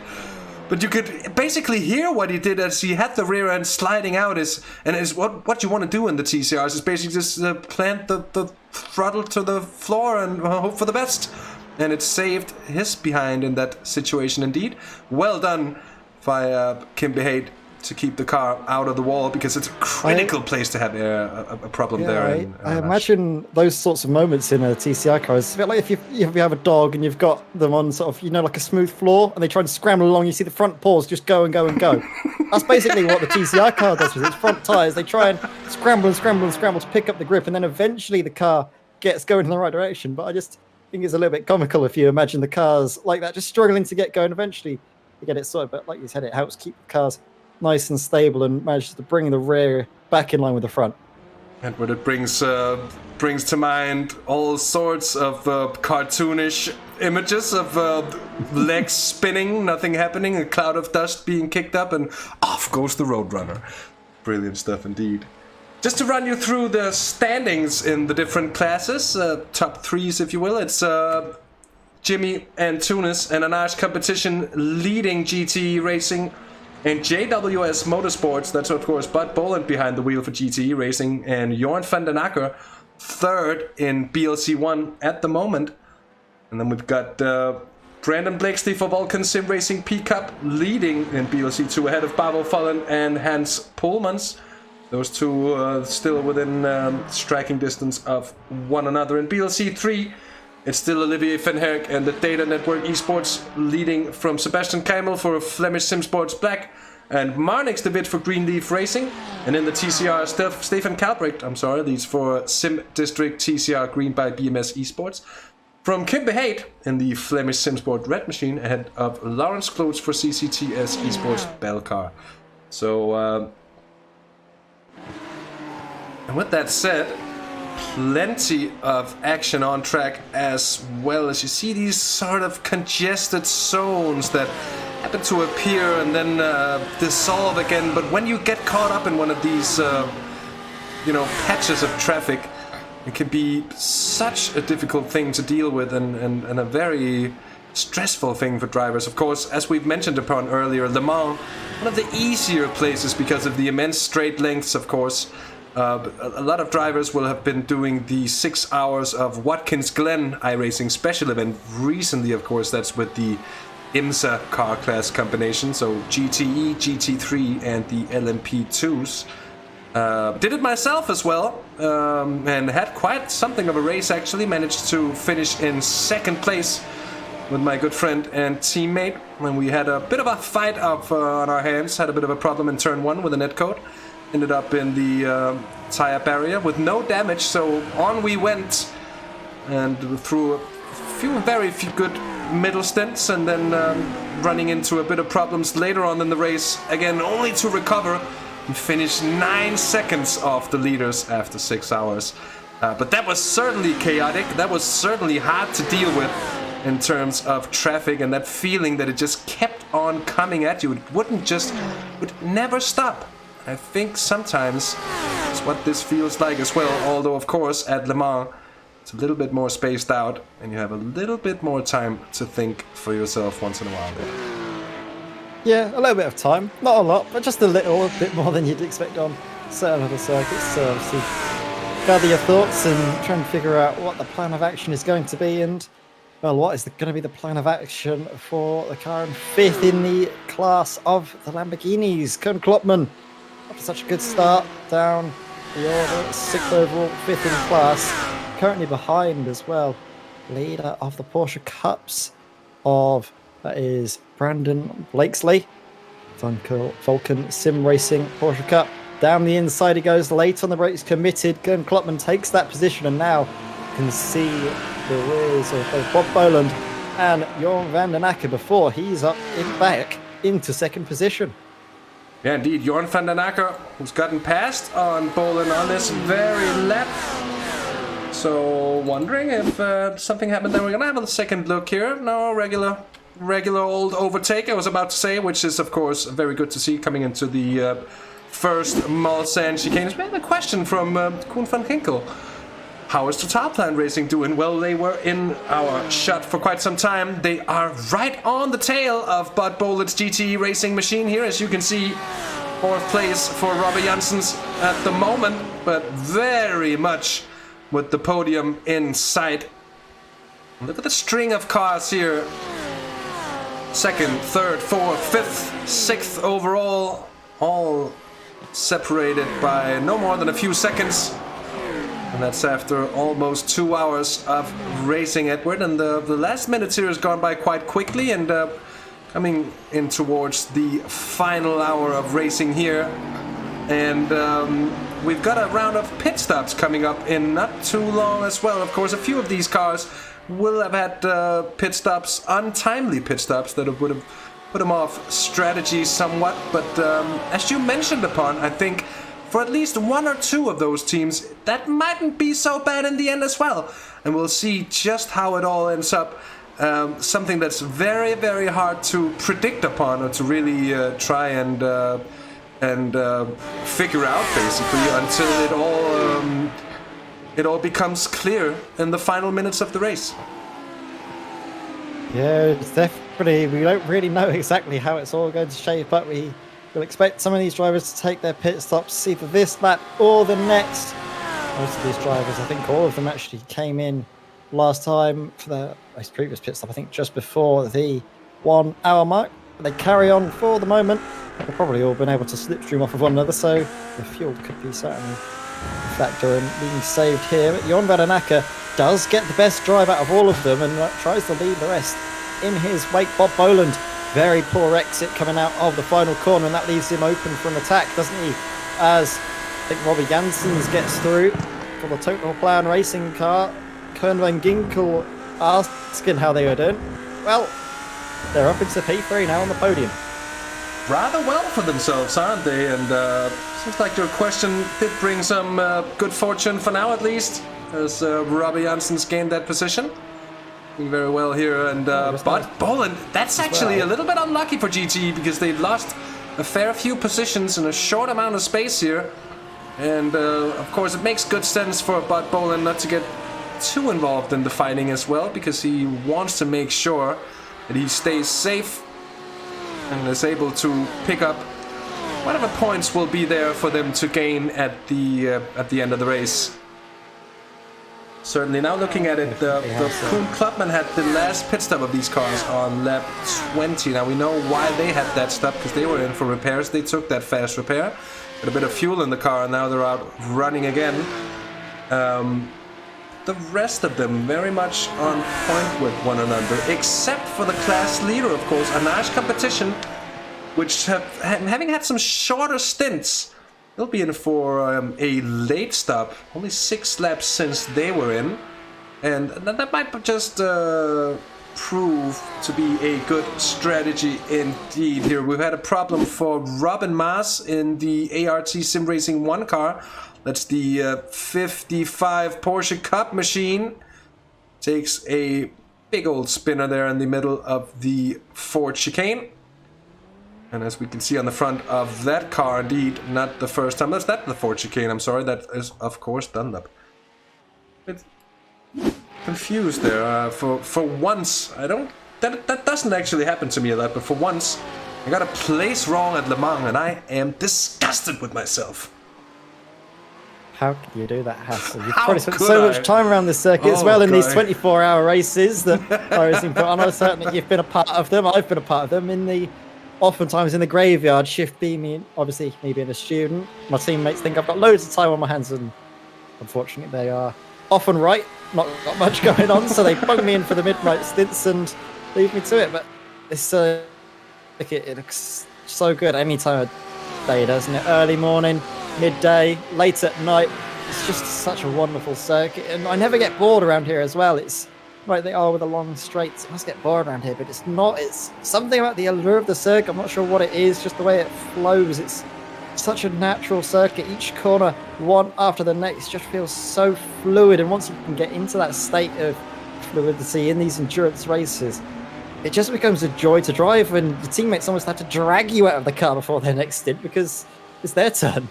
But you could basically hear what he did as he had the rear end sliding out. Is what you want to do in the TCRs is basically just plant the throttle to the floor and hope for the best. And it saved his behind in that situation indeed. Well done by Kimber Haight to keep the car out of the wall, because it's a critical place to have a problem there. I imagine those sorts of moments in a TCR car is a bit like if you have a dog and you've got them on sort of, like a smooth floor, and they try and scramble along, you see the front paws just go and go and go. That's basically what the TCR car does with its front tyres. They try and scramble and scramble and scramble to pick up the grip, and then eventually the car gets going in the right direction. But I just think it's a little bit comical if you imagine the cars like that, just struggling to get going. Eventually you get it sorted, but like you said, it helps keep the cars nice and stable and manages to bring the rear back in line with the front. And what it brings to mind all sorts of cartoonish images of legs spinning, nothing happening, a cloud of dust being kicked up, and off goes the Roadrunner. Brilliant stuff indeed. Just to run you through the standings in the different classes, top threes if you will, it's Jimmy and Tunis and Anaj competition leading GTE Racing. And JWS Motorsports, that's of course Bud Boland behind the wheel for GTE Racing, and Jorn van den Akker third in BLC1 at the moment. And then we've got Brandon Blakesley for Vulcan Sim Racing P-Cup leading in BLC2 ahead of Pavel Fallen and Hans Poelmans. Those two still within striking distance of one another. In BLC3, it's still Olivier van Herk and the Data Network Esports leading from Sebastian Keimel for Flemish Sim Sports Black and Marnix de Wit for Greenleaf Racing. And in the TCR, Stefan Kalbrecht, leads for Sim District TCR Green by BMS Esports. From Kimber Haight in the Flemish Sim Sport Red Machine ahead of Lawrence Klootz for CCTS Esports Belcar. So, and with that said, plenty of action on track as well. As you see these sort of congested zones that happen to appear and then dissolve again. But when you get caught up in one of these, patches of traffic, it can be such a difficult thing to deal with and a very stressful thing for drivers. Of course, as we've mentioned upon earlier, Le Mans, one of the easier places because of the immense straight lengths, of course. A lot of drivers will have been doing the 6 hours of Watkins Glen iRacing special event recently, of course. That's with the IMSA car class combination, so GTE, GT3 and the LMP2s. Did it myself as well, and had quite something of a race actually. Managed to finish in second place with my good friend and teammate. When we had a bit of a fight up on our hands, had a bit of a problem in turn 1 with the netcode. Ended up in the tire barrier with no damage, so on we went. And through a very few good middle stints, and then running into a bit of problems later on in the race, again only to recover and finish 9 seconds off the leaders after 6 hours. But that was certainly chaotic, that was certainly hard to deal with in terms of traffic, and that feeling that it just kept on coming at you. It would never stop. I think sometimes it's what this feels like as well, although of course at Le Mans it's a little bit more spaced out and you have a little bit more time to think for yourself once in a while there. Yeah, a little bit of time. Not a lot, but just a little bit more than you'd expect on certain other circuits. So obviously gather your thoughts and try and figure out what the plan of action is going to be, and well, what is going to be the plan of action for the car in 5th in the class of the Lamborghinis. Koen Klopman, after such a good start, down the order, 6th overall, 5th in class, currently behind as well, leader of the Porsche Cups of, that is Brandon Blakesley, Vulcan Sim Racing Porsche Cup. Down the inside he goes, late on the brakes, committed. Koen Klopman takes that position, and now you can see the rears of both Bob Boland and Jorn van den Akker before he's up in back into second position. Yeah, indeed, Jorn van den Akker, who's gotten past on Boland on this very lap. So, wondering if something happened there. We're gonna have a second look here. No, regular old overtake, I was about to say, which is, of course, very good to see coming into the first Mulsanne chicane. We have a question from Koen van Ginkel. How is Totalplan Racing doing? Well, they were in our shot for quite some time. They are right on the tail of Bud Boland's GTE racing machine here, as you can see. 4th place for Robert Janssens at the moment, but very much with the podium in sight. Look at the string of cars here. 2nd, 3rd, 4th, 5th, 6th overall, all separated by no more than a few seconds. And that's after almost 2 hours of racing, Edward. And the last minutes here has gone by quite quickly, and coming in towards the final hour of racing here. And we've got a round of pit stops coming up in not too long as well. Of course, a few of these cars will have had pit stops, untimely pit stops, that would have put them off strategy somewhat. But as you mentioned upon, I think for at least 1 or 2 of those teams, that mightn't be so bad in the end as well. And we'll see just how it all ends up. Something that's very, very hard to predict upon, or to really try and figure out, basically, until it all becomes clear in the final minutes of the race. Yeah, it's definitely, we don't really know exactly how it's all going to shape up. We'll expect some of these drivers to take their pit stops either this lap or the next. Most of these drivers, I think all of them actually came in last time for the most previous pit stop, I think just before the 1 hour mark. But they carry on for the moment. They've probably all been able to slipstream off of one another, so the fuel could be certainly a factor in being saved here. But Jorn van den Akker does get the best drive out of all of them and tries to lead the rest in his wake. Bob Boland, very poor exit coming out of the final corner, and that leaves him open for an attack, doesn't he? As I think Robbie Janssens gets through for the Total Plan Racing car. Koen van Ginkel asking how they were doing. Well, they're up into P3 now on the podium. Rather well for themselves, aren't they? And seems like your question did bring some good fortune for now, at least, as Robbie Janssens gained that position. Doing very well here, and but Boland, that's actually a little bit unlucky for GTE, because they've lost a fair few positions in a short amount of space here. And of course, it makes good sense for Bud Boland not to get too involved in the fighting as well, because he wants to make sure that he stays safe and is able to pick up whatever points will be there for them to gain at the end of the race. Certainly. Now looking at it, the Kuhn Clubman had the last pit stop of these cars on lap 20. Now we know why they had that stop, because they were in for repairs. They took that fast repair, got a bit of fuel in the car, and now they're out running again. The rest of them very much on point with one another, except for the class leader, of course, a nice competition, which having had some shorter stints. They'll be in for a late stop, only 6 laps since they were in, and that might just prove to be a good strategy indeed. Here we've had a problem for Robin Maas in the ART Sim Racing 1 car. That's the 55 Porsche Cup machine. Takes a big old spinner there in the middle of the Ford chicane. And as we can see on the front of that car, indeed, not the first time. That's not the Ford chicane, I'm sorry. That is, of course, Dunlop. Bit confused there. For once, I don't... That doesn't actually happen to me a lot, but for once, I got a place wrong at Le Mans, and I am disgusted with myself. How can you do that, Hasse? You've probably spent so much time around this circuit as well in these 24-hour races that I was put on. Certainly, you've been a part of them. I've been a part of them in the... Oftentimes in the graveyard, Shift B, obviously me being a student, my teammates think I've got loads of time on my hands, and unfortunately they are often right, not got much going on, so they bung me in for the midnight stints and leave me to it. But it's it looks so good any time of day, doesn't it? Early morning, midday, late at night. It's just such a wonderful circuit, and I never get bored around here as well. It's like they are with the long straights. It must get bored around here, but it's not. It's something about the allure of the circuit. I'm not sure what it is, just the way it flows. It's such a natural circuit. Each corner, one after the next, just feels so fluid. And once you can get into that state of fluidity in these endurance races, it just becomes a joy to drive, and your teammates almost have to drag you out of the car before their next stint because it's their turn.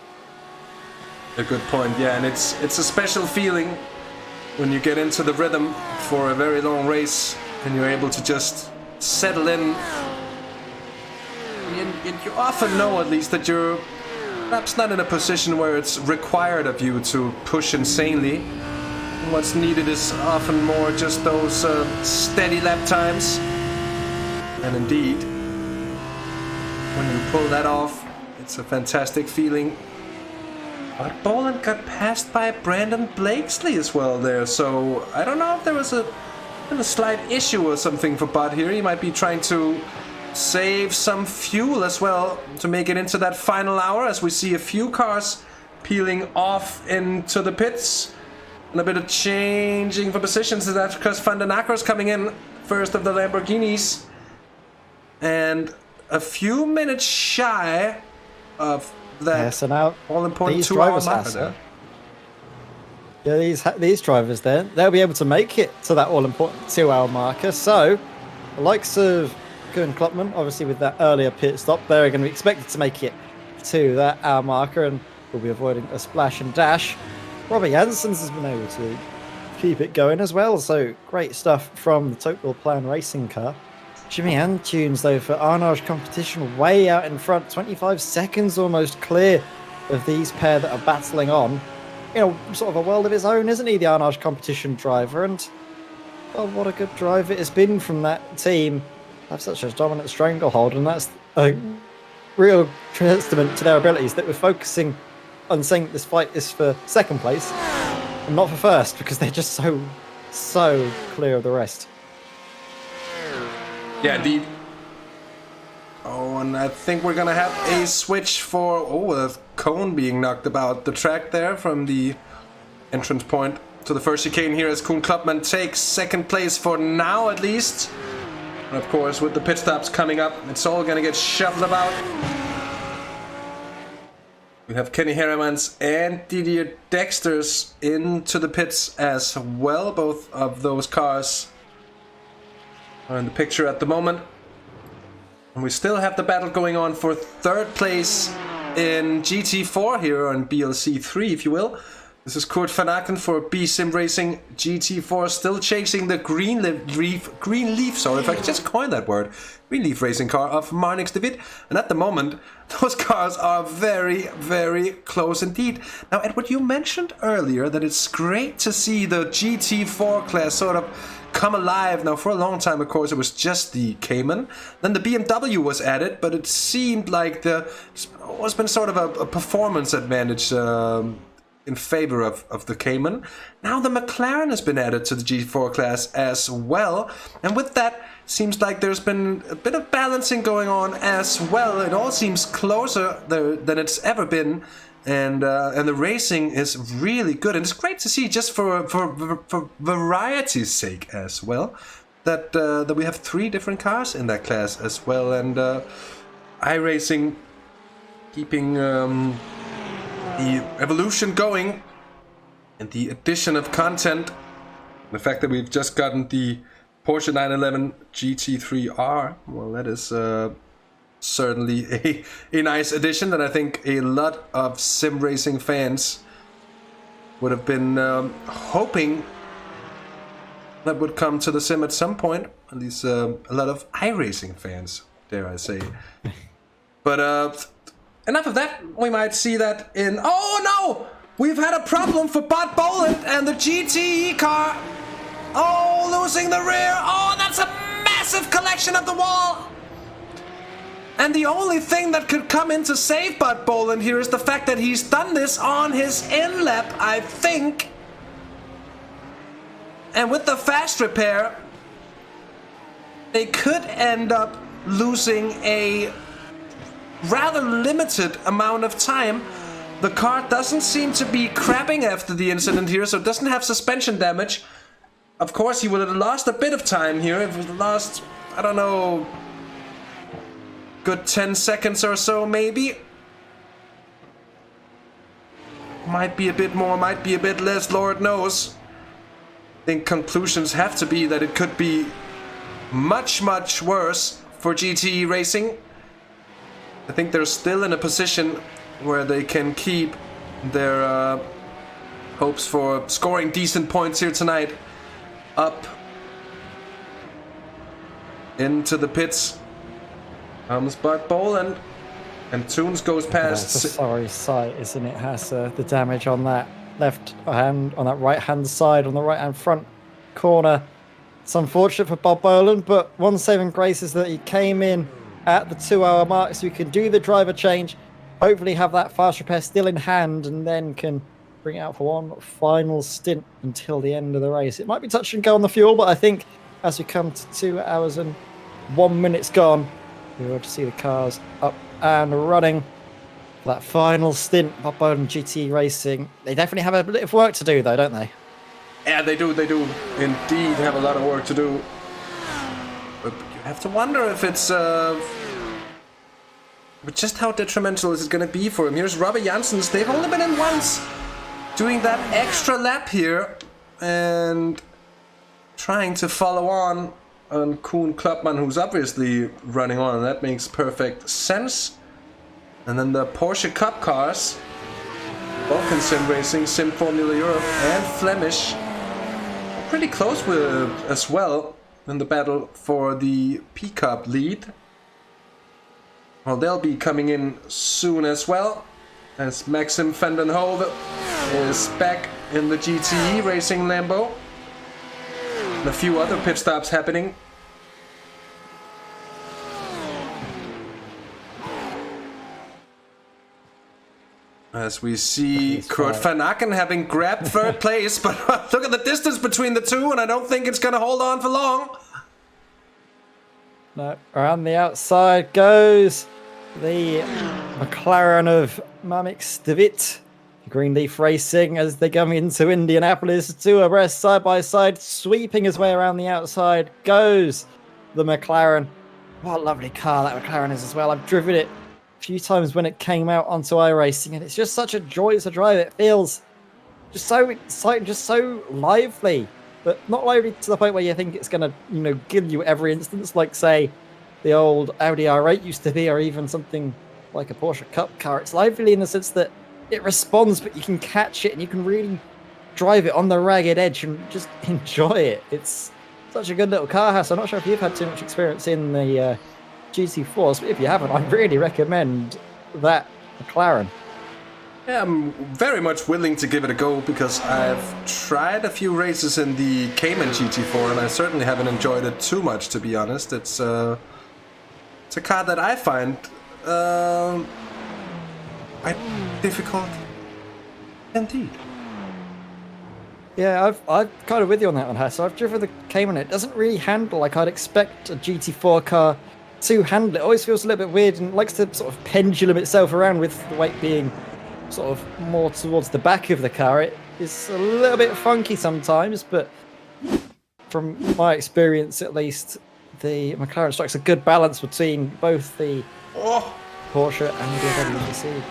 A good point, yeah, and it's a special feeling when you get into the rhythm for a very long race and you're able to just settle in. You often know, at least, that you're perhaps not in a position where it's required of you to push insanely. What's needed is often more just those steady lap times. And indeed, when you pull that off, it's a fantastic feeling. But Boland got passed by Brandon Blakesley as well there, so I don't know if there was a slight issue or something for Bud here. He might be trying to save some fuel as well to make it into that final hour, as we see a few cars peeling off into the pits. And a bit of changing for positions. That's because Van den Akker's coming in first of the Lamborghinis. And a few minutes shy of that so now all-important 2-hour marker. Yeah, these drivers there, they'll be able to make it to that all-important 2-hour marker. So, the likes of Kuhn Klopman, obviously with that earlier pit stop, they're going to be expected to make it to that hour marker and will be avoiding a splash and dash. Robert Janssens has been able to keep it going as well, so great stuff from the Total Plan racing car. Jimmy Antunes, though, for Arnage competition, way out in front, 25 seconds almost clear of these pair that are battling on. You know, sort of a world of his own, isn't he, the Arnage competition driver? And, well, what a good drive it has been from that team. Have such a dominant stranglehold, and that's a real testament to their abilities that we're focusing on saying this fight is for second place and not for first, because they're just so clear of the rest. Yeah, indeed. Oh, and I think we're gonna have a switch for a cone being knocked about the track there from the entrance point to the first chicane here, as Kuhn Klopman takes second place for now, at least. And of course, with the pit stops coming up, it's all gonna get shuffled about. We have Kenny Heremans and Didier Dexters into the pits as well. Both of those cars are in the picture at the moment. And we still have the battle going on for third place in GT4 here on BLC 3, if you will. This is Kurt van Aken for B Sim Racing GT4, still chasing the green leaf, sorry if I could just coin that word, green leaf racing car of Marnix de Wit. And at the moment, those cars are very, very close indeed. Now, Edward, you mentioned earlier that it's great to see the GT4 class sort of come alive. Now, for a long time, of course, it was just the Cayman. Then the BMW was added, but it seemed like there's always been sort of a performance advantage in favor of the Cayman. Now the McLaren has been added to the G4 class as well, and with that seems like there's been a bit of balancing going on as well. It all seems closer than it's ever been, and the racing is really good, and it's great to see just for variety's sake as well that we have 3 different cars in that class as well, and iRacing keeping the evolution going, and the addition of content, the fact that we've just gotten the Porsche 911 GT3R, well, that is certainly a nice addition that I think a lot of sim racing fans would have been hoping that would come to the sim at some point. At least a lot of iRacing fans, dare I say. But enough of that. We might see that in... Oh no! We've had a problem for Bot Boland and the GTE car. Oh, losing the rear. Oh, that's a massive collection of the wall. And the only thing that could come in to save Bot Boland here is the fact that he's done this on his in lap, I think. And with the fast repair, they could end up losing a rather limited amount of time. The car doesn't seem to be crapping after the incident here, so it doesn't have suspension damage. Of course, he would have lost a bit of time here if it lost, I don't know, good 10 seconds or so maybe. Might be a bit more, might be a bit less, Lord knows. I think conclusions have to be that it could be much, much worse for GTE Racing. I think they're still in a position where they can keep their hopes for scoring decent points here tonight up. Into the pits comes Bart Boland, and Toons goes past. That's a sorry sight, isn't it, Hasse? The damage on that left hand, on that right hand side, on the right hand front corner. It's unfortunate for Bob Boland, but one saving grace is that he came in at the 2-hour mark, so you can do the driver change, hopefully have that fast repair still in hand, and then can bring it out for one final stint until the end of the race. It might be touch and go on the fuel, but I think as we come to 2 hours and 1 minute's gone, we're able to see the cars up and running for that final stint. Bob Boland GT Racing. They definitely have a bit of work to do though, don't they? Yeah, they do indeed have a lot of work to do. But you have to wonder if it's but just how detrimental is it going to be for him. Here's Robert Janssens. They've only been in once, doing that extra lap here and trying to follow on Koen Klopman, who's obviously running on, and that makes perfect sense. And then the Porsche Cup cars, Vulcan Sim Racing, Sim Formula Europe, and Flemish, pretty close with as well in the battle for the P-Cup lead. Well, they'll be coming in soon as well, as Maxim van den Hove is back in the GTE Racing Lambo. And a few other pit stops happening. As we see Kurt van Aken having grabbed third place, but look at the distance between the two, and I don't think it's going to hold on for long. No, around the outside goes the McLaren of Marnix de Wit. Greenleaf Racing as they come into Indianapolis, 2 abreast side by side, sweeping his way around the outside goes the McLaren. What a lovely car that McLaren is as well. I've driven it a few times when it came out onto iRacing, and it's just such a joy to drive. It feels just so exciting, just so lively, but not lively to the point where you think it's going to, kill you every instance, like say the old Audi R8 used to be, or even something like a Porsche Cup car. It's lively in the sense that it responds, but you can catch it and you can really drive it on the ragged edge and just enjoy it. It's such a good little car, Hasse. I'm not sure if you've had too much experience in the GT4s, but if you haven't, I really recommend that McLaren. Yeah, I'm very much willing to give it a go because I've tried a few races in the Cayman GT4 and I certainly haven't enjoyed it too much, to be honest. It's a car that I find quite difficult indeed. Yeah, I'm kind of with you on that one, Hasse. I've driven the Cayman. It doesn't really handle like I'd expect a GT4 car to handle. It always feels a little bit weird and likes to sort of pendulum itself around with the weight being sort of more towards the back of the car. It is a little bit funky sometimes, but from my experience at least, the McLaren strikes a good balance between both the Porsche and the WRC.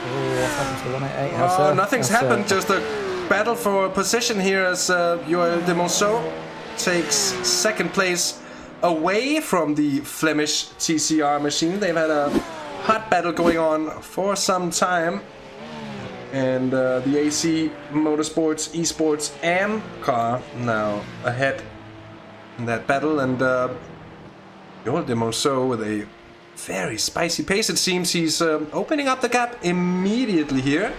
Oh, what's happened to the 188? Oh, nothing's happened, just a battle for position here as Joël de Monceau takes second place away from the Flemish TCR machine. They've had a hot battle going on for some time, and the AC Motorsports Esports AM car now ahead in that battle, and Joël de Monceau with a very spicy pace. It seems he's opening up the gap immediately here.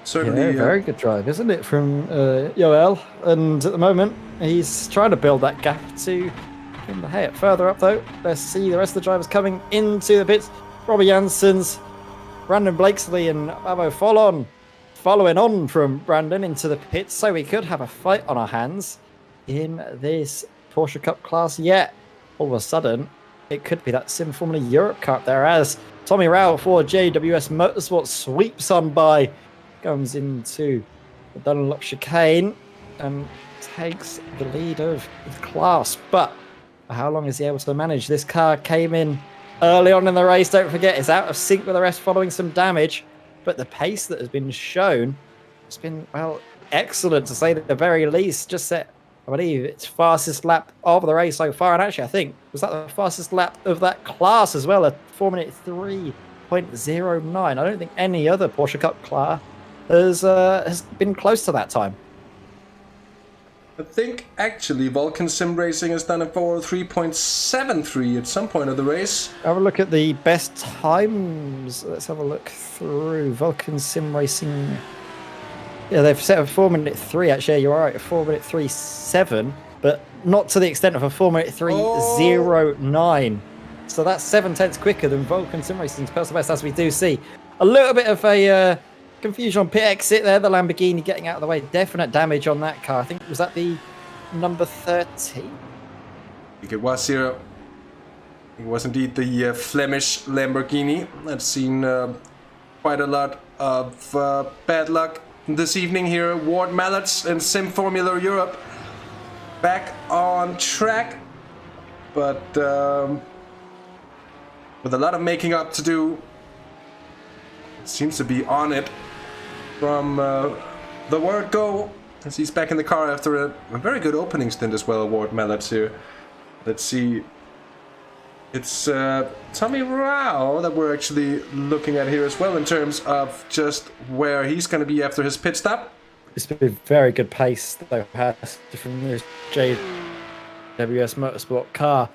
Certainly, yeah, very good drive, isn't it, from Joël? And at the moment, he's trying to build that gap to Kim Hayat. Further up, though, let's see the rest of the drivers coming into the pits. Robbie Janssens, Brandon Blakesley, and Babo Follon following on from Brandon into the pits. So we could have a fight on our hands in this Porsche Cup class yet. All of a sudden, it could be that Sim Formula Europe Cup there as Tommy Rao for JWS Motorsport sweeps on by, comes into the Dunlop chicane and takes the lead of the class. But how long is he able to manage? This car came in early on in the race, don't forget, it's out of sync with the rest following some damage. But the pace that has been shown has been, well, excellent to say the very least. Just set, I believe, its fastest lap of the race so far. And actually, I think, was that the fastest lap of that class as well? A 4-minute 3.09. I don't think any other Porsche Cup car has been close to that time. I think actually Vulcan Sim Racing has done it for 3.73 at some point of the race. Have a look at the best times. Let's have a look through Vulcan Sim Racing. Yeah, they've set a 4-minute 3. Actually, you're right, a 4-minute 3.7, but not to the extent of a 4-minute 3.09. So that's 7 tenths quicker than Vulcan Sim Racing's personal best, as we do see. A little bit of a confusion on pit exit there. The Lamborghini getting out of the way. Definite damage on that car. I think, was that the number 13? I think it was here. It was indeed the Flemish Lamborghini. I've seen quite a lot of bad luck this evening here. Ward Mallets and Sim Formula Europe back on track, but with a lot of making up to do. Seems to be on it from the word go, as he's back in the car after a very good opening stint as well. Ward Mallets here. Let's see. It's Tommy Rao that we're actually looking at here as well in terms of just where he's going to be after his pit stop. It's been a very good pace that has from this JWS Motorsport car.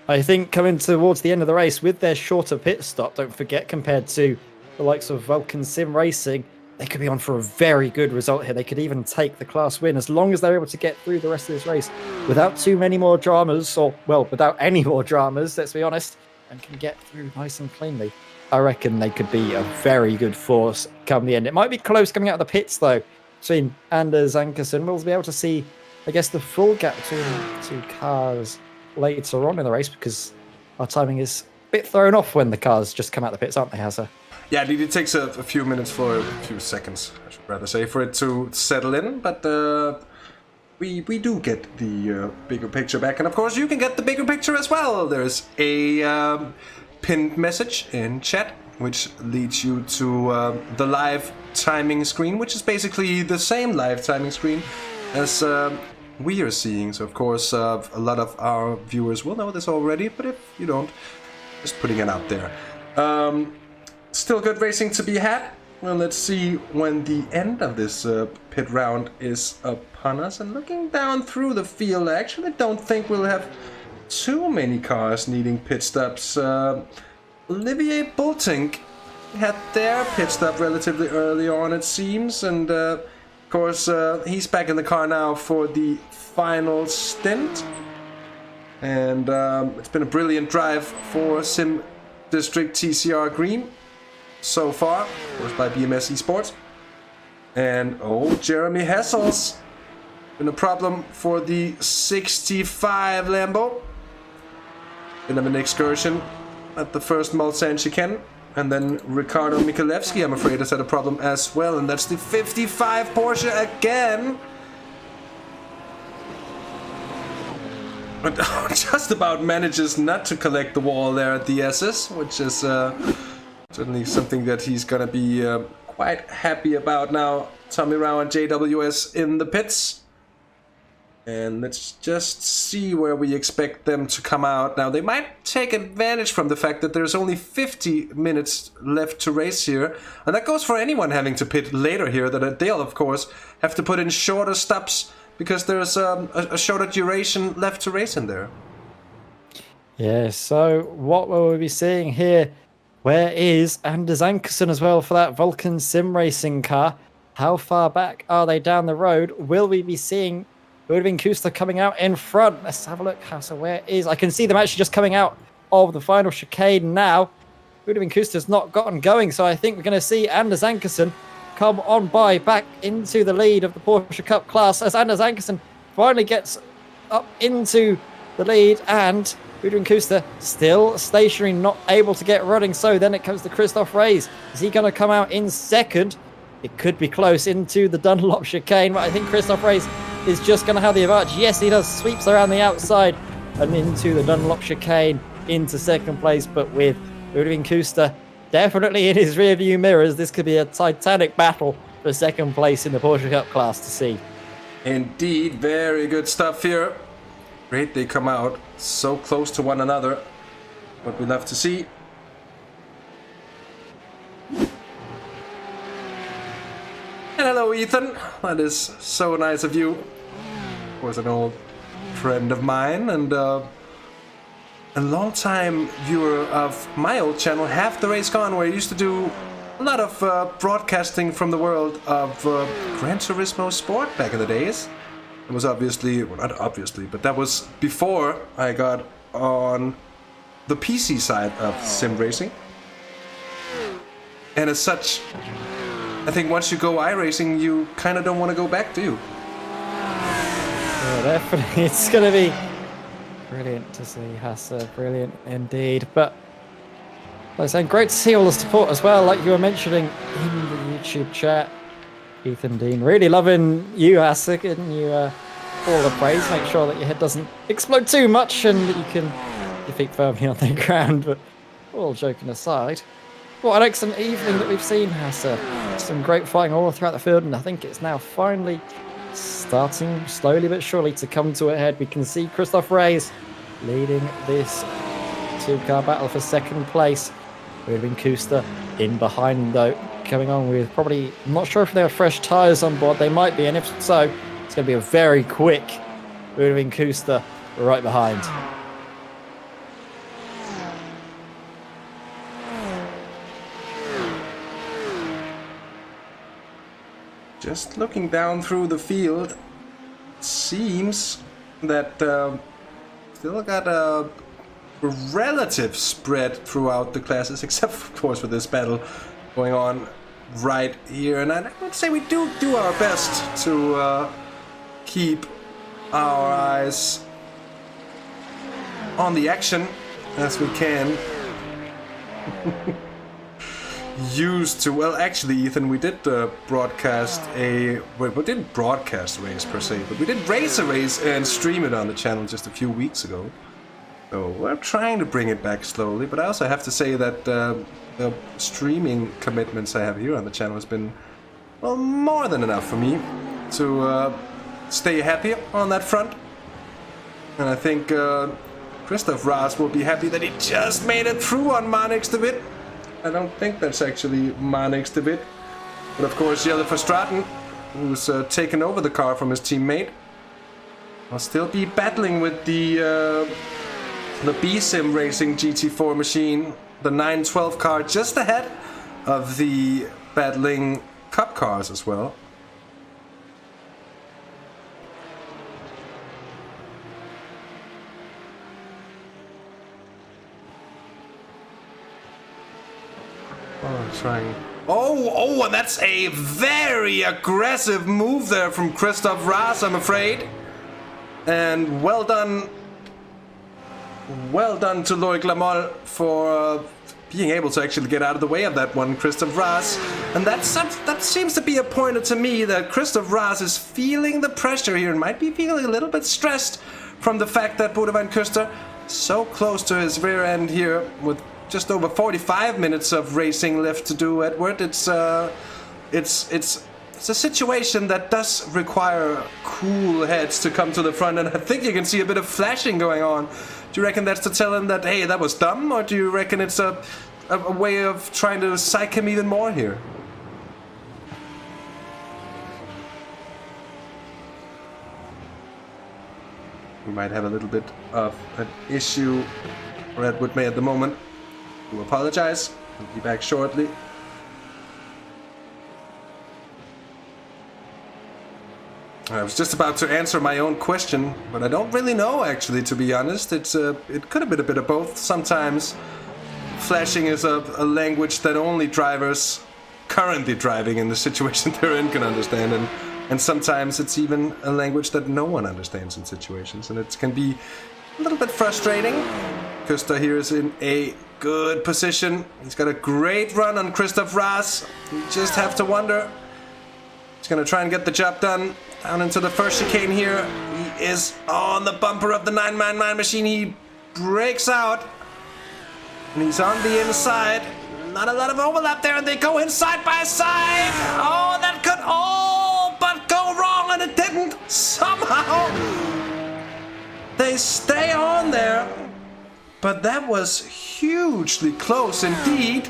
I think coming towards the end of the race with their shorter pit stop, don't forget, compared to the likes of Vulcan Sim Racing, they could be on for a very good result here. They could even take the class win as long as they're able to get through the rest of this race without too many more dramas, or, well, without any more dramas, let's be honest, and can get through nice and cleanly. I reckon they could be a very good force come the end. It might be close coming out of the pits, though, between Anders Ankersen. We'll be able to see, I guess, the full gap between the two cars later on in the race, because our timing is a bit thrown off when the cars just come out the pits, aren't they, Hasse? Yeah, it takes a few minutes, for a few seconds, I should rather say, for it to settle in, but we do get the bigger picture back, and of course you can get the bigger picture as well. There's a pinned message in chat, which leads you to the live timing screen, which is basically the same live timing screen as we are seeing. So of course a lot of our viewers will know this already, but if you don't, just putting it out there. still good racing to be had. Well, let's see when the end of this pit round is upon us. And looking down through the field, I actually don't think we'll have too many cars needing pit stops. Olivier Bultink had their pit stop relatively early on, it seems, and of course he's back in the car now for the final stint. And it's been a brilliant drive for Sim District TCR Green so far, of course by BMS Esports. And Jeremy Hassel's been a problem for the 65 Lambo. Bit of an excursion at the first Mulsanne chicane. And then Ricardo Mikalevsky, I'm afraid, has had a problem as well. And that's the 55 Porsche again. But just about manages not to collect the wall there at the SS, which is certainly something that he's going to be quite happy about now. Tommy Rao and JWS in the pits. And let's just see where we expect them to come out. Now, they might take advantage from the fact that there's only 50 minutes left to race here. And that goes for anyone having to pit later here, that they'll, of course, have to put in shorter stops because there's a shorter duration left to race in there. Yeah, so what will we be seeing here? Where is Anders Ankersen as well for that Vulcan sim racing car? How far back are they down the road? Will we be seeing Ludwig Kuster coming out in front? Let's have a look. So where is... I can see them actually just coming out of the final chicane now. Ludwig Kuster's not gotten going, so I think we're going to see Anders Ankersen come on by back into the lead of the Porsche Cup class as Anders Ankersen finally gets up into the lead, and Ludwig Kuster still stationary, not able to get running. So then it comes to Christoph Reis. Is he going to come out in second? It could be close into the Dunlop chicane, but I think Christoph Reis is just going to have the advantage. Yes, he does. Sweeps around the outside and into the Dunlop chicane into second place, but with Ludwig Kuster definitely in his rearview mirrors, this could be a titanic battle for second place in the Porsche Cup class to see. Indeed, very good stuff here. Great, they come out so close to one another. What we love to see. And hello, Ethan. That is so nice of you. Of course, an old friend of mine and a long-time viewer of my old channel, Half the Race Gone, where I used to do a lot of broadcasting from the world of Gran Turismo Sport back in the days. It was obviously, well, not obviously, but that was before I got on the PC side of sim racing. And as such, I think once you go iRacing, you kind of don't want to go back, do you? Yeah, definitely. It's going to be brilliant to see Hasse. Brilliant indeed. But like I said, great to see all the support as well, like you were mentioning in the YouTube chat. Ethan Dean, really loving you, Hasse, giving you all the praise. Make sure that your head doesn't explode too much and that you can your feet firmly on the ground. But all joking aside, what an excellent evening that we've seen, Hasse. Some great fighting all throughout the field, and I think it's now finally starting slowly but surely to come to a head. We can see Christoph Reis leading this two-car battle for second place. Ludwig Kuster in behind, though, coming on with probably, I'm not sure if they have fresh tyres on board. They might be, and if so, it's going to be a very quick Ludwig Kuster right behind. Just looking down through the field, it seems that still got a relative spread throughout the classes, except of course for this battle going on right here. And I would say we do our best to keep our eyes on the action as we can. Used to, well, actually, Ethan, we did broadcast a, well, we didn't broadcast a race per se, but we did race a race and stream it on the channel just a few weeks ago. So we're trying to bring it back slowly, but I also have to say that the streaming commitments I have here on the channel has been, well, more than enough for me to stay happy on that front. And I think Christoph Ras will be happy that he just made it through on Marnix the bit. I don't think that's actually Marnix de Wit. But of course, Jelle Verstraeten, who's taken over the car from his teammate, will still be battling with the B-Sim Racing GT4 machine, the 912 car, just ahead of the battling Cup cars as well. Trying. Oh, and that's a very aggressive move there from Christoph Raas, I'm afraid. And well done to Loic Lamolle for being able to actually get out of the way of that one, Christoph Raas. And that seems to be a pointer to me that Christoph Raas is feeling the pressure here and might be feeling a little bit stressed from the fact that Boudewijn Kuster so close to his rear end here with just over 45 minutes of racing left to do, Edward. It's a situation that does require cool heads to come to the front, and I think you can see a bit of flashing going on. Do you reckon that's to tell him that, hey, that was dumb, or do you reckon it's a way of trying to psych him even more here? We might have a little bit of an issue Redwood may at the moment. Do apologize. I'll be back shortly. I was just about to answer my own question, but I don't really know, actually, to be honest. It could have been a bit of both. Sometimes flashing is a language that only drivers currently driving in the situation they're in can understand, and sometimes it's even a language that no one understands in situations, and it can be a little bit frustrating. Kuster here is in a good position. He's got a great run on Christoph Raas. You just have to wonder. He's going to try and get the job done. Down into the first chicane here. He is on the bumper of the 999 machine. He breaks out. And he's on the inside. Not a lot of overlap there, and they go in side by side. Oh, that could all but go wrong, and it didn't. Somehow they stay on there. But that was hugely close indeed.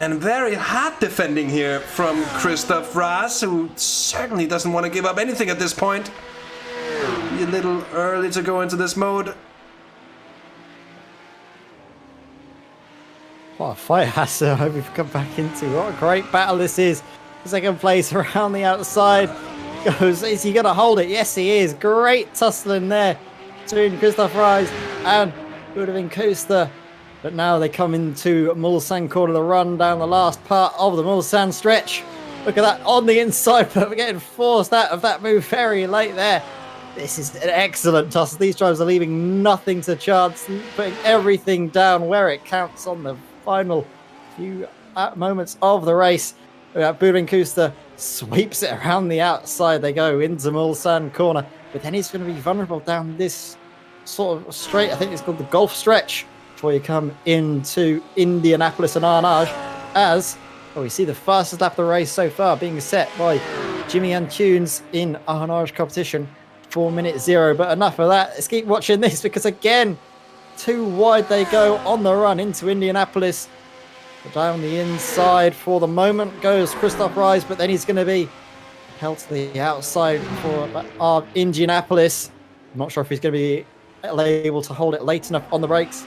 And very hard defending here from Christoph Raas, who certainly doesn't want to give up anything at this point. Be a little early to go into this mode. What a fight, Hasse. I hope we've come back into. What a great battle this is. Second place around the outside. Goes, is he going to hold it? Yes, he is. Great tussling there between Christoph Raas and Boudewijn Kuster. But now they come into Mulsanne corner, the run down the last part of the Mulsanne stretch. Look at that on the inside, but we're getting forced out of that move very late there. This is an excellent tussle. These drivers are leaving nothing to chance, putting everything down where it counts on the final few moments of the race. Boudewijn Kuster sweeps it around the outside. They go into Mulsanne corner, but then he's going to be vulnerable down this sort of straight. I think it's called the golf stretch before you come into Indianapolis and Arnage, as we see the fastest lap of the race so far being set by Jimmy Antunes in Arnage competition, 4:0. But enough of that. Let's keep watching this, because again, too wide they go on the run into Indianapolis. But down the inside for the moment goes Christoph Raas, but then he's going to be held to the outside for Indianapolis. I'm not sure if he's going to be able to hold it late enough on the brakes.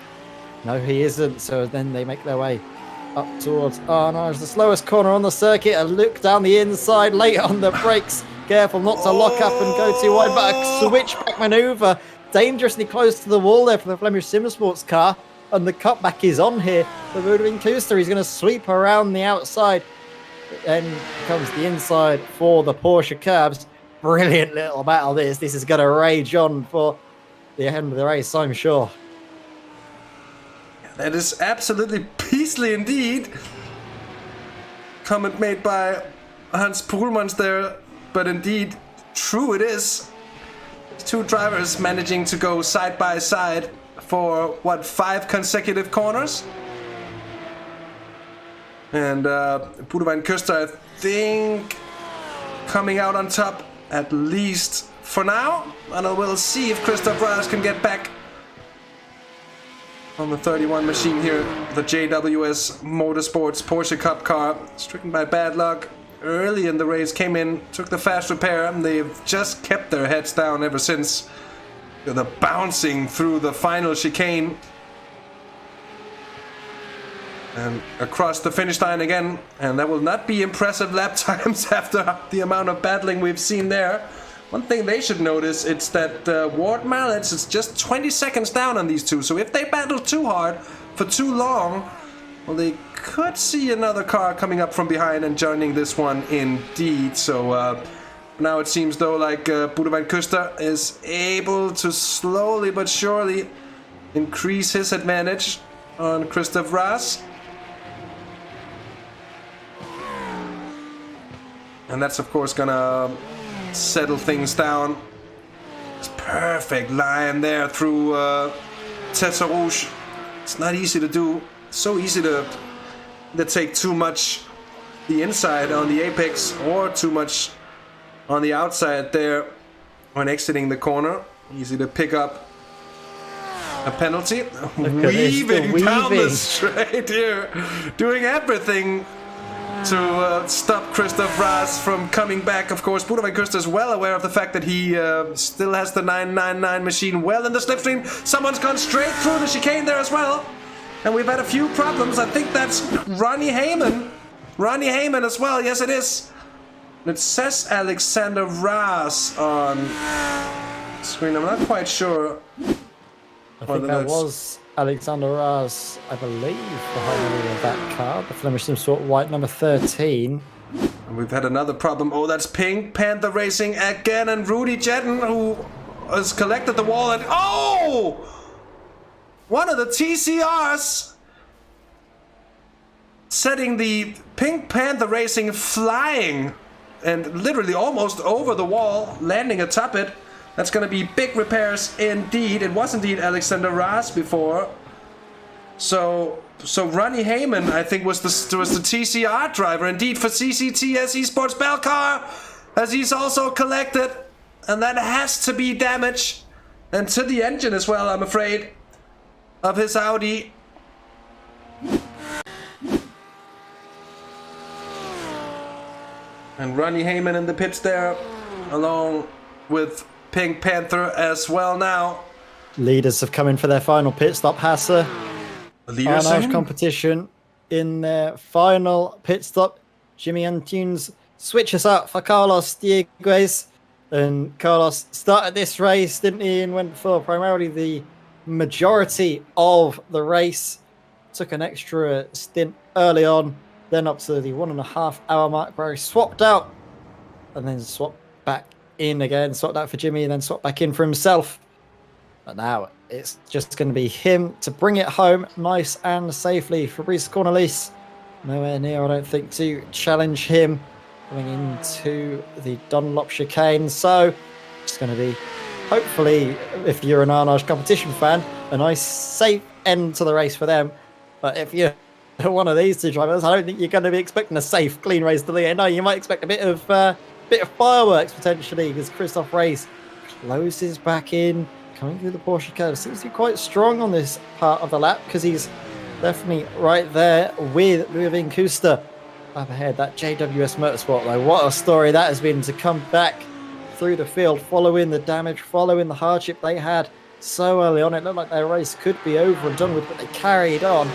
No, he isn't. So then they make their way up towards Arnage, the slowest corner on the circuit. A look down the inside, late on the brakes. Careful not to lock up and go too wide, but a switchback maneuver. Dangerously close to the wall there for the Flemish Simracersworld car. And the cutback is on here for Boudewijn Kuster. He's going to sweep around the outside. But then comes the inside for the Porsche cabs. Brilliant little battle this. This is going to rage on for the end of the race, I'm sure. That is absolutely beastly indeed. Comment made by Hans Poelmans there, but indeed, true it is. Two drivers managing to go side by side for, what, 5 consecutive corners? And Boudewijn Kuster, I think, coming out on top, at least for now. And we'll see if Christoph Raas can get back on the 31 machine here. The JWS Motorsports Porsche Cup car, stricken by bad luck. Early in the race, came in, took the fast repair, and they've just kept their heads down ever since. The bouncing through the final chicane. And across the finish line again, and that will not be impressive lap times after the amount of battling we've seen there. One thing they should notice, it's that Ward Mallets is just 20 seconds down on these two, so if they battle too hard for too long, well, they could see another car coming up from behind and joining this one indeed. So now it seems though like Brezan Autoparts is able to slowly but surely increase his advantage on Christoph Raas. And that's of course gonna settle things down. It's perfect line there through Tête Rouge. It's not easy to do. So easy to take too much the inside on the apex or too much on the outside there when exiting the corner. Easy to pick up a penalty. Weaving down the straight here, doing everything to stop Christoph Raas from coming back. Of course, Brezan Autoparts is well aware of the fact that he still has the 999 machine well in the slipstream. Someone's gone straight through the chicane there as well. And we've had a few problems. I think that's Ronnie Heyman. Ronnie Heyman as well. Yes, it is. It says Alexander Raas on screen. I'm not quite sure. I think that was Alexander Raas, I believe, behind of that car. The Flemish Sport white number 13. And we've had another problem. Oh, that's Pink Panther Racing again. And Rudy Jetten, who has collected the wall. And oh! One of the TCRs setting the Pink Panther Racing flying and literally almost over the wall, landing atop it. That's going to be big repairs indeed. It was indeed Alexander Raas before. So Ronnie Heyman, I think, was the TCR driver indeed for CCTS Esports Belcar, as he's also collected. And that has to be damage. And to the engine as well, I'm afraid, of his Audi. And Ronnie Heyman in the pits there, along with Pink Panther as well now. Leaders have come in for their final pit stop. Hasse, Irish competition in their final pit stop. Jimmy Antunes switches up for Carlos Dieguez. And Carlos started this race, didn't he, and went for primarily the majority of the race. Took an extra stint early on, then up to the 1.5 hour mark where he swapped out and then swapped back in again, swapped out for Jimmy and then swapped back in for himself. But now it's just going to be him to bring it home nice and safely. Fabrice Cornelis nowhere near, I don't think, to challenge him coming into the Dunlop chicane. So it's going to be, hopefully, if you're an Arnage competition fan, a nice safe end to the race for them. But if you're one of these two drivers, I don't think you're going to be expecting a safe, clean race to the end. No, you might expect a bit of fireworks potentially, because Christoph Raas closes back in, coming through the Porsche curve. Seems to be quite strong on this part of the lap, because he's definitely right there with Brezan Autoparts up ahead. That JWS Motorsport, though, what a story that has been to come back through the field, following the damage, following the hardship they had so early on. It looked like their race could be over and done with, but they carried on,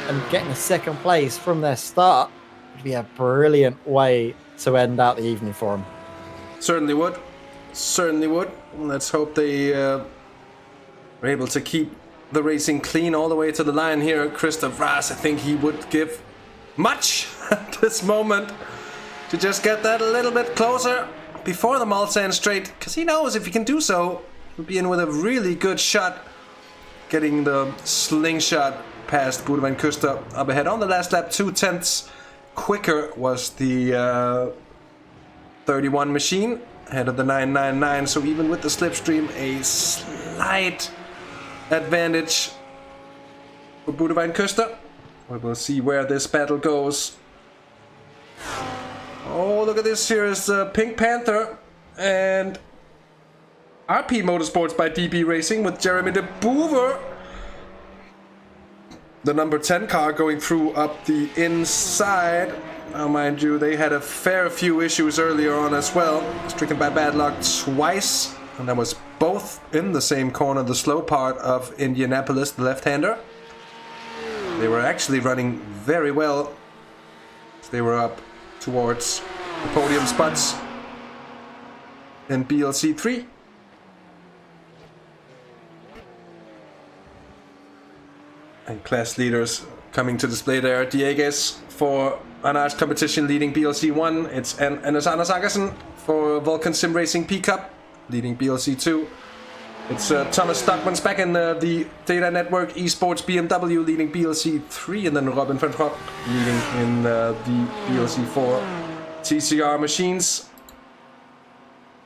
and getting a second place from their start would be a brilliant way to end out the evening for them. Certainly would. Certainly would. Let's hope they are able to keep the racing clean all the way to the line here. Christoph Raas, I think he would give much at this moment to just get that a little bit closer before the Mulsanne straight, because he knows if he can do so, he'll be in with a really good shot, getting the slingshot past Brezan Autoparts up ahead on the last lap. 0.2 quicker was the 31 machine ahead of the 999, so even with the slipstream, a slight advantage for Brezan Autoparts. We will see where this battle goes. Oh, look at this. Here is Pink Panther and RP Motorsports by DB Racing with Jeremy de Boever the number 10 car going through up the inside. Now, mind you, they had a fair few issues earlier on as well. Stricken by bad luck twice, and that was both in the same corner, the slow part of Indianapolis, the left-hander. They were actually running very well. They were up towards the podium spots in BLC 3. And class leaders coming to display there. Diegues for Anarch Competition leading BLC 1. It's Anders Agassen for Vulcan Sim Racing P-Cup leading BLC 2. It's Thomas Stockman's back in the Data Network Esports BMW leading BLC 3. And then Robin van Trott leading in the BLC 4 TCR machines.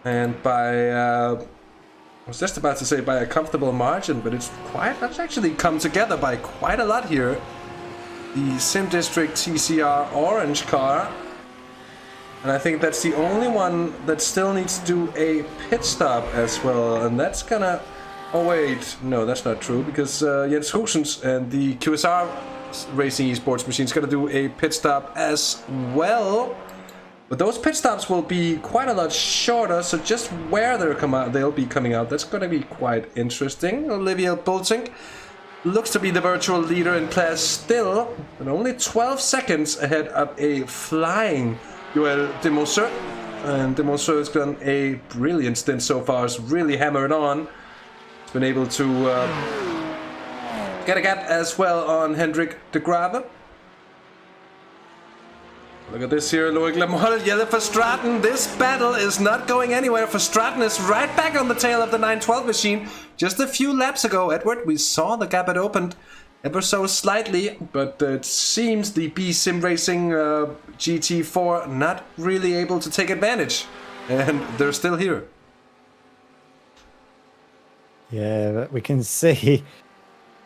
And by... I was just about to say by a comfortable margin, but it's actually come together by quite a lot here. The Sim District TCR orange car. And I think that's the only one that still needs to do a pit stop as well. And that's gonna... Oh wait, no, that's not true, because Jens Hoosens and the QSR Racing Esports machine's gonna do a pit stop as well. But those pit stops will be quite a lot shorter, so just where they'll be coming out, that's going to be quite interesting. Olivier Boltink looks to be the virtual leader in class still, but only 12 seconds ahead of a flying Joël Demonceau. And Demonceau has done a brilliant stint so far, has really hammered on. He's been able to get a gap as well on Hendrik de Grave. Look at this here, Loic Lamolle, Jelle Verstraeten. This battle is not going anywhere. Verstraeten is right back on the tail of the 912 machine. Just a few laps ago, Edward, we saw the gap had opened ever so slightly, but it seems the B Sim Racing GT4 not really able to take advantage. And they're still here. Yeah, but we can see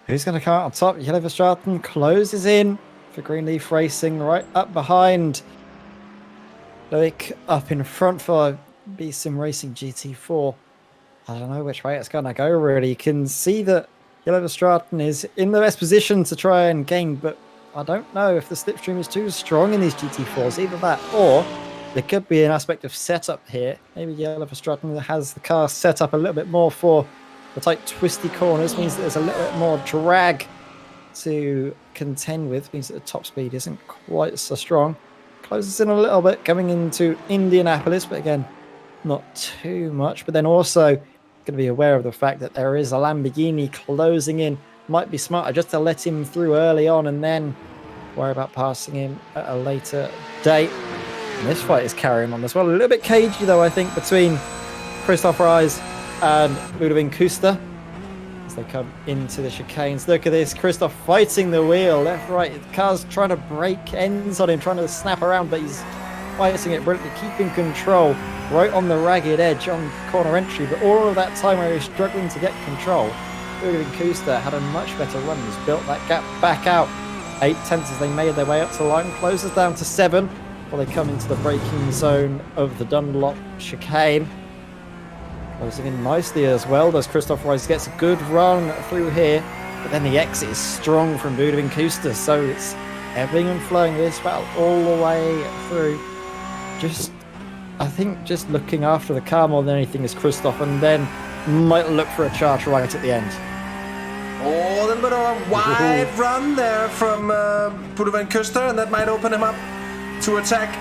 who's going to come out on top. Jelle Verstraeten closes in for Greenleaf Racing, right up behind Loic, up in front for B Sim Racing GT4. I don't know which way it's going to go, really. You can see that Jelle Verstraeten is in the best position to try and gain, but I don't know if the slipstream is too strong in these GT4s. Either that, or there could be an aspect of setup here. Maybe Jelle Verstraeten has the car set up a little bit more for the tight twisty corners, means that there's a little bit more drag to contend with, means that the top speed isn't quite so strong. Closes in a little bit coming into Indianapolis, but again, not too much. But then also going to be aware of the fact that there is a Lamborghini closing in. Might be smarter just to let him through early on and then worry about passing him at a later date. And this fight is carrying on as well. A little bit cagey though, I think, between Christoph Reis and Ludwig Kuster as they come into the chicanes. Look at this, Christoph fighting the wheel, left, right. The car's trying to break ends on him, trying to snap around, but he's fighting it brilliantly, keeping control right on the ragged edge on corner entry. But all of that time where he's struggling to get control, Ludwig Kuster had a much better run. He's built that gap back out. 8 tenths as they made their way up to the line, closes down to 7 while they come into the braking zone of the Dunlop chicane. Closing in nicely as well. Does Christoph Reis gets a good run through here, but then the exit is strong from Ludwig Kuster, so it's ebbing and flowing this battle all the way through. I think just looking after the car more than anything is Christoph, and then might look for a charge right at the end. Oh, a little bit of a wide run there from Ludwig Kuster, and that might open him up to attack.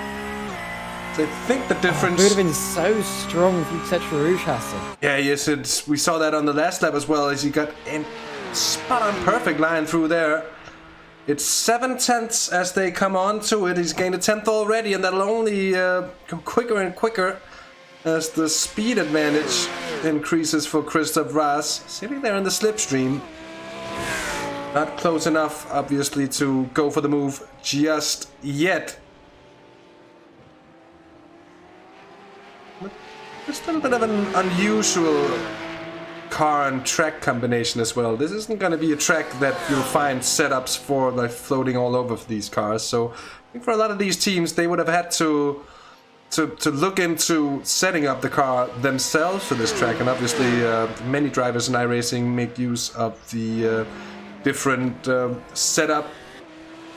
I think the difference... Ludwig is so strong with Tetra Rouge, Hasse. Yeah, yes, we saw that on the last lap as well, as he got a spot-on perfect line through there. It's 7 tenths as they come on to it. He's gained a tenth already, and that'll only go quicker and quicker as the speed advantage increases for Christoph Reis. Sitting there in the slipstream. Not close enough, obviously, to go for the move just yet. Just a little bit of an unusual car and track combination as well. This isn't going to be a track that you'll find setups for, like, floating all over for these cars. So I think for a lot of these teams, they would have had to look into setting up the car themselves for this track. And obviously, many drivers in iRacing make use of the different setup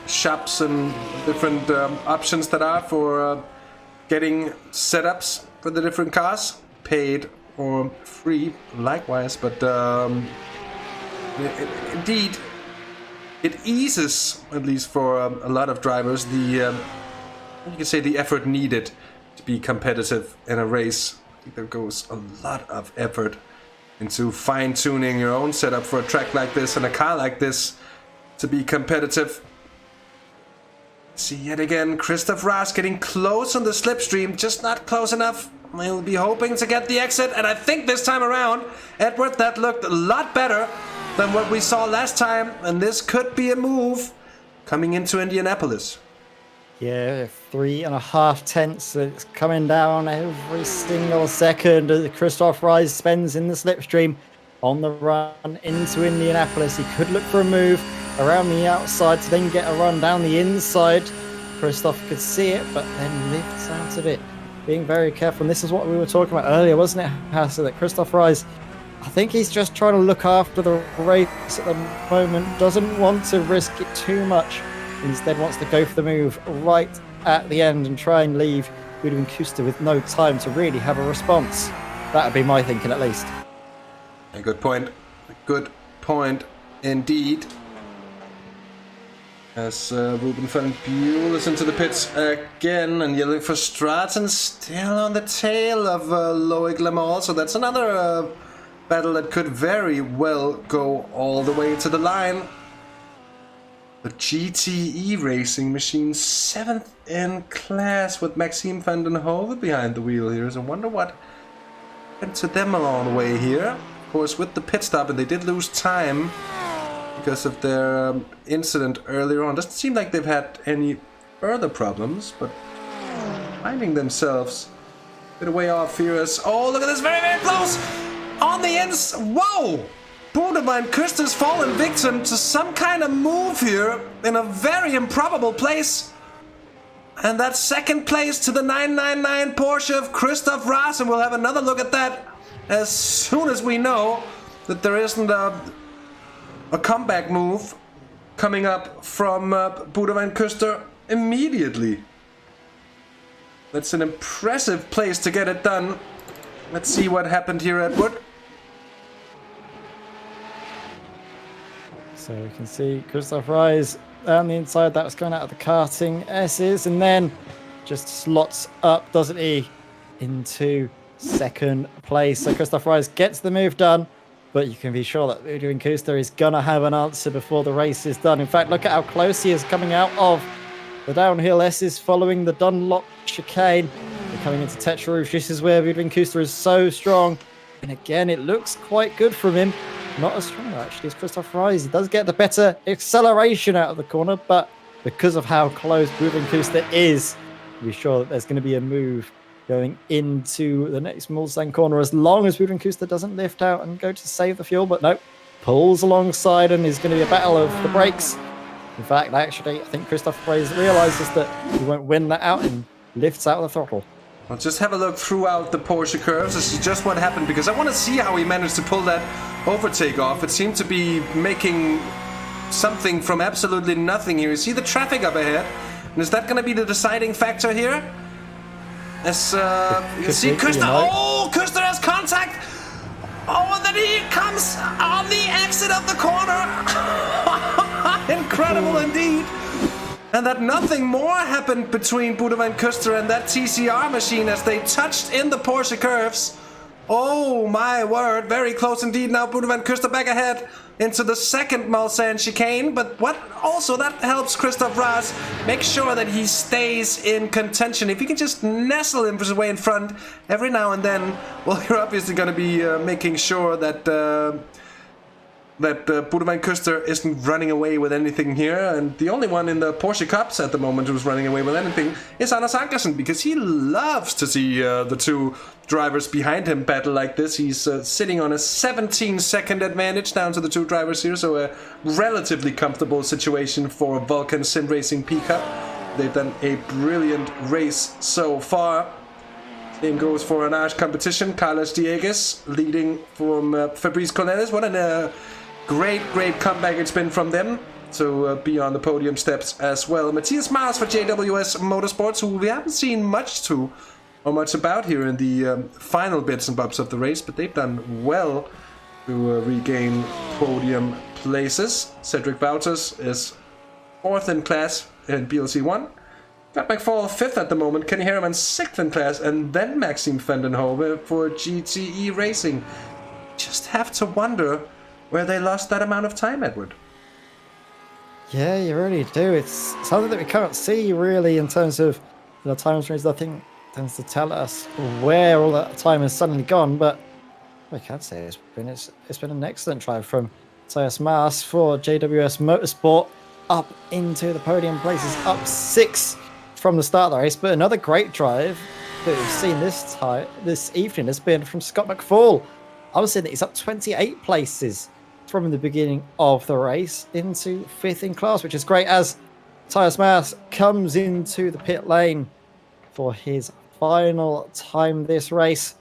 shops and different options that are for getting setups for the different cars, paid or free likewise, but indeed it eases, at least for a lot of drivers, the you can say the effort needed to be competitive in a race. I think there goes a lot of effort into fine-tuning your own setup for a track like this and a car like this to be competitive. See yet again, Christoph Raas getting close on the slipstream, just not close enough. He'll be hoping to get the exit, and I think this time around, Edward, that looked a lot better than what we saw last time, and this could be a move coming into Indianapolis. Yeah, 3.5 tenths. It's coming down every single second that Christoph Raas spends in the slipstream on the run into Indianapolis. He could look for a move around the outside to then get a run down the inside. Christoph could see it, but then lifts out of it. Being very careful, and this is what we were talking about earlier, wasn't it, Hasse, that Christoph Raas, I think he's just trying to look after the race at the moment, doesn't want to risk it too much, instead wants to go for the move right at the end and try and leave Ludwig Kuster with no time to really have a response. That would be my thinking, at least. A good point. A good point indeed. As Ruben van Buell is into the pits again, and yelling for Stratton, still on the tail of Loic Lamar. So that's another battle that could very well go all the way to the line. The GTE racing machine, 7th in class, with Maxime van den Hove behind the wheel here. So I wonder what happened to them along the way here. Of course, with the pit stop, and they did lose time because of their incident earlier on. Doesn't seem like they've had any further problems, but finding themselves a bit way off here as... Oh, look at this, very, very close! On the ends... Whoa! Boudewijn Kuster's fallen victim to some kind of move here in a very improbable place. And that's second place to the 999 Porsche of Christoph Raas, and we'll have another look at that as soon as we know that there isn't a comeback move coming up from Boudewijn Kuster immediately. That's an impressive place to get it done. Let's see what happened here, Edward. So we can see Christoph Raas down the inside. That was going out of the karting S's, and then just slots up, doesn't he, into second place. So Christoph Raas gets the move done, but you can be sure that Ludwig Kuster is going to have an answer before the race is done. In fact, look at how close he is coming out of the downhill S's following the Dunlop chicane. They're coming into Tetra Rouge. This is where Ludwig Kuster is so strong. And again, it looks quite good from him. Not as strong, actually, as Christoph Raas. He does get the better acceleration out of the corner, but because of how close Ludwig Kuster is, be sure that there's going to be a move going into the next Mulsanne corner, as long as Ludwig Kuster doesn't lift out and go to save the fuel. But no, pulls alongside and is going to be a battle of the brakes. In fact, actually, I think Christoph Raas realizes that he won't win that out and lifts out of the throttle. Well, just have a look throughout the Porsche curves. This is just what happened, because I want to see how he managed to pull that overtake off. It seemed to be making something from absolutely nothing here. You see the traffic up ahead, and is that going to be the deciding factor here? As you see Kuster, oh, Kuster has contact. Oh, and then he comes on the exit of the corner. Incredible indeed. And that nothing more happened between Boudewijn Kuster and that TCR machine as they touched in the Porsche curves. Oh my word, very close indeed. Now Boudewijn Kuster back ahead into the second Mulsanne chicane. But what also that helps Christoph Raas make sure that he stays in contention. If you can just nestle him his way in front every now and then, well, you're obviously going to be making sure that Boudewijn Kuster isn't running away with anything here. And the only one in the Porsche Cups at the moment who's running away with anything is Anders Ankersen, because he loves to see the two drivers behind him battle like this. He's sitting on a 17-second advantage down to the two drivers here, so a relatively comfortable situation for Vulcan Sim Racing P Cup. They've done a brilliant race so far. Same goes for an Arch competition. Carlos Dieguez leading from Fabrice Cornelis. What an Great comeback it's been from them to be on the podium steps as well. Matthias Mars for JWS Motorsports, who we haven't seen much about here in the final bits and bobs of the race, but they've done well to regain podium places. Cedric Wouters is 4th in class in BLC 1. Got McFall 5th at the moment. Kenny Harriman 6th in class, and then Maxime Vandenhove for GTE Racing. Just have to wonder where they lost that amount of time, Edward. Yeah, you really do. It's something that we can't see really in terms of time streams. Nothing tends to tell us where all that time has suddenly gone, but we can say it's been an excellent drive from Matthias Mars for JWS Motorsport up into the podium places, up 6 from the start of the race. But another great drive that we've seen this evening has been from Scott McFall. I was saying that he's up 28 places from the beginning of the race into 5th in class, which is great as Matthias Mars comes into the pit lane for his final time this race.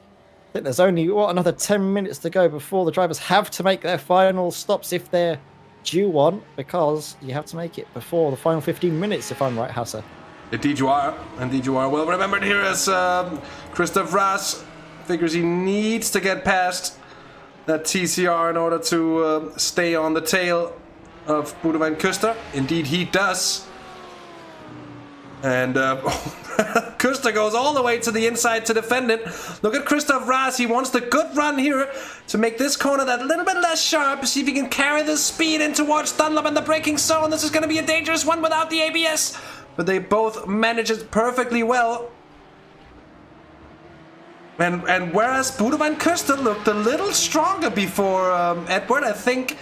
I think there's only another 10 minutes to go before the drivers have to make their final stops if they're due one, because you have to make it before the final 15 minutes, if I'm right, Hasse. Indeed you are. Well remembered here as Christoph Raas figures he needs to get past that TCR in order to stay on the tail of Boudewijn Kuster. Indeed he does. And Kuster goes all the way to the inside to defend it. Look at Christoph Raas. He wants the good run here to make this corner that little bit less sharp. See if he can carry the speed in towards Dunlop and the braking zone. This is going to be a dangerous one without the ABS. But they both manage it perfectly well. And whereas Boudewijn Kuster looked a little stronger before Edward, I think,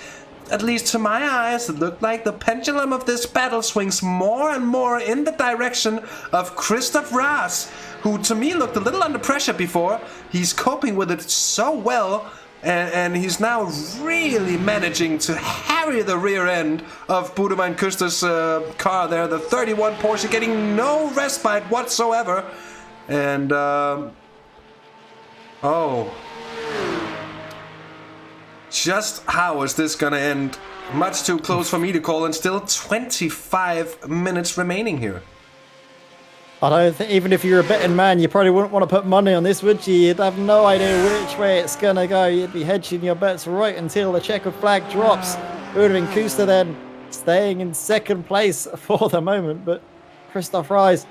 at least to my eyes, it looked like the pendulum of this battle swings more and more in the direction of Christoph Raas, who to me looked a little under pressure before. He's coping with it so well, and he's now really managing to harry the rear end of Boudewijn Kuster's car there, the 31 Porsche, getting no respite whatsoever. And, just how is this gonna end? Much too close for me to call, and still 25 minutes remaining here. I don't think, even if you're a betting man, you probably wouldn't want to put money on this, would you? You'd have no idea which way it's gonna go. You'd be hedging your bets right until the checkered flag drops. Boudewijn Kuster then staying in 2nd place for the moment, but Christoph Raas,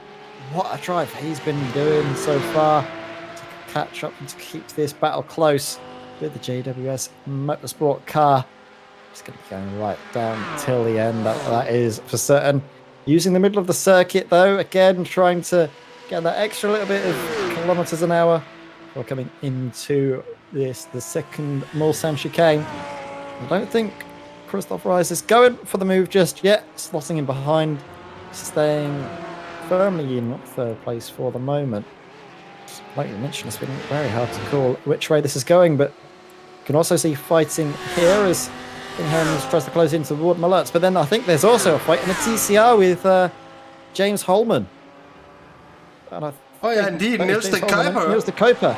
what a drive he's been doing so far to catch up and to keep this battle close with the JWS Motorsport car. It's going to be going right down till the end, that is for certain. Using the middle of the circuit though, again trying to get that extra little bit of kilometers an hour before coming into the 2nd Mulsanne chicane. I don't think Christoph Raas is going for the move just yet, slotting in behind, staying firmly in 3rd place for the moment. Like you mentioned, it's been very hard to call which way this is going, but you can also see fighting here as Holmes tries to close in toward Mallertz. But then I think there's also a fight in the TCR with James Holman. Indeed, Niels de Kuiper. Niels de Kuiper.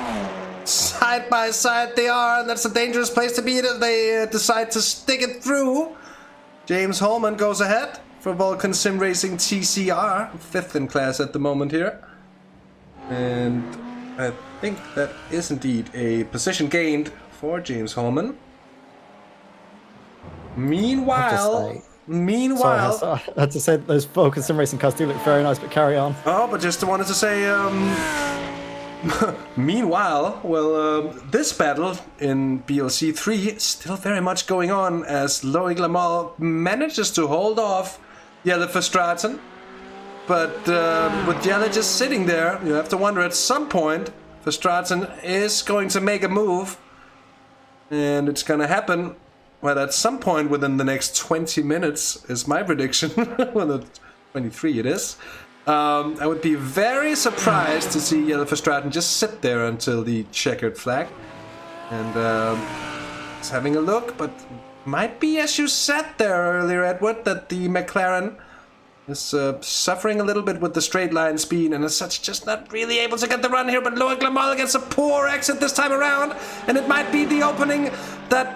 Side by side they are, and that's a dangerous place to be if they decide to stick it through. James Holman goes ahead for Vulcan Sim Racing TCR, 5th in class at the moment here. And I think that is indeed a position gained for James Holman. Meanwhile, Sorry, I had to say that those Vulcan Sim Racing cars do look very nice, but carry on. Oh, but just wanted to say, meanwhile, this battle in BLC 3 still very much going on as Loic Lamal manages to hold off Jelle Verstraeten. But with Jelle just sitting there, you have to wonder at some point Verstraeten is going to make a move. And it's going to happen, at some point within the next 20 minutes is my prediction. Well, 23 it is. I would be very surprised to see Jelle Verstraeten just sit there until the checkered flag. And just having a look, but might be as you said there earlier, Edward, that the McLaren is suffering a little bit with the straight line speed and as such just not really able to get the run here. But Loic Lamal gets a poor exit this time around, and it might be the opening that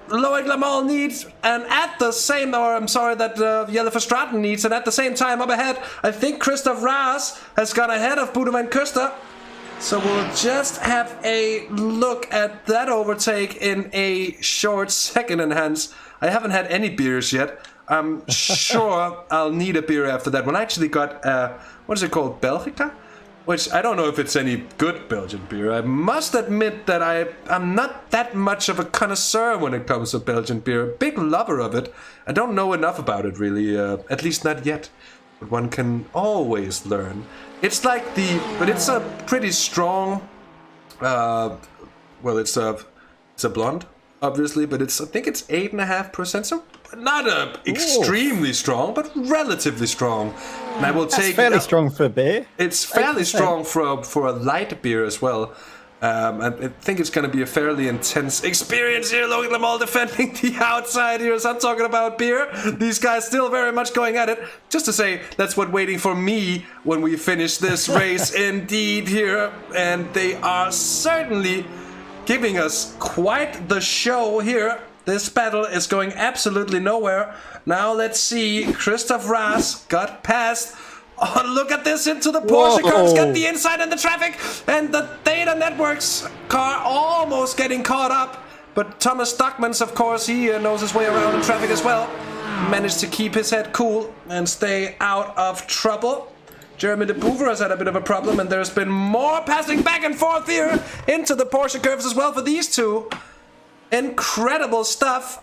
Loic Lamal needs, and at the same, or I'm sorry, that Jelle Verstraeten needs, and at the same time up ahead, I think Christoph Raas has gone ahead of Boudewijn Kuster. So we'll just have a look at that overtake in a short second, and Hans, I haven't had any beers yet. I'm sure I'll need a beer after that one. I actually got, what is it called, Belgica? Which I don't know if it's any good Belgian beer. I must admit that I'm not that much of a connoisseur when it comes to Belgian beer. A big lover of it. I don't know enough about it really, at least not yet. But one can always learn. It's like but it's a pretty strong, well, it's a blonde, obviously, but I think it's 8.5%, so not extremely strong, but relatively strong. And I will That's fairly strong for beer. It's fairly strong for a light beer as well. I think it's going to be a fairly intense experience here. Loic Lamal defending the outside here as I'm talking about beer. These guys still very much going at it. Just to say, that's what waiting for me when we finish this race indeed here. And they are certainly giving us quite the show here. This battle is going absolutely nowhere. Now let's see. Christoph Raas got past. Oh, look at this into the Porsche curves, got the inside and the traffic, and the Data Networks car almost getting caught up. But Thomas Stockmans, of course, he knows his way around in traffic as well. Managed to keep his head cool and stay out of trouble. Jeremy de Boever has had a bit of a problem, and there's been more passing back and forth here into the Porsche curves as well for these two. Incredible stuff.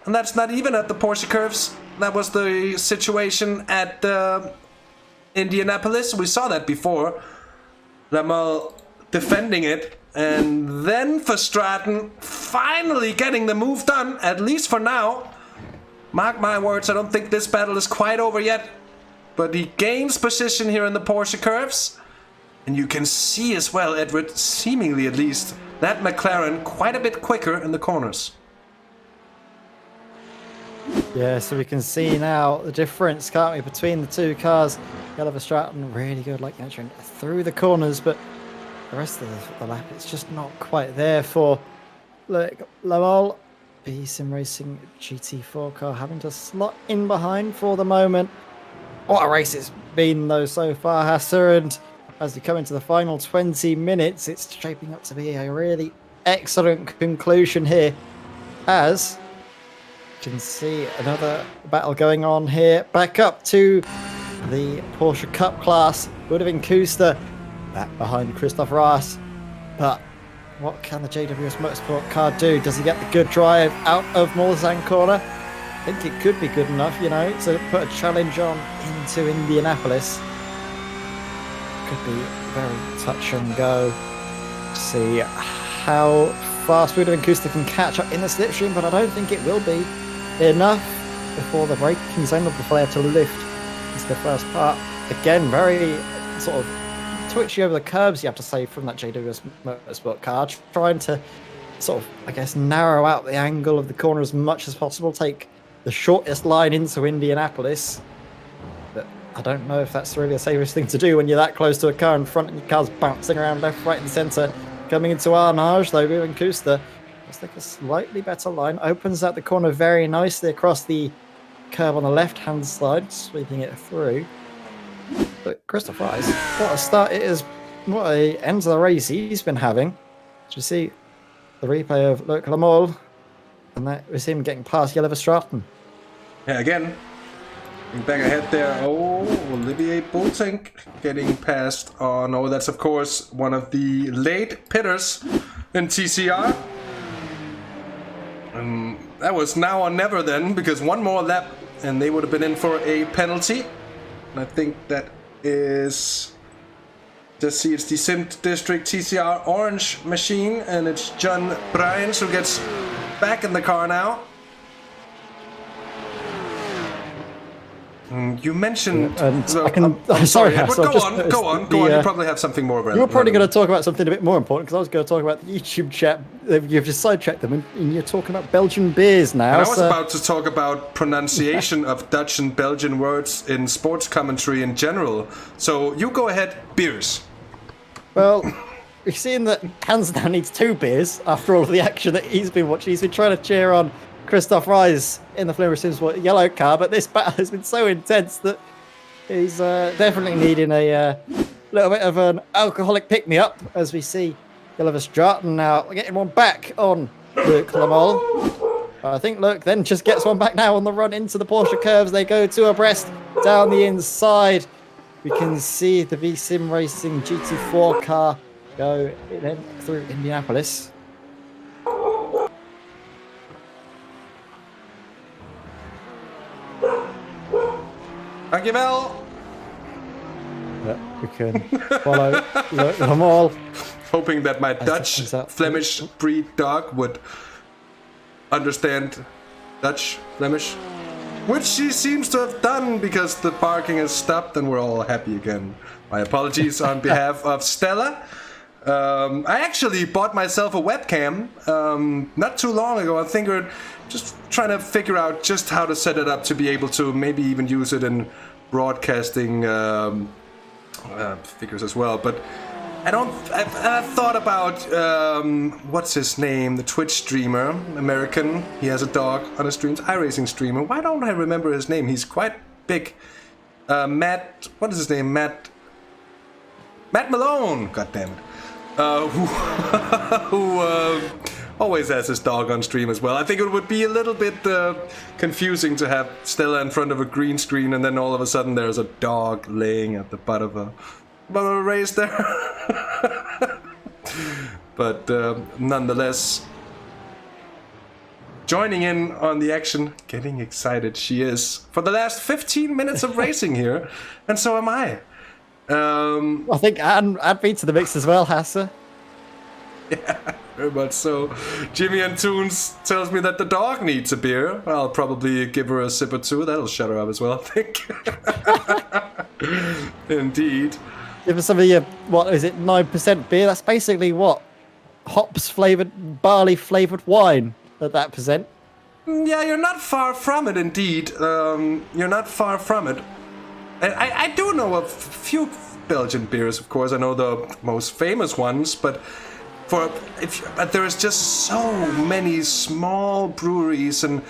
And that's not even at the Porsche curves. That was the situation at Indianapolis. We saw that before. Lamal defending it. And then Verstraeten finally getting the move done, at least for now. Mark my words, I don't think this battle is quite over yet. But he gains position here in the Porsche curves. And you can see as well, Edward, seemingly at least, that McLaren quite a bit quicker in the corners. Yeah, so we can see now the difference, can't we, between the two cars. Jelle Verstraeten really good, like entering through the corners, but the rest of the lap, it's just not quite there for Lamal. The Sim Racing GT4 car having to slot in behind for the moment. What a race it's been, though, so far, Hasse, and as we come into the final 20 minutes, it's shaping up to be a really excellent conclusion here, as you can see another battle going on here. Back up to the Porsche Cup class. Boudewijn Kuster back behind Christoph Raas. But what can the JWS Motorsport car do? Does he get the good drive out of Mulsanne corner? I think it could be good enough, you know, to put a challenge on into Indianapolis. Could be very touch and go. See how fast Boudewijn Kuster can catch up in the slipstream, but I don't think it will be enough before the braking zone, or before they have to lift into the first part. Again, very sort of twitchy over the curbs, you have to say, from that JWS Motorsport car, trying to sort of, I guess, narrow out the angle of the corner as much as possible, take the shortest line into Indianapolis. But I don't know if that's really the safest thing to do when you're that close to a car in front and your car's bouncing around left, right and centre. Coming into Arnage, though, Boudewijn Kuster, let's take a slightly better line, opens out the corner very nicely across the curb on the left-hand side, sweeping it through. But Christoph Raas, what a start it is, what a end to the race he's been having. As we see the replay of Loic Lamal, and that was him getting past Jelle Verstraeten. Yeah, again, back ahead there. Oh, Olivier Boeltink getting past. Oh no, that's of course one of the late pitters in TCR. That was now or never then, because one more lap and they would have been in for a penalty. And I think that is, just see, it's the Sim District TCR orange machine, and it's John Bryans who gets back in the car now. You mentioned... I'm sorry, go on. You probably have something more relevant. You're probably going to talk about something a bit more important, because I was going to talk about the YouTube chat. You've just sidetracked them, and you're talking about Belgian beers now. And I was about to talk about pronunciation of Dutch and Belgian words in sports commentary in general. So you go ahead, beers. Well, we've seen that Hans now needs 2 beers after all of the action that he's been watching. He's been trying to cheer on Christoph Reis in the Simracersworld yellow car, but this battle has been so intense that he's definitely needing a little bit of an alcoholic pick-me-up, as we see Oliver Stratton now getting one back on Luke Lamol. I think Luke then just gets one back now on the run into the Porsche curves. They go 2 abreast down the inside. We can see the V-Sim Racing GT4 car go then through Indianapolis. Dankjewel. Yeah, we can follow them all. Hoping that my Dutch Flemish breed dog would understand Dutch Flemish, which she seems to have done because the parking has stopped and we're all happy again. My apologies on behalf of Stella. I actually bought myself a webcam not too long ago. I think we're just trying to figure out just how to set it up to be able to maybe even use it in broadcasting figures as well. But I've thought about what's his name, the Twitch streamer, American. He has a dog on his streams, iRacing streamer. Why don't I remember his name? He's quite big. Matt, what is his name? Matt Malone. God damn it. Who always has his dog on stream as well. I think it would be a little bit confusing to have Stella in front of a green screen and then all of a sudden there's a dog laying at the butt of a race there. But nonetheless, joining in on the action, getting excited she is for the last 15 minutes of racing here, and so am I. I think I'd be to the mix as well, Hasse. Yeah, very much so. Jimmy and Toons tells me that the dog needs a beer. I'll probably give her a sip or 2. That'll shut her up as well, I think. Indeed. Give us some of your, what is it, 9% beer? That's basically what? Hops flavoured, barley flavoured wine at that percent. Yeah, you're not far from it, indeed. You're not far from it. I do know a few Belgian beers, of course. I know the most famous ones, but there is just so many small breweries, and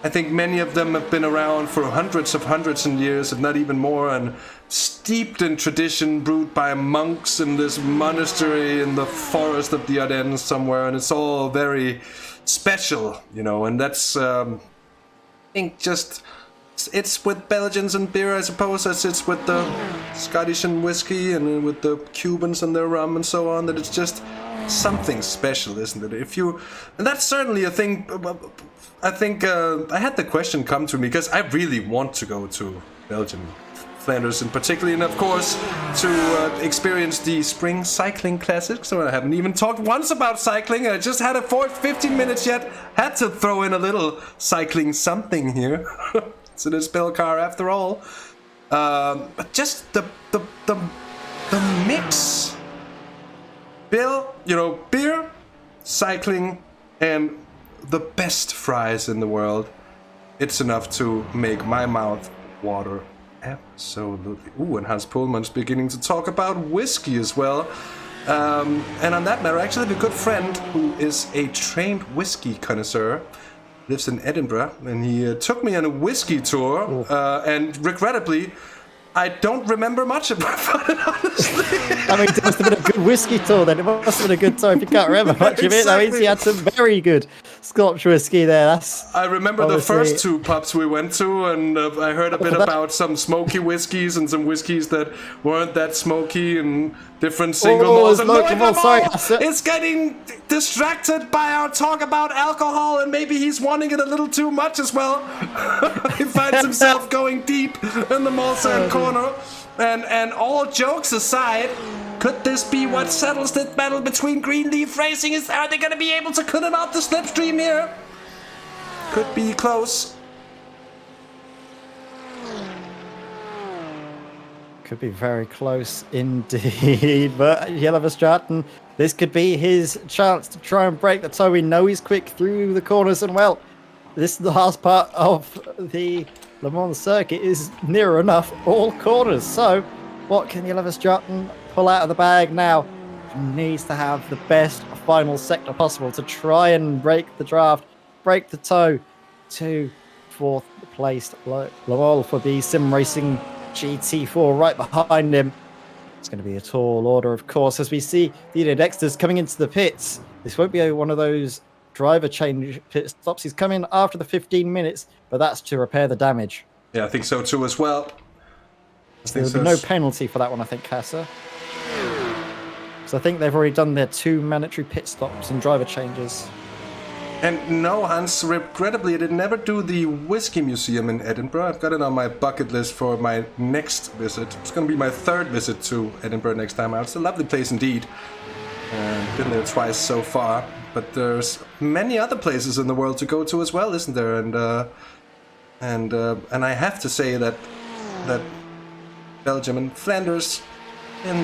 I think many of them have been around for hundreds of years, if not even more, and steeped in tradition, brewed by monks in this monastery in the forest of the Ardennes somewhere, and it's all very special, you know. And that's, I think, just. It's with Belgians and beer, I suppose, as it's with the Scottish and whiskey and with the Cubans and their rum and so on, that it's just something special, isn't it? And that's certainly a thing. I think I had the question come to me because I really want to go to Belgium, Flanders in particular, and of course to experience the Spring Cycling Classics. So I haven't even talked once about cycling. I just had a 15 minutes yet. Had to throw in a little cycling something here. So this Belcar after all, but just the mix. Bill, you know, beer, cycling, and the best fries in the world. It's enough to make my mouth water. Absolutely. Ooh, and Hans Pullman's beginning to talk about whiskey as well. And on that matter, I actually have a good friend who is a trained whiskey connoisseur. Lives in Edinburgh, and he took me on a whiskey tour, and regrettably, I don't remember much about it, honestly. I mean, it must have been a good whiskey tour then. It must have been a good tour if you can't remember much of it. That means he had some very good Scotch whiskey there. I remember the first 2 pubs we went to, and I heard a bit about some smoky whiskeys and some whiskeys that weren't that smoky and different single malts. It's getting distracted by our talk about alcohol, and maybe he's wanting it a little too much as well. He finds himself going deep in the Mulsanne corner. And all jokes aside, could this be what settles the battle between Greenleaf Racing? Are they going to be able to cut him out the slipstream here? Could be close. Could be very close indeed. But Yellow Stratton, this could be his chance to try and break the toe. We know he's quick through the corners, and well, this is the last part of the Le Mans circuit is near enough all corners. So what can Yellow Stratton pull out of the bag now needs to have the best final sector possible to try and break the draft, break the toe to 4th placed Lowell for the Sim Racing GT4 right behind him. It's going to be a tall order, of course, as we see the Dexter's coming into the pits. This won't be one of those driver change pit stops. He's coming after the 15 minutes, but that's to repair the damage. Yeah, I think so too as well. There'll be no penalty for that one, I think, Hasse. So I think they've already done their 2 mandatory pit stops and driver changes. And no, Hans, regrettably, I did never do the Whiskey Museum in Edinburgh. I've got it on my bucket list for my next visit. It's going to be my 3rd visit to Edinburgh next time out. It's a lovely place indeed. Been there twice so far, but there's many other places in the world to go to as well, isn't there? And I have to say that Belgium and Flanders in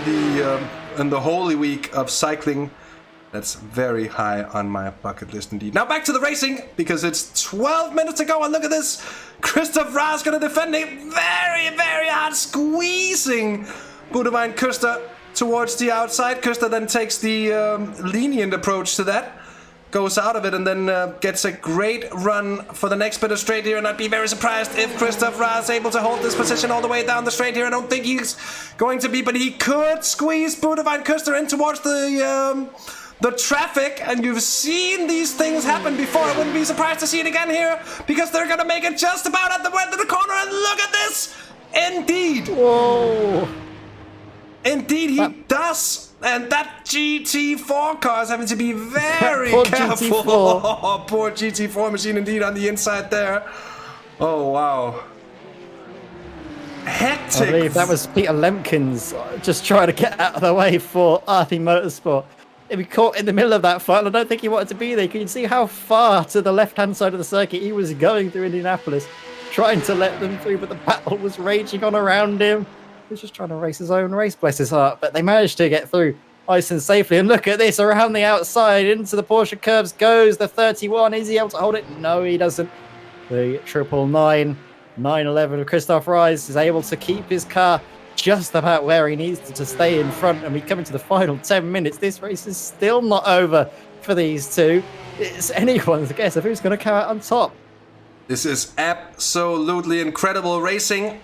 the Holy Week of cycling, that's very high on my bucket list indeed. Now back to the racing, because it's 12 minutes to go, and look at this. Christoph Raas going to defend it very, very hard, squeezing Boudewijn Kuster towards the outside. Kuster then takes the lenient approach to that, goes out of it, and then gets a great run for the next bit of straight here. And I'd be very surprised if Christoph Raas is able to hold this position all the way down the straight here. I don't think he's going to be, but he could squeeze Boudewijn Kuster in towards the traffic, and you've seen these things happen before. I wouldn't be surprised to see it again here, because they're gonna make it just about at the end of the corner, and look at this! Indeed! Whoa! Indeed he does! And that GT4 car is having to be very careful. Oh, poor GT4 machine indeed on the inside there. Oh, wow. Hectic. I believe that was Peter Lemkins just trying to get out of the way for RP Motorsport. If he caught in the middle of that fight, I don't think he wanted to be there. You can see how far to the left-hand side of the circuit he was going through Indianapolis, trying to let them through, but the battle was raging on around him. He was just trying to race his own race, bless his heart, but they managed to get through nice and safely. And look at this, around the outside, into the Porsche curves goes the 31. Is he able to hold it? No, he doesn't. The 999, 911 of Christoph Raas is able to keep his car just about where he needs to stay in front, and we come into the final 10 minutes. This race is still not over for these two. It's anyone's guess of who's going to come out on top. This is absolutely incredible racing.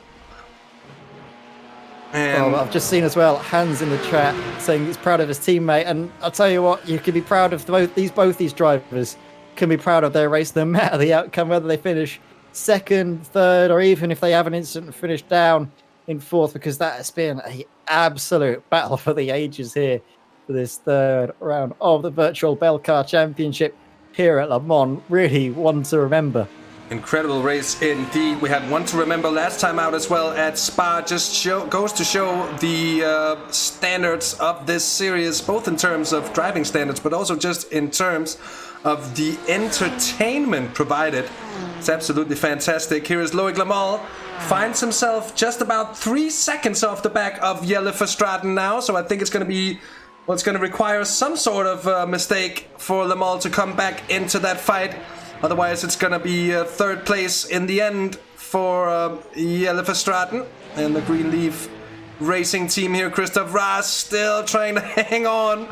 And I've just seen as well Hans in the chat saying he's proud of his teammate, and I'll tell you what, you can be proud of both these drivers can be proud of their race no matter the outcome, whether they finish 2nd, 3rd, or even if they have an incident and finish down in 4th, because that has been an absolute battle for the ages here for this 3rd round of the Virtual Belcar Championship here at Le Mans. Really one to remember. Incredible race indeed. We had one to remember last time out as well at Spa. Just goes to show the standards of this series, both in terms of driving standards, but also just in terms of the entertainment provided. It's absolutely fantastic. Here is Loic Le Mans. Finds himself just about 3 seconds off the back of Jelle Verstraeten now, so I think it's going to be, well, it's going to require some sort of mistake for Le Mans to come back into that fight. Otherwise, it's going to be 3rd place in the end for Jelle Verstraeten and the Greenleaf Racing team here. Christoph Raas still trying to hang on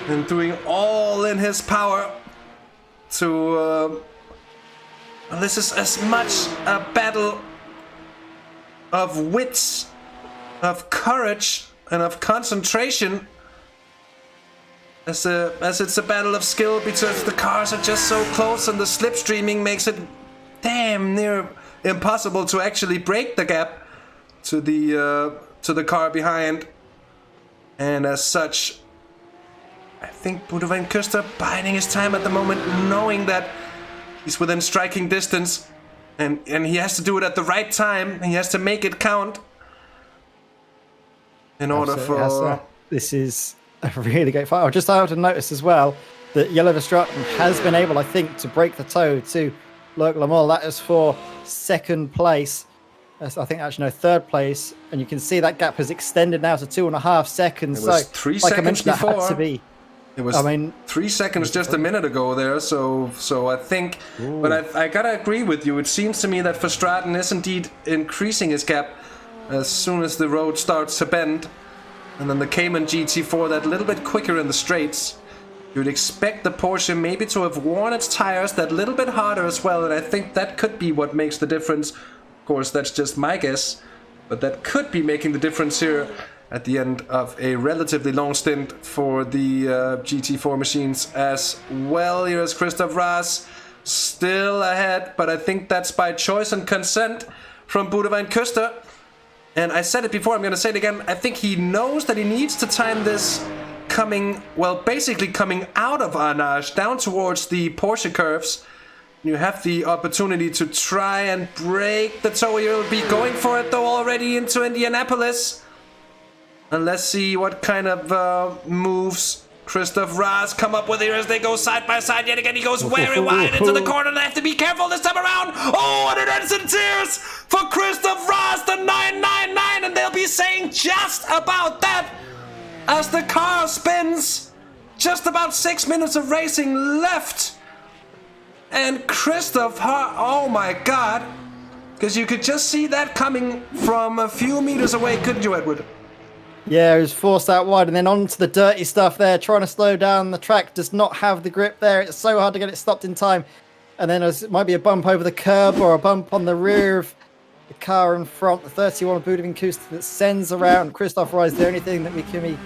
and doing all in his power to... this is as much a battle of wits, of courage, and of concentration as it's a battle of skill, because the cars are just so close, and the slipstreaming makes it damn near impossible to actually break the gap to the car behind. And as such, I think Boudewijn Kuster biding his time at the moment, knowing that he's within striking distance, and he has to do it at the right time. He has to make it count in order for... This is a really great fight. I just have to notice as well that Jelle Verstraeten has been able, I think, to break the toe to Loic Le Mans. That is for 2nd place. That's, I think, actually, no, 3rd place. And you can see that gap has extended now to 2.5 seconds. It was so, 3 like seconds I mentioned, before. That had to be... It was 3 seconds just a minute ago there, so I think... Ooh. But I gotta agree with you. It seems to me that Verstraeten is indeed increasing his gap as soon as the road starts to bend. And then the Cayman GT4 that little bit quicker in the straights. You'd expect the Porsche maybe to have worn its tires that little bit harder as well, and I think that could be what makes the difference. Of course, that's just my guess, but that could be making the difference here at the end of a relatively long stint for the GT4 machines as well. Here's Christoph Raas still ahead, but I think that's by choice and consent from Brezan Autoparts. And I said it before, I'm going to say it again. I think he knows that he needs to time this basically coming out of Arnage down towards the Porsche curves. You have the opportunity to try and break the toe. You'll be going for it though already into Indianapolis. And let's see what kind of moves Christoph Raas come up with here as they go side by side yet again. He goes very wide into the corner. They have to be careful this time around. Oh, and it ends in tears for Christoph Raas, the 999, and they'll be saying just about that as the car spins. Just about 6 minutes of racing left. And Christoph, oh my god. Because you could just see that coming from a few meters away, couldn't you, Edward? Yeah, he was forced out wide and then onto the dirty stuff there, trying to slow down. The track does not have the grip there. It's so hard to get it stopped in time. And then it might be a bump over the curb or a bump on the rear of the car in front. The 31 of Brezan Autoparts that sends around Christoph Raas. The only thing that we can be,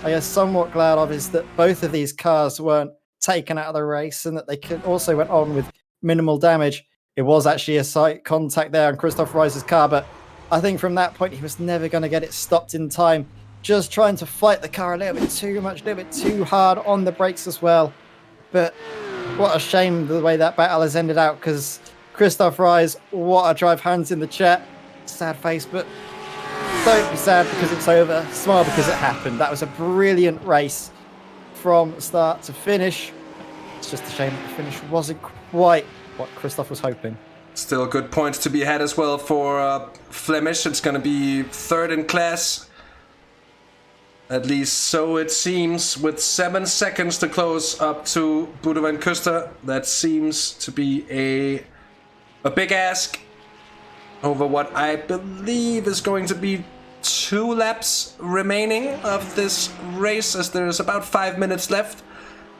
I guess, somewhat glad of is that both of these cars weren't taken out of the race and that they also went on with minimal damage. It was actually a slight contact there on Christoph Raas's car, but I think from that point he was never going to get it stopped in time. Just trying to fight the car a little bit too much, a little bit too hard on the brakes as well. But what a shame the way that battle has ended out, because Christoph Raas, what a drive, hands in the chat. Sad face, but don't be sad because it's over. Smile because it happened. That was a brilliant race from start to finish. It's just a shame that the finish wasn't quite what Christoph was hoping. Still good points to be had as well for Flemish. It's going to be third in class. At least so it seems, with 7 seconds to close up to Brezan Autoparts. That seems to be a big ask over what I believe is going to be 2 laps remaining of this race, as there's about 5 minutes left.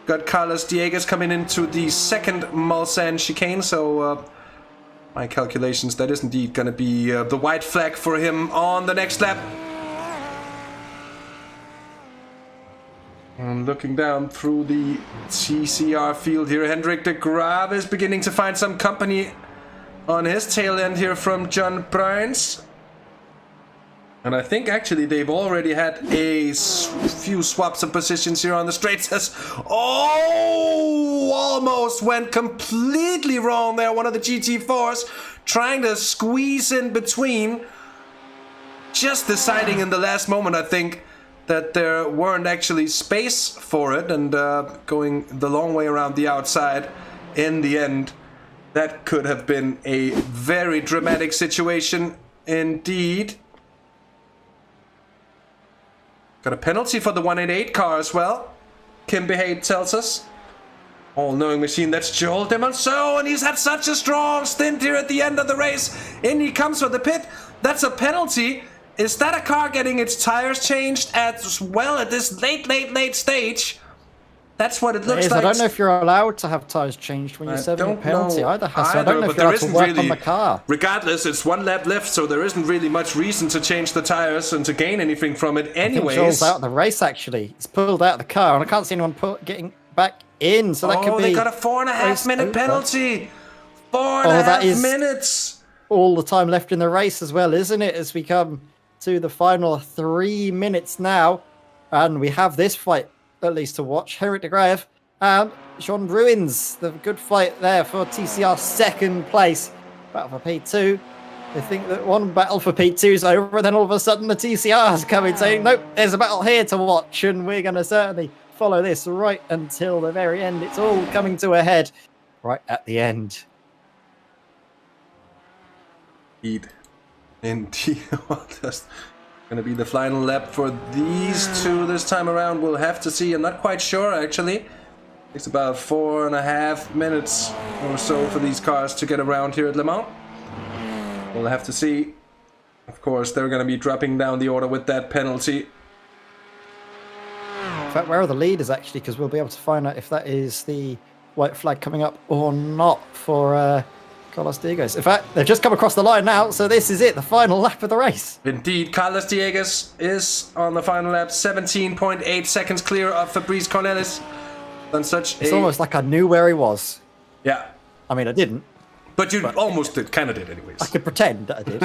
Got Carlos Dieguez coming into the second Mulsanne chicane, so my calculations, that is indeed going to be the white flag for him on the next lap. And looking down through the TCR field here, Hendrik de Graaf is beginning to find some company on his tail end here from John Bruins. And I think actually they've already had a few swaps of positions here on the straights. Oh, almost went completely wrong there. One of the GT4s trying to squeeze in between. Just deciding in the last moment, I think, that there weren't actually space for it, and going the long way around the outside in the end. That could have been a very dramatic situation indeed. Got a penalty for the 188 car as well. Kim Behade tells us. All-knowing machine, that's Joel Demonceau, and he's had such a strong stint here at the end of the race. In he comes for the pit. That's a penalty. Is that a car getting its tires changed as well at this late stage? That's what it looks like. I don't know if you're allowed to have tires changed when you're serving a penalty either, Hasse. I don't know if you're allowed to work on the car. Regardless, it's 1 lap left, so there isn't really much reason to change the tires and to gain anything from it anyways. I think Joel's out of the race, actually. He's pulled out of the car, and I can't see anyone getting back in, so that could be... Oh, they got a 4.5 minute penalty. 4.5 minutes. All the time left in the race as well, isn't it? As we come to the final 3 minutes now, and we have this fight at least to watch. Hendrik de Graaf and Sean Bruins, the good fight there for TCR second place. Battle for P2. They think that one battle for P2 is over, and then all of a sudden the TCR's coming saying, nope, there's a battle here to watch, and we're going to certainly follow this right until the very end. It's all coming to a head right at the end. Indeed. Just going to be the final lap for these two this time around. We'll have to see. I'm not quite sure, actually. It's about 4.5 minutes or so for these cars to get around here at Le Mans. We'll have to see. Of course, they're going to be dropping down the order with that penalty. In fact, where are the leaders actually? Because we'll be able to find out if that is the white flag coming up or not for Carlos Dieguez. In fact, they've just come across the line now, so this is it, the final lap of the race. Indeed, Carlos Dieguez is on the final lap, 17.8 seconds clear of Fabrice Cornelis. It's almost like I knew where he was. Yeah. I mean, I didn't. But you almost did, kind of did anyways. I could pretend that I did.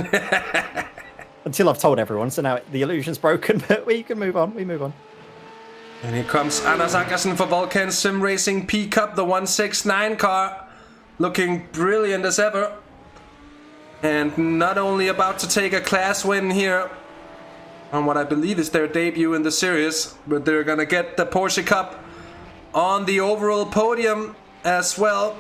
Until I've told everyone, so now the illusion's broken, but we can move on, we move on. And here comes Anders Ankersen for Vulcan Sim Racing P Cup, the 169 car. Looking brilliant as ever. And not only about to take a class win here on what I believe is their debut in the series, but they're going to get the Porsche Cup on the overall podium as well.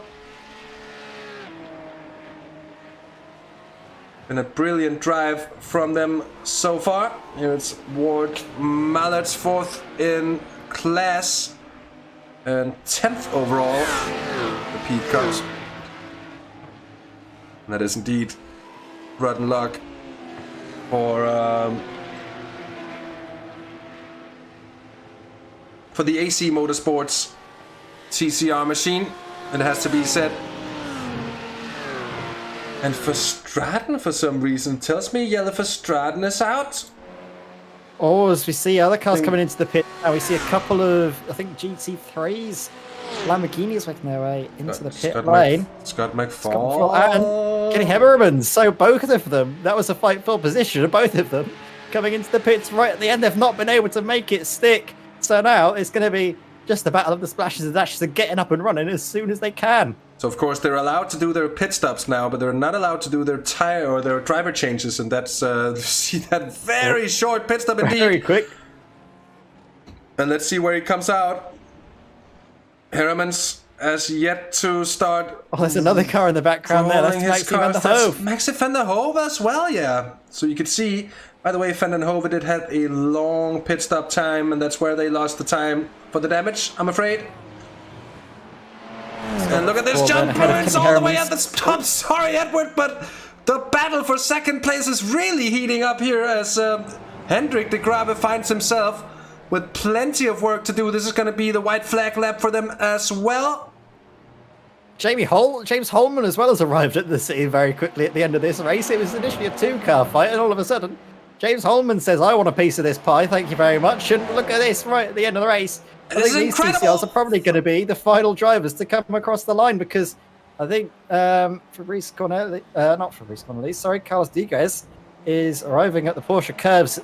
Been a brilliant drive from them so far. Here it's Ward Mallart's 4th in class and 10th overall. The P Cups. That is indeed rotten luck for the AC Motorsports TCR machine, and it has to be said. And Verstraeten, for some reason, tells me Yellow Verstraeten is out. Oh, as we see other cars coming into the pit, now we see a couple of, I think, GT3s, Lamborghinis making their way into the pit lane. Scott McFall. And Kenny Heberman. So both of them, that was a fight for position of both of them coming into the pits right at the end. They've not been able to make it stick. So now it's going to be just the battle of the splashes and dashes and getting up and running as soon as they can. So of course they're allowed to do their pit stops now, but they're not allowed to do their tire or their driver changes, and that's see that very short pit stop indeed. Very quick. And let's see where he comes out. Heremans has yet to start. Oh, there's another car in the background there. That's Maxi van der Hove. Maxi van der Hove as well, yeah. So you could see, by the way, Van den Hove did have a long pit stop time, and that's where they lost the time for the damage, I'm afraid. And look at this jump, Bruins all the way at the top. Sorry, Edward, but the battle for second place is really heating up here as Hendrik de Graave finds himself with plenty of work to do. This is going to be the white flag lap for them as well. James Holman as well has arrived at the scene very quickly at the end of this race. It was initially a 2-car fight, and all of a sudden, James Holman says, I want a piece of this pie, thank you very much. And look at this right at the end of the race. I think these TCRs are probably going to be the final drivers to come across the line, because I think Carlos Dieguez is arriving at the Porsche curves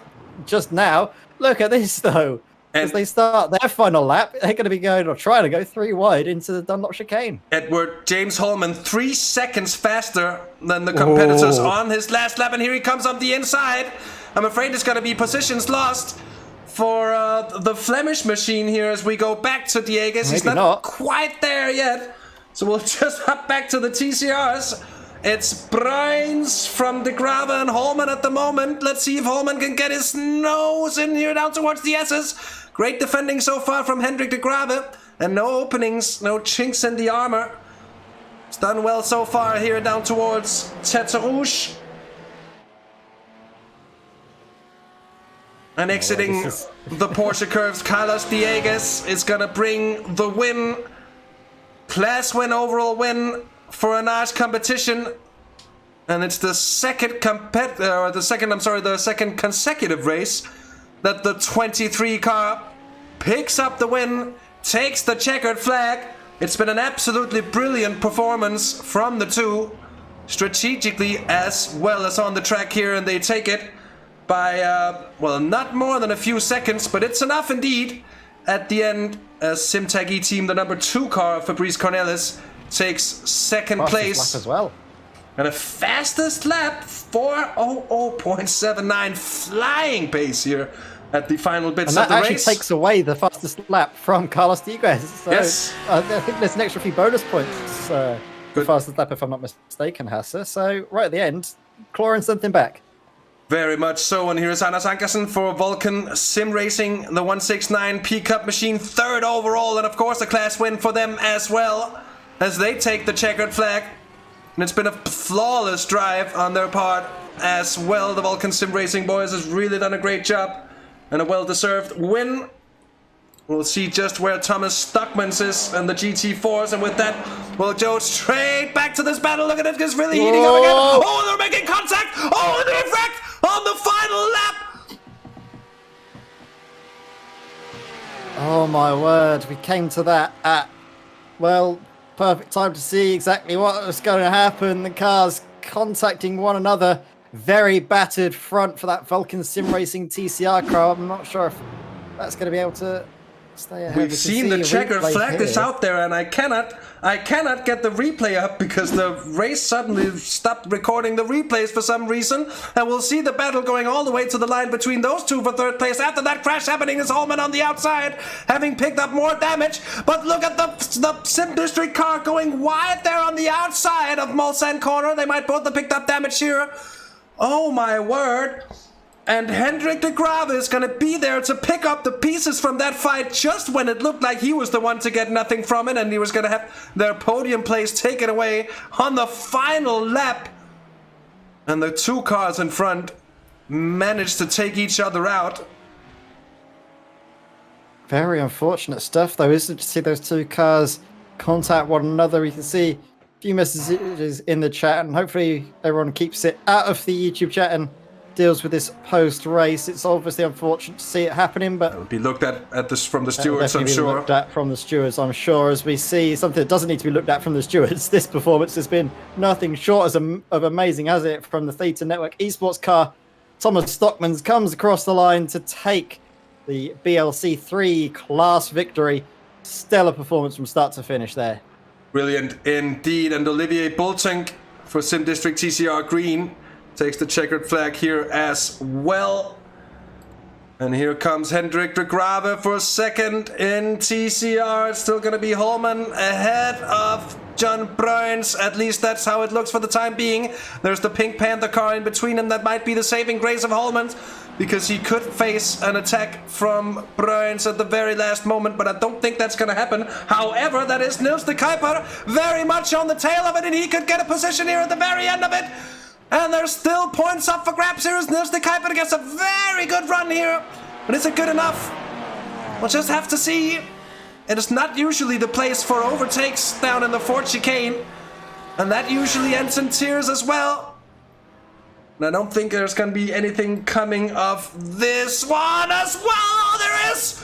just now. Look at this though. As they start their final lap, they're going to be going, or trying to go 3 wide into the Dunlop chicane. Edward, James Holman 3 seconds faster than the competitors on his last lap, and here he comes on the inside. I'm afraid there's going to be positions lost for the Flemish machine here as we go back to Dieguez. He's not quite there yet. So we'll just hop back to the TCRs. It's Bruins from de Graave and Holman at the moment. Let's see if Holman can get his nose in here down towards the S's. Great defending so far from Hendrik de Graave. And no openings, no chinks in the armor. It's done well so far here down towards Tete Rouge. And exiting the Porsche curves, Carlos Dieguez is going to bring the win. Class win, overall win for a nice competition. And it's the second consecutive race that the 23 car picks up the win, takes the checkered flag. It's been an absolutely brilliant performance from the two, strategically as well as on the track here, and they take it by, well, not more than a few seconds, but it's enough indeed. At the end, Simtag E-Team, the number 2 car of Fabrice Cornelis, takes second place. Lap as well. And a fastest lap, 4:00.79, flying pace here at the final bits of the race. And that actually takes away the fastest lap from Carlos Dieguez. So yes. I think there's an extra few bonus points the fastest lap, if I'm not mistaken, Hasse. So right at the end, clawing something back. Very much so, and here's Anders Ankersen for Vulcan Sim Racing, the 169 P-Cup machine, 3rd overall, and of course a class win for them as well, as they take the checkered flag. And it's been a flawless drive on their part as well. The Vulcan Sim Racing boys has really done a great job, and a well-deserved win. We'll see just where Thomas Stockmans is and the GT4s, and with that, we'll go straight back to this battle. Look at it, it's really heating up again. Oh, they're making contact. Oh, the effect on the final lap. Oh my word, we came to that at, well, perfect time to see exactly what was going to happen. The cars contacting one another. Very battered front for that Vulcan Sim Racing TCR car. I'm not sure if that's going to be able to stay ahead. We've seen the checkered flag is out there, and I cannot get the replay up because the race suddenly stopped recording the replays for some reason. And we'll see the battle going all the way to the line between those two for third place. After that crash happening is Holman on the outside, having picked up more damage. But look at the Sim District car going wide there on the outside of Mulsanne Corner. They might both have picked up damage here. Oh my word. And Hendrik de Grave is going to be there to pick up the pieces from that fight just when it looked like he was the one to get nothing from it, and he was going to have their podium place taken away on the final lap. And the two cars in front managed to take each other out. Very unfortunate stuff, though, isn't it, to see those two cars contact one another. We can see a few messages in the chat, and hopefully everyone keeps it out of the YouTube chat and deals with this post-race. It's obviously unfortunate to see it happening, but it'll be looked at this from the stewards, I'm sure. Looked at from the stewards, I'm sure, as we see something that doesn't need to be looked at from the stewards. This performance has been nothing short of amazing, has it? From the Theta Network esports car, Thomas Stockmans comes across the line to take the BLC 3 class victory. Stellar performance from start to finish there. Brilliant indeed. And Olivier Boltink for Sim District TCR Green takes the checkered flag here as well. And here comes Hendrik de Grave for second in TCR. It's still going to be Holman ahead of John Bruins. At least that's how it looks for the time being. There's the Pink Panther car in between, and that might be the saving grace of Holman, because he could face an attack from Bruins at the very last moment, but I don't think that's going to happen. However, that is Niels de Kuiper very much on the tail of it, and he could get a position here at the very end of it. And there's still points up for grabs here as Niels de Kuiper gets a very good run here. But is it good enough? We'll just have to see. It is not usually the place for overtakes down in the Fort Chicane. And that usually ends in tears as well. And I don't think there's going to be anything coming of this one as well. Oh, there is!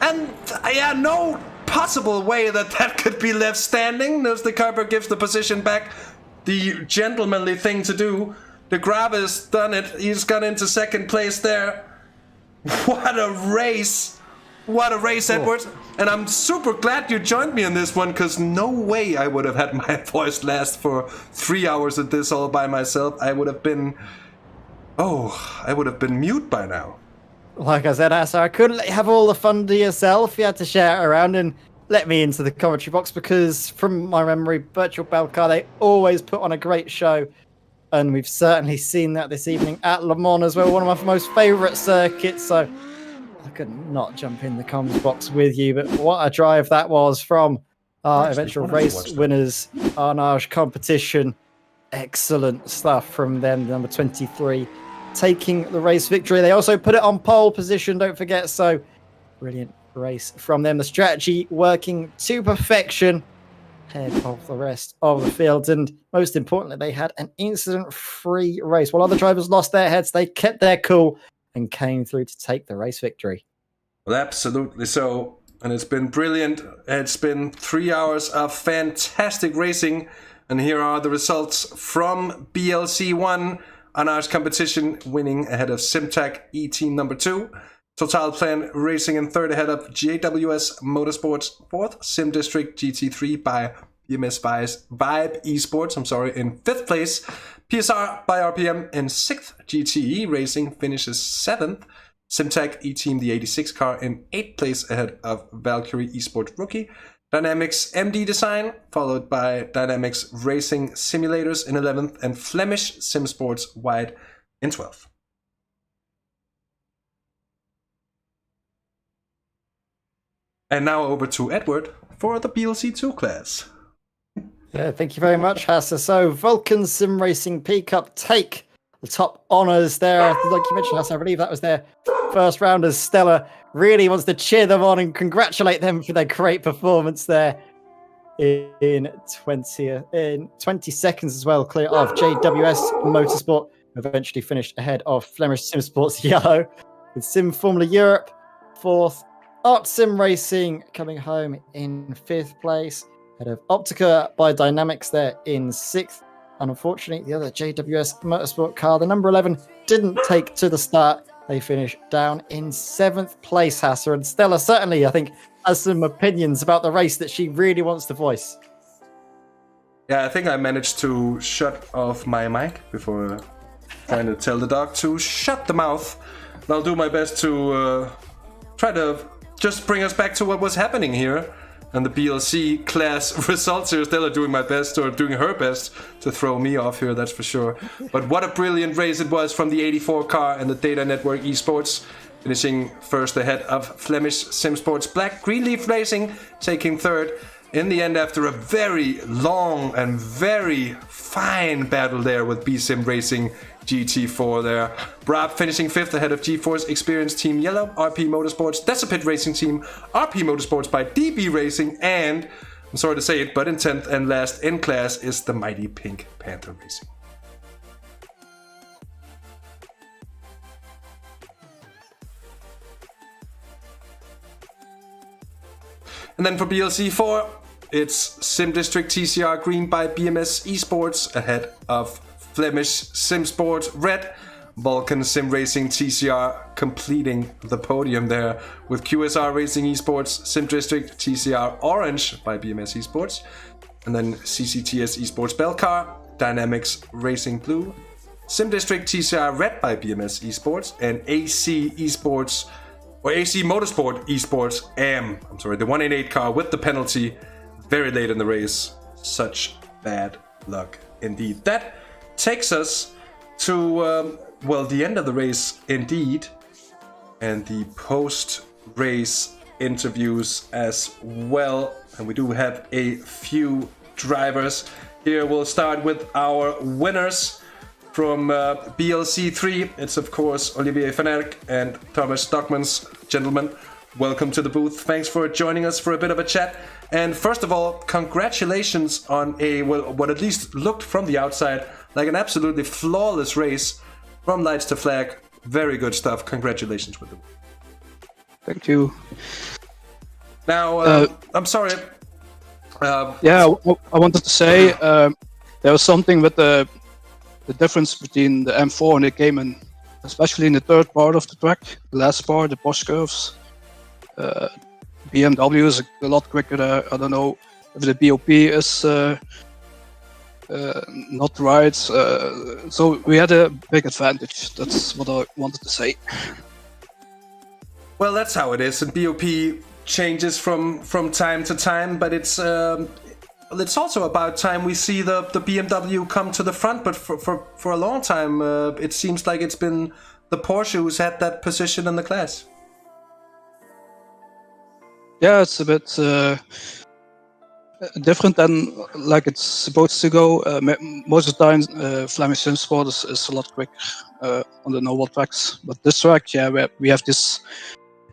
And yeah, no possible way that could be left standing. Niels de Kuiper gives the position back. The gentlemanly thing to do. De Grave has done it. He's got into second place there. What a race. What a race, Edward. And I'm super glad you joined me on this one, because no way I would have had my voice last for 3 hours at this all by myself. I would have been... I would have been mute by now. Like I said, Hasse, I couldn't let you have all the fun to yourself. You had to share it around and let me into the commentary box, because from my memory, Virtual Belcar, they always put on a great show. And we've certainly seen that this evening at Le Mans as well, one of my most favourite circuits. So I could not jump in the comms box with you, but what a drive that was from our eventual race winners, Arnage competition. Excellent stuff from them, number 23, taking the race victory. They also put it on pole position, don't forget, so brilliant race from them. The strategy working to perfection ahead of the rest of the field, and most importantly, they had an incident-free race. While other drivers lost their heads, they kept their cool and came through to take the race victory. Well, absolutely so, and it's been brilliant. It's been 3 hours of fantastic racing, and here are the results from BLC 1. Arnage competition winning ahead of Simtag E-Team number 2. Total Plan Racing in third ahead of JWS Motorsports. Fourth, Sim District GT3 by BMS Vibe Esports, in fifth place. PSR by RPM in sixth. GTE Racing finishes seventh. Simtag E-Team, the 86 car, in eighth place ahead of Valkyrie Esports Rookie. Dynamics MD Design, followed by Dynamics Racing Simulators in 11th, and Flemish Sim Sports Wide in 12th. And now over to Edward for the BLC2 class. Yeah, thank you very much, Hasse. So, Vulcan Sim Racing P-Cup take the top honours there. Like you mentioned, Hasse, I believe that was their first rounders. Stella really wants to cheer them on and congratulate them for their great performance there in 20 seconds as well. Clear of JWS Motorsport, eventually finished ahead of Flemish Sim Sports Yellow, with Sim Formula Europe 4th. Art Sim Racing coming home in 5th place, ahead of Optica by Dynamics there in 6th. And unfortunately, the other JWS Motorsport car, the number 11, didn't take to the start. They finished down in 7th place, Hasse. And Stella certainly, I think, has some opinions about the race that she really wants to voice. Yeah, I think I managed to shut off my mic before trying to tell the dog to shut the mouth. And I'll do my best to try to just bring us back to what was happening here. And the BLC class results here. Stella doing her best to throw me off here, that's for sure. But what a brilliant race it was from the 84 car and the Data Network Esports, finishing first ahead of Flemish Sim Sports Black. Greenleaf Racing taking 3rd in the end after a very long and very fine battle there with B-Sim Racing GT4 there. Brab finishing 5th ahead of G4's Experience Team Yellow, RP Motorsports, Decipit Racing Team, RP Motorsports by DB Racing, and, I'm sorry to say it, but in 10th and last in class is the mighty Pink Panther Racing. And then for BLC 4, it's Sim District TCR Green by BMS Esports ahead of Flemish Sim Sports Red. Vulcan Sim Racing TCR completing the podium there with QSR Racing Esports, Sim District TCR Orange by BMS Esports, and then CCTS Esports Belcar, Dynamics Racing Blue, Sim District TCR Red by BMS Esports, and AC Esports or AC Motorsport Esports AM. I'm sorry, the 188 car with the penalty very late in the race. Such bad luck indeed. That takes us to, the end of the race indeed, and the post-race interviews as well. And we do have a few drivers here. We'll start with our winners from BLC 3. It's of course Olivier Van Erck and Thomas Stockmans. Gentlemen, welcome to the booth. Thanks for joining us for a bit of a chat. And first of all, congratulations on what at least looked from the outside like an absolutely flawless race from lights to flag. Very good stuff. Congratulations with them. Thank you. Now, I'm sorry. I wanted to say there was something with the difference between the M4 and the Cayman, especially in the third part of the track, the last part, the Porsche curves. BMW is a lot quicker there. I don't know if the BOP is not right, so we had a big advantage. That's what I wanted to say. Well, that's how it is, and BOP changes from time to time, but it's also about time we see the BMW come to the front. But for a long time, it seems like it's been the Porsche who's had that position in the class. Yeah, it's a bit different than like it's supposed to go. Most of the time, Flemish Sim Sport is a lot quicker on the normal tracks. But this track, yeah, we have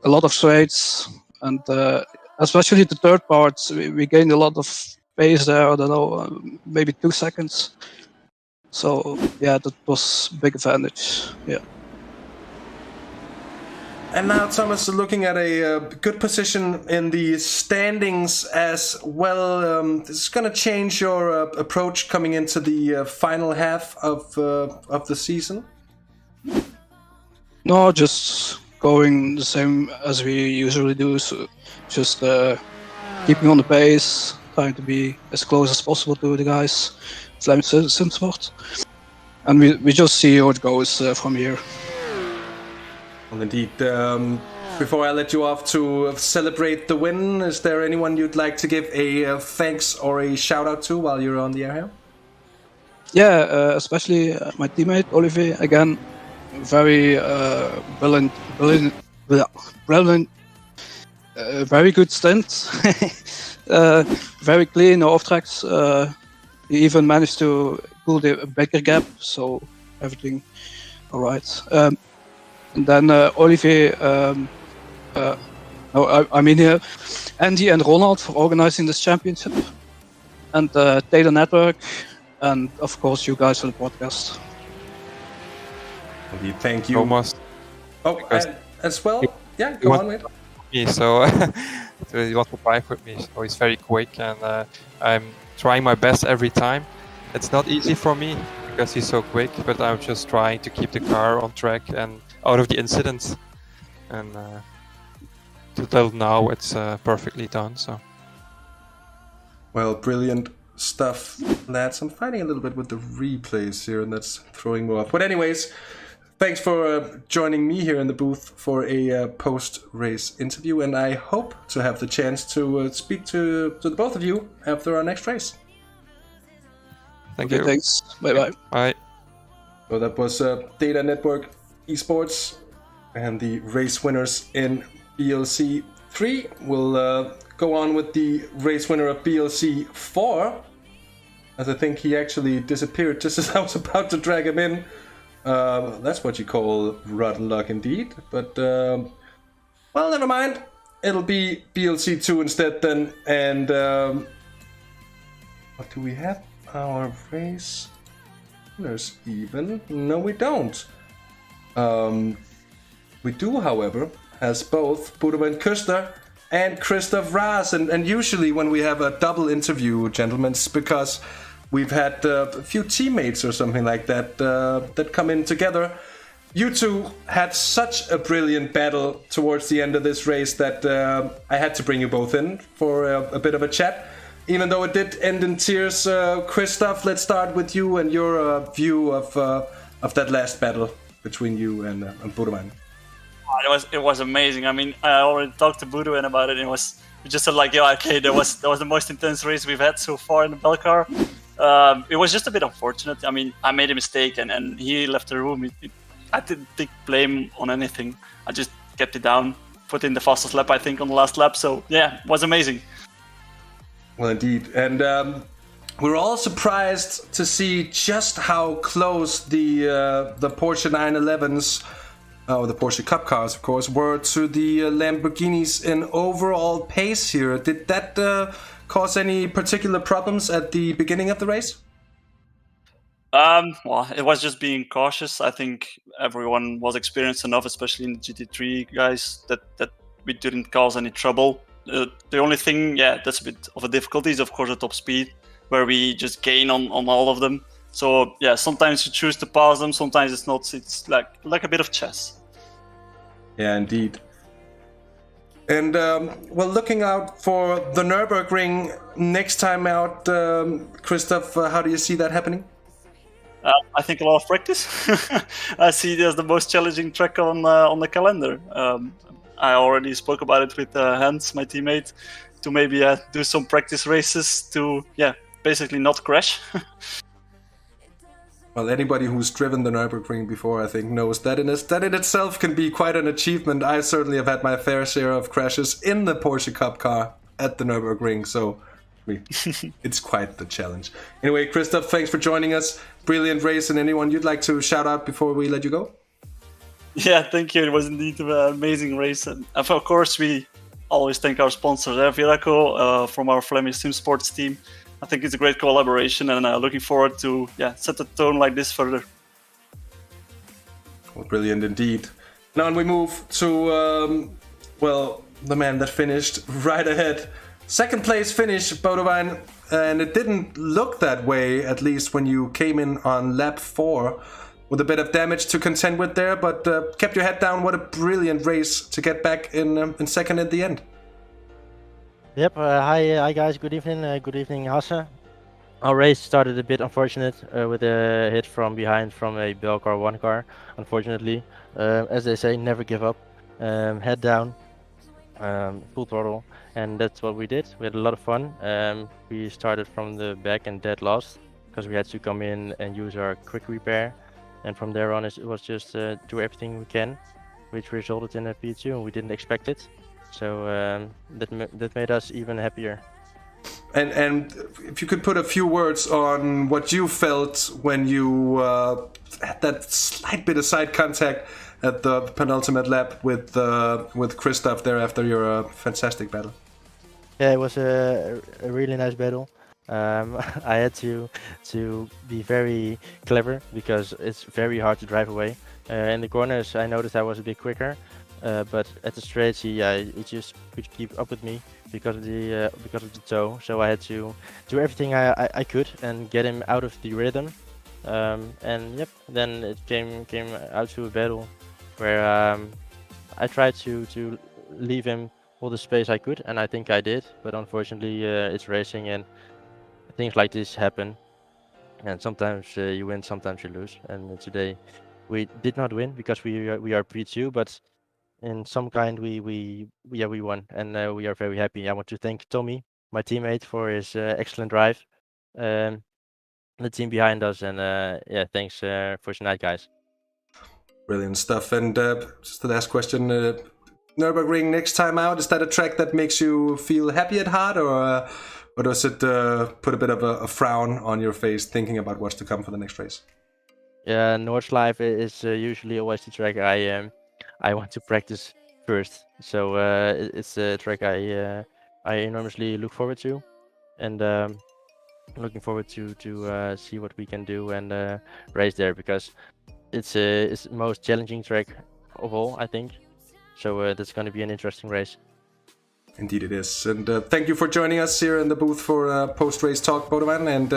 a lot of straights, and especially the third part, we gained a lot of pace there. I don't know, maybe 2 seconds. So yeah, that was a big advantage. Yeah. And now, Thomas, looking at a good position in the standings as well. This is going to change your approach coming into the final half of the season? No, just going the same as we usually do. So just keeping on the pace, trying to be as close as possible to the guys, Flemish Sim Sport. And we just see how it goes from here. Well, indeed. Before I let you off to celebrate the win, is there anyone you'd like to give a thanks or a shout out to while you're on the air here? Yeah, especially my teammate Olivier. Again, very brilliant, very good stint. Very clean off tracks. He even managed to pull the Becker gap, so everything all right. And then Olivier, Andy and Ronald for organizing this championship, and Data Network, and of course you guys for the podcast. Indeed, thank you. Almost. Oh, as well? Yeah, go on, mate. So, so he wants to drive with me. So he's very quick, and I'm trying my best every time. It's not easy for me because he's so quick, but I'm just trying to keep the car on track and out of the incidents. And till now, it's perfectly done. So. Well, brilliant stuff, lads. I'm fighting a little bit with the replays here, and that's throwing me off. But anyways, thanks for joining me here in the booth for a post-race interview, and I hope to have the chance to speak to the both of you after our next race. Thank you. Thanks. Bye-bye. Bye. So that was Data Network Esports and the race winners in BLC 3. We'll go on with the race winner of BLC 4, as I think he actually disappeared just as I was about to drag him in. That's what you call rotten luck indeed. But, well, never mind. It'll be BLC 2 instead then. And what do we have? Our race winners even? No, we don't. We do, however, has both Boudewijn Kuster and Christoph Raas. And usually when we have a double interview, gentlemen, it's because we've had a few teammates or something like that that come in together. You two had such a brilliant battle towards the end of this race that I had to bring you both in for a bit of a chat. Even though it did end in tears, Christoph, let's start with you and your view of that last battle between you and Boudewijn. It was amazing. I mean, I already talked to Boudewijn about it. It was just like, yeah, okay, that was the most intense race we've had so far in the Belcar. It was just a bit unfortunate. I mean, I made a mistake and he left the room. I didn't take blame on anything. I just kept it down, put in the fastest lap, I think, on the last lap. So yeah, it was amazing. Well, indeed. And we're all surprised to see just how close the Porsche 911s, the Porsche Cup cars, of course, were to the Lamborghinis in overall pace here. Did that cause any particular problems at the beginning of the race? Well, it was just being cautious. I think everyone was experienced enough, especially in the GT3 guys, that we didn't cause any trouble. The only thing, that's a bit of a difficulty is, of course, the top speed, where we just gain on all of them. So, yeah, sometimes you choose to pass them, sometimes it's not. It's like a bit of chess. Yeah, indeed. And, well, looking out for the Nürburgring next time out, Christoph, how do you see that happening? I think a lot of practice. I see it as the most challenging track on the calendar. I already spoke about it with Hans, my teammate, to maybe do some practice races to, basically not crash. Well, anybody who's driven the Nürburgring before, I think, knows that in itself can be quite an achievement. I certainly have had my fair share of crashes in the Porsche Cup car at the Nürburgring, so it's quite the challenge. Anyway, Christoph, thanks for joining us. Brilliant race, and anyone you'd like to shout out before we let you go? Yeah, thank you. It was indeed an amazing race. And of course, we always thank our sponsors, Viraco, from our Flemish Sim Sports team. I think it's a great collaboration, and looking forward to set the tone like this further. Well, brilliant indeed. Now we move to, the man that finished right ahead. Second place finish, Boudewijn, and it didn't look that way, at least when you came in on lap 4. With a bit of damage to contend with there, but kept your head down. What a brilliant race to get back in second at the end. Yep, hi guys, good evening. Good evening, Hasse. Our race started a bit unfortunate with a hit from behind from a Belcar 1 car, unfortunately. As they say, never give up. Head down, full throttle, and that's what we did. We had a lot of fun. We started from the back and dead last because we had to come in and use our quick repair. And from there on, it was just do everything we can, which resulted in a P2, and we didn't expect it. So that made us even happier. And if you could put a few words on what you felt when you had that slight bit of side contact at the penultimate lap with Christoph there after your fantastic battle. Yeah, it was a really nice battle. I had to be very clever because it's very hard to drive away. In the corners, I noticed I was a bit quicker, but at the straights, he just could keep up with me because of the toe. So I had to do everything I could and get him out of the rhythm. And yep, then it came out to a battle where I tried to leave him all the space I could, and I think I did. But unfortunately, it's racing and things like this happen. And sometimes you win, sometimes you lose. And today we did not win because we are P2, but in some kind we won, and we are very happy. I want to thank Tommy, my teammate, for his excellent drive. The team behind us, and yeah, thanks for tonight, guys. Brilliant stuff. And just the last question, Nürburgring next time out, is that a track that makes you feel happy at heart, or does it put a bit of a frown on your face thinking about what's to come for the next race? Yeah, Nordschleife is usually always the track I want to practice first. So it's a track I enormously look forward to, and looking forward to see what we can do and race there, because it's the most challenging track of all, I think. So that's going to be an interesting race. Indeed it is. And thank you for joining us here in the booth for post-race talk, Bodovan. And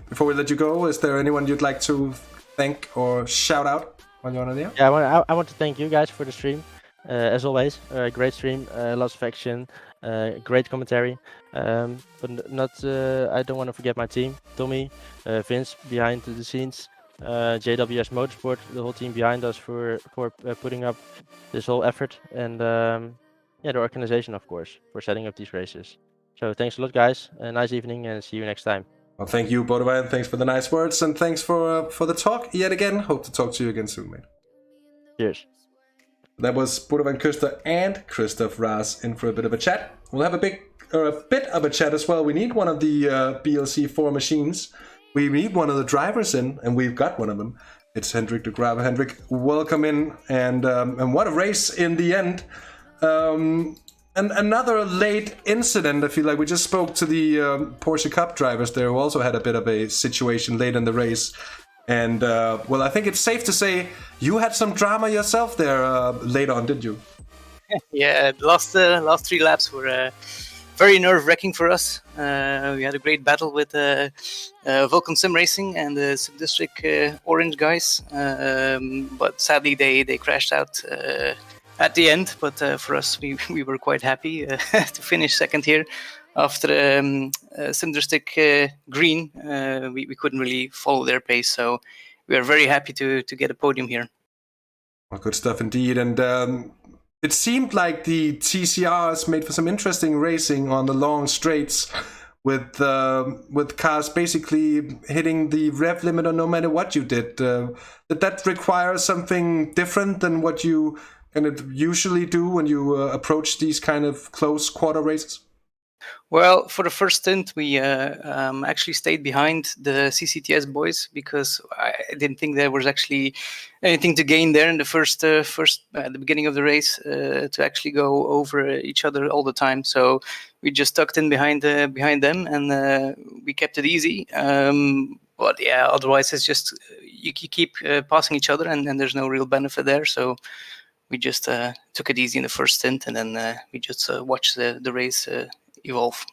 before we let you go, is there anyone you'd like to thank or shout out while you're on the air? Yeah, I want to thank you guys for the stream. As always, great stream, lots of action, great commentary. But not I don't want to forget my team, Tommy, Vince behind the scenes, JWS Motorsport, the whole team behind us for putting up this whole effort, and yeah, the organization, of course, for setting up these races. So thanks a lot, guys. A nice evening, and see you next time. Well, thank you, Bodovan. Thanks for the nice words, and thanks for the talk yet again. Hope to talk to you again soon, mate. Cheers. That was Bodovan Kuster and Christoph Raas in for a bit of a chat. We'll have a bit of a chat as well. We need one of the BLC4 machines. We need one of the drivers in, and we've got one of them. It's Hendrik de Graaf. Hendrik, welcome in, and what a race in the end. And another late incident. I feel like we just spoke to the Porsche Cup drivers there, who also had a bit of a situation late in the race. And well, I think it's safe to say you had some drama yourself there late on, didn't you? Yeah, the last 3 laps were very nerve-wracking for us. We had a great battle with Vulcan Sim Racing and the Sub-District Orange guys, but sadly they crashed out at the end. But for us, we were quite happy to finish second here. After Sim-District Green, we couldn't really follow their pace, so we are very happy to get a podium here. Well, good stuff indeed. And it seemed like the TCRs made for some interesting racing on the long straights, with cars basically hitting the rev limiter no matter what you did. Did that require something different than what you kind of usually do when you approach these kind of close quarter races? Well, for the first stint, we actually stayed behind the CCTS boys because I didn't think there was actually anything to gain there in the first at the beginning of the race to actually go over each other all the time. So we just tucked in behind them, and we kept it easy. But yeah, otherwise it's just you keep passing each other, and there's no real benefit there. So we just took it easy in the first stint, and then we just watched the race evolve.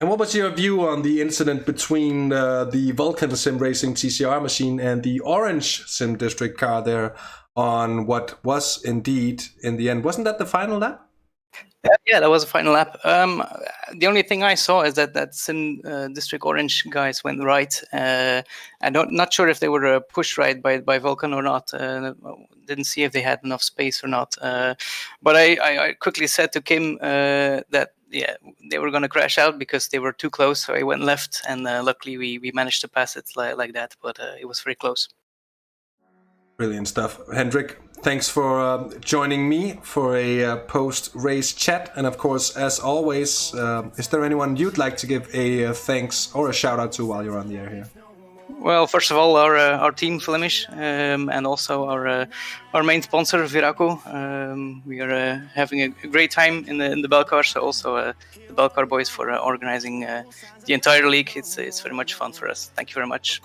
And what was your view on the incident between the Vulcan Sim Racing TCR machine and the Orange Sim District car there on what was indeed, in the end, wasn't that the final lap? Yeah, that was a final lap. The only thing I saw is that Sim District Orange guys went right. I'm not sure if they were pushed right by Vulcan or not. Didn't see if they had enough space or not. But I quickly said to Kim that they were going to crash out because they were too close. So I went left, and luckily we managed to pass it like that. But it was very close. Brilliant stuff. Hendrik, thanks for joining me for a post-race chat. And of course, as always, is there anyone you'd like to give a thanks or a shout out to while you're on the air here? Well, first of all, our team Flemish, and also our main sponsor Viraco. We are having a great time in the Belcar. So also the Belcar boys for organizing the entire league. It's very much fun for us. Thank you very much.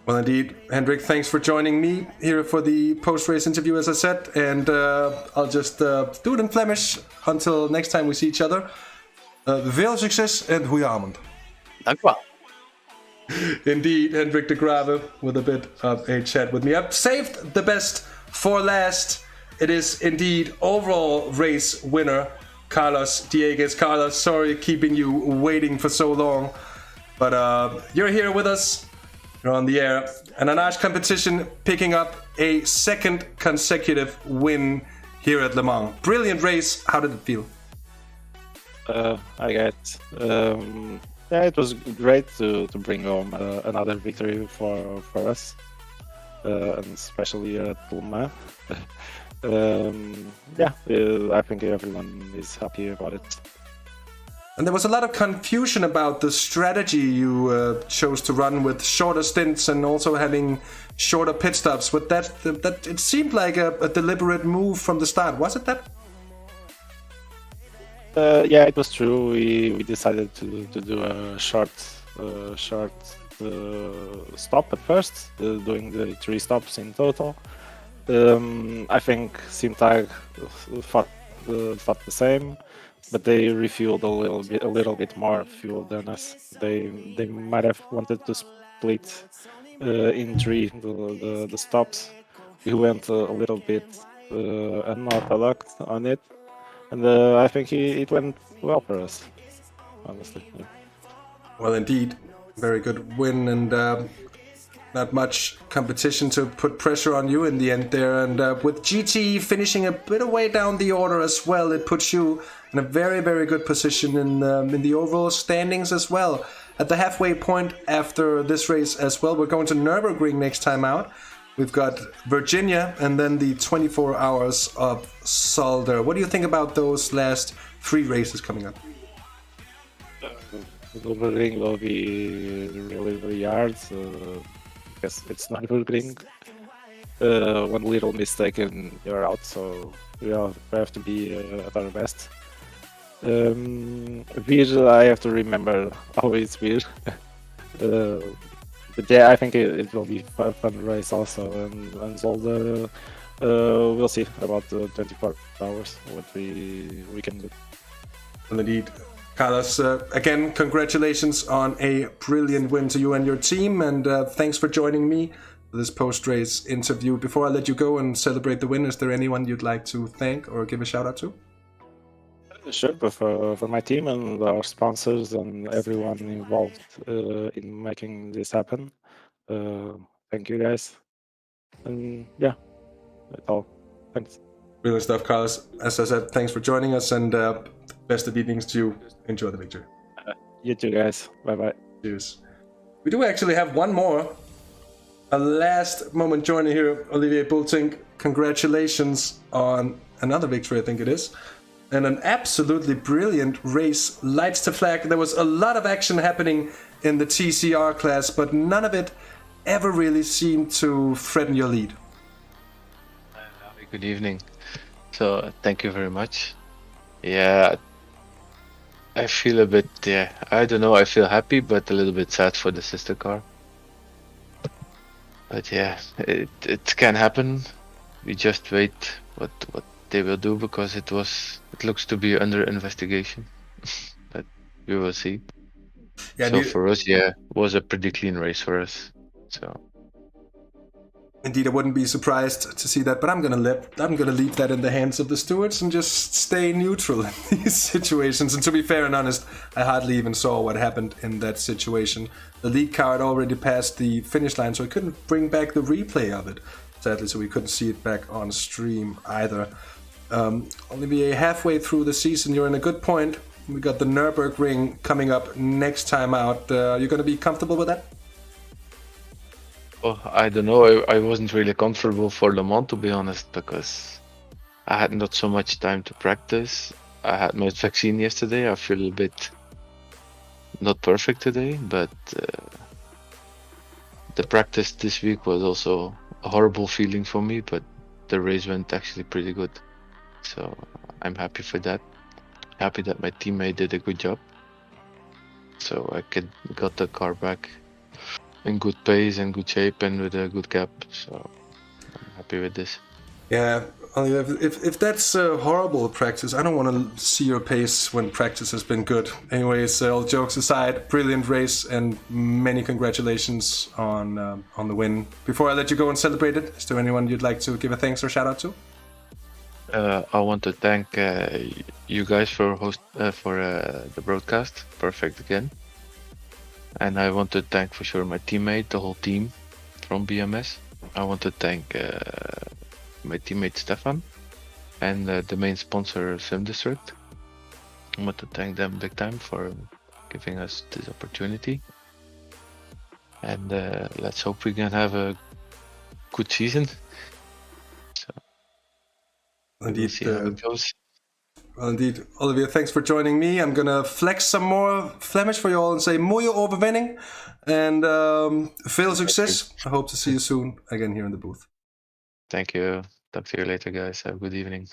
Well, indeed, Hendrik, thanks for joining me here for the post-race interview, as I said, and I'll just do it in Flemish until next time we see each other. Veel succes en goeie avond. Dank u wel. Indeed, Hendrik de Grave with a bit of a chat with me. I've saved the best for last. It is indeed overall race winner, Carlos Dieguez. Carlos, sorry keeping you waiting for so long, but you're here with us. You're on the air. And an Arch competition picking up a second consecutive win here at Le Mans. Brilliant race. How did it feel? I got. Yeah, it was great to bring home another victory for us, and especially at Le Mans. I think everyone is happy about it. And there was a lot of confusion about the strategy you chose to run with shorter stints and also having shorter pit stops. With that it seemed like a deliberate move from the start. Was it that? Yeah, it was true. We decided to do a short stop at first, doing the 3 stops in total. I think Simtag thought the same. But they refueled a little bit more fuel than us. They might have wanted to split in 3 the stops. We went a little bit unorthodox on it, and I think it went well for us, honestly. Yeah. Well, indeed, very good win, and not much competition to put pressure on you in the end there. And with GT finishing a bit away down the order as well, it puts you in a very, very good position in the overall standings as well. At the halfway point after this race as well, we're going to Nürburgring next time out. We've got Virginia and then the 24 hours of Zolder. What do you think about those last 3 races coming up? Nürburgring will be really hard. Because it's not Nürburgring. One little mistake and you're out, so we have to be at our best. Vir, I have to remember always Vir. But yeah, I think it will be a fun race also, and Zolder, we'll see about the 24 hours what we can do. Well, indeed. Carlos, again, congratulations on a brilliant win to you and your team, and thanks for joining me for this post-race interview. Before I let you go and celebrate the win, is there anyone you'd like to thank or give a shout-out to? Sure, but for my team and our sponsors and everyone involved in making this happen, thank you guys. And yeah, that's all. Thanks. Brilliant stuff, Carlos. As I said, thanks for joining us, and best of evenings to you. Enjoy the victory. You too, guys. Bye-bye. Cheers. We do actually have one more. A last moment joiner here, Olivier Bultink. Congratulations on another victory, I think it is. And an absolutely brilliant race. Lights to flag. There was a lot of action happening in the TCR class, but none of it ever really seemed to threaten your lead. Good evening. So, thank you very much. Yeah, I feel a bit, I don't know, I feel happy, but a little bit sad for the sister car. But yeah, it can happen. We just wait what they will do, because it looks to be under investigation. But we will see. Yeah, so for us, it was a pretty clean race for us. So indeed, I wouldn't be surprised to see that, but I'm gonna leave that in the hands of the stewards and just stay neutral in these situations. And to be fair and honest, I hardly even saw what happened in that situation. The lead car had already passed the finish line, so I couldn't bring back the replay of it, sadly, so we couldn't see it back on stream either. Olivier, halfway through the season, you're in a good point. We got the Nürburgring coming up next time out. You're gonna be comfortable with that? Oh, I don't know. I wasn't really comfortable for Le Mans, to be honest, because I had not so much time to practice. I had my vaccine yesterday. I feel a bit not perfect today, but the practice this week was also a horrible feeling for me, but the race went actually pretty good. So I'm happy for that. Happy that my teammate did a good job. So I got the car back in good pace and good shape and with a good gap. So I'm happy with this. Yeah, if that's horrible practice, I don't want to see your pace when practice has been good. Anyways, all jokes aside, brilliant race and many congratulations on the win. Before I let you go and celebrate it, is there anyone you'd like to give a thanks or shout out to? I want to thank you guys for the broadcast. Perfect again. And I want to thank for sure my teammate, the whole team from BMS. I want to thank my teammate Stefan and the main sponsor SimDistrict. I want to thank them big time for giving us this opportunity. And let's hope we can have a good season. So Indeed. we'll see how it goes. Well, indeed. Olivier, thanks for joining me. I'm going to flex some more Flemish for you all and say mooie overwinning and veel succes. I hope to see you soon again here in the booth. Thank you. Talk to you later, guys. Have a good evening.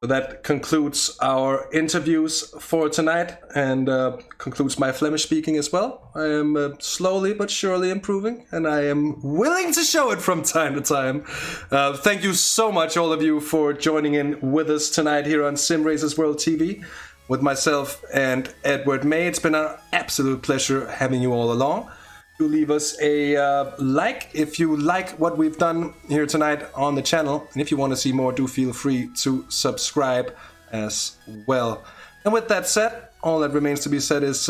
So that concludes our interviews for tonight and concludes my Flemish speaking as well. I am slowly but surely improving and I am willing to show it from time to time. Thank you so much, all of you, for joining in with us tonight here on Simracersworld TV with myself and Edward May. It's been an absolute pleasure having you all along. Do leave us a like if you like what we've done here tonight on the channel. And if you want to see more, do feel free to subscribe as well. And with that said, all that remains to be said is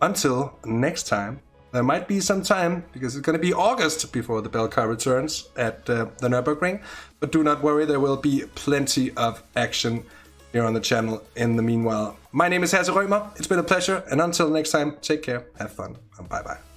until next time. There might be some time because it's going to be August before the Belcar returns at the Nürburgring. But do not worry, there will be plenty of action here on the channel in the meanwhile. My name is Hasse Rømer. It's been a pleasure, and until next time, take care, have fun, and bye-bye.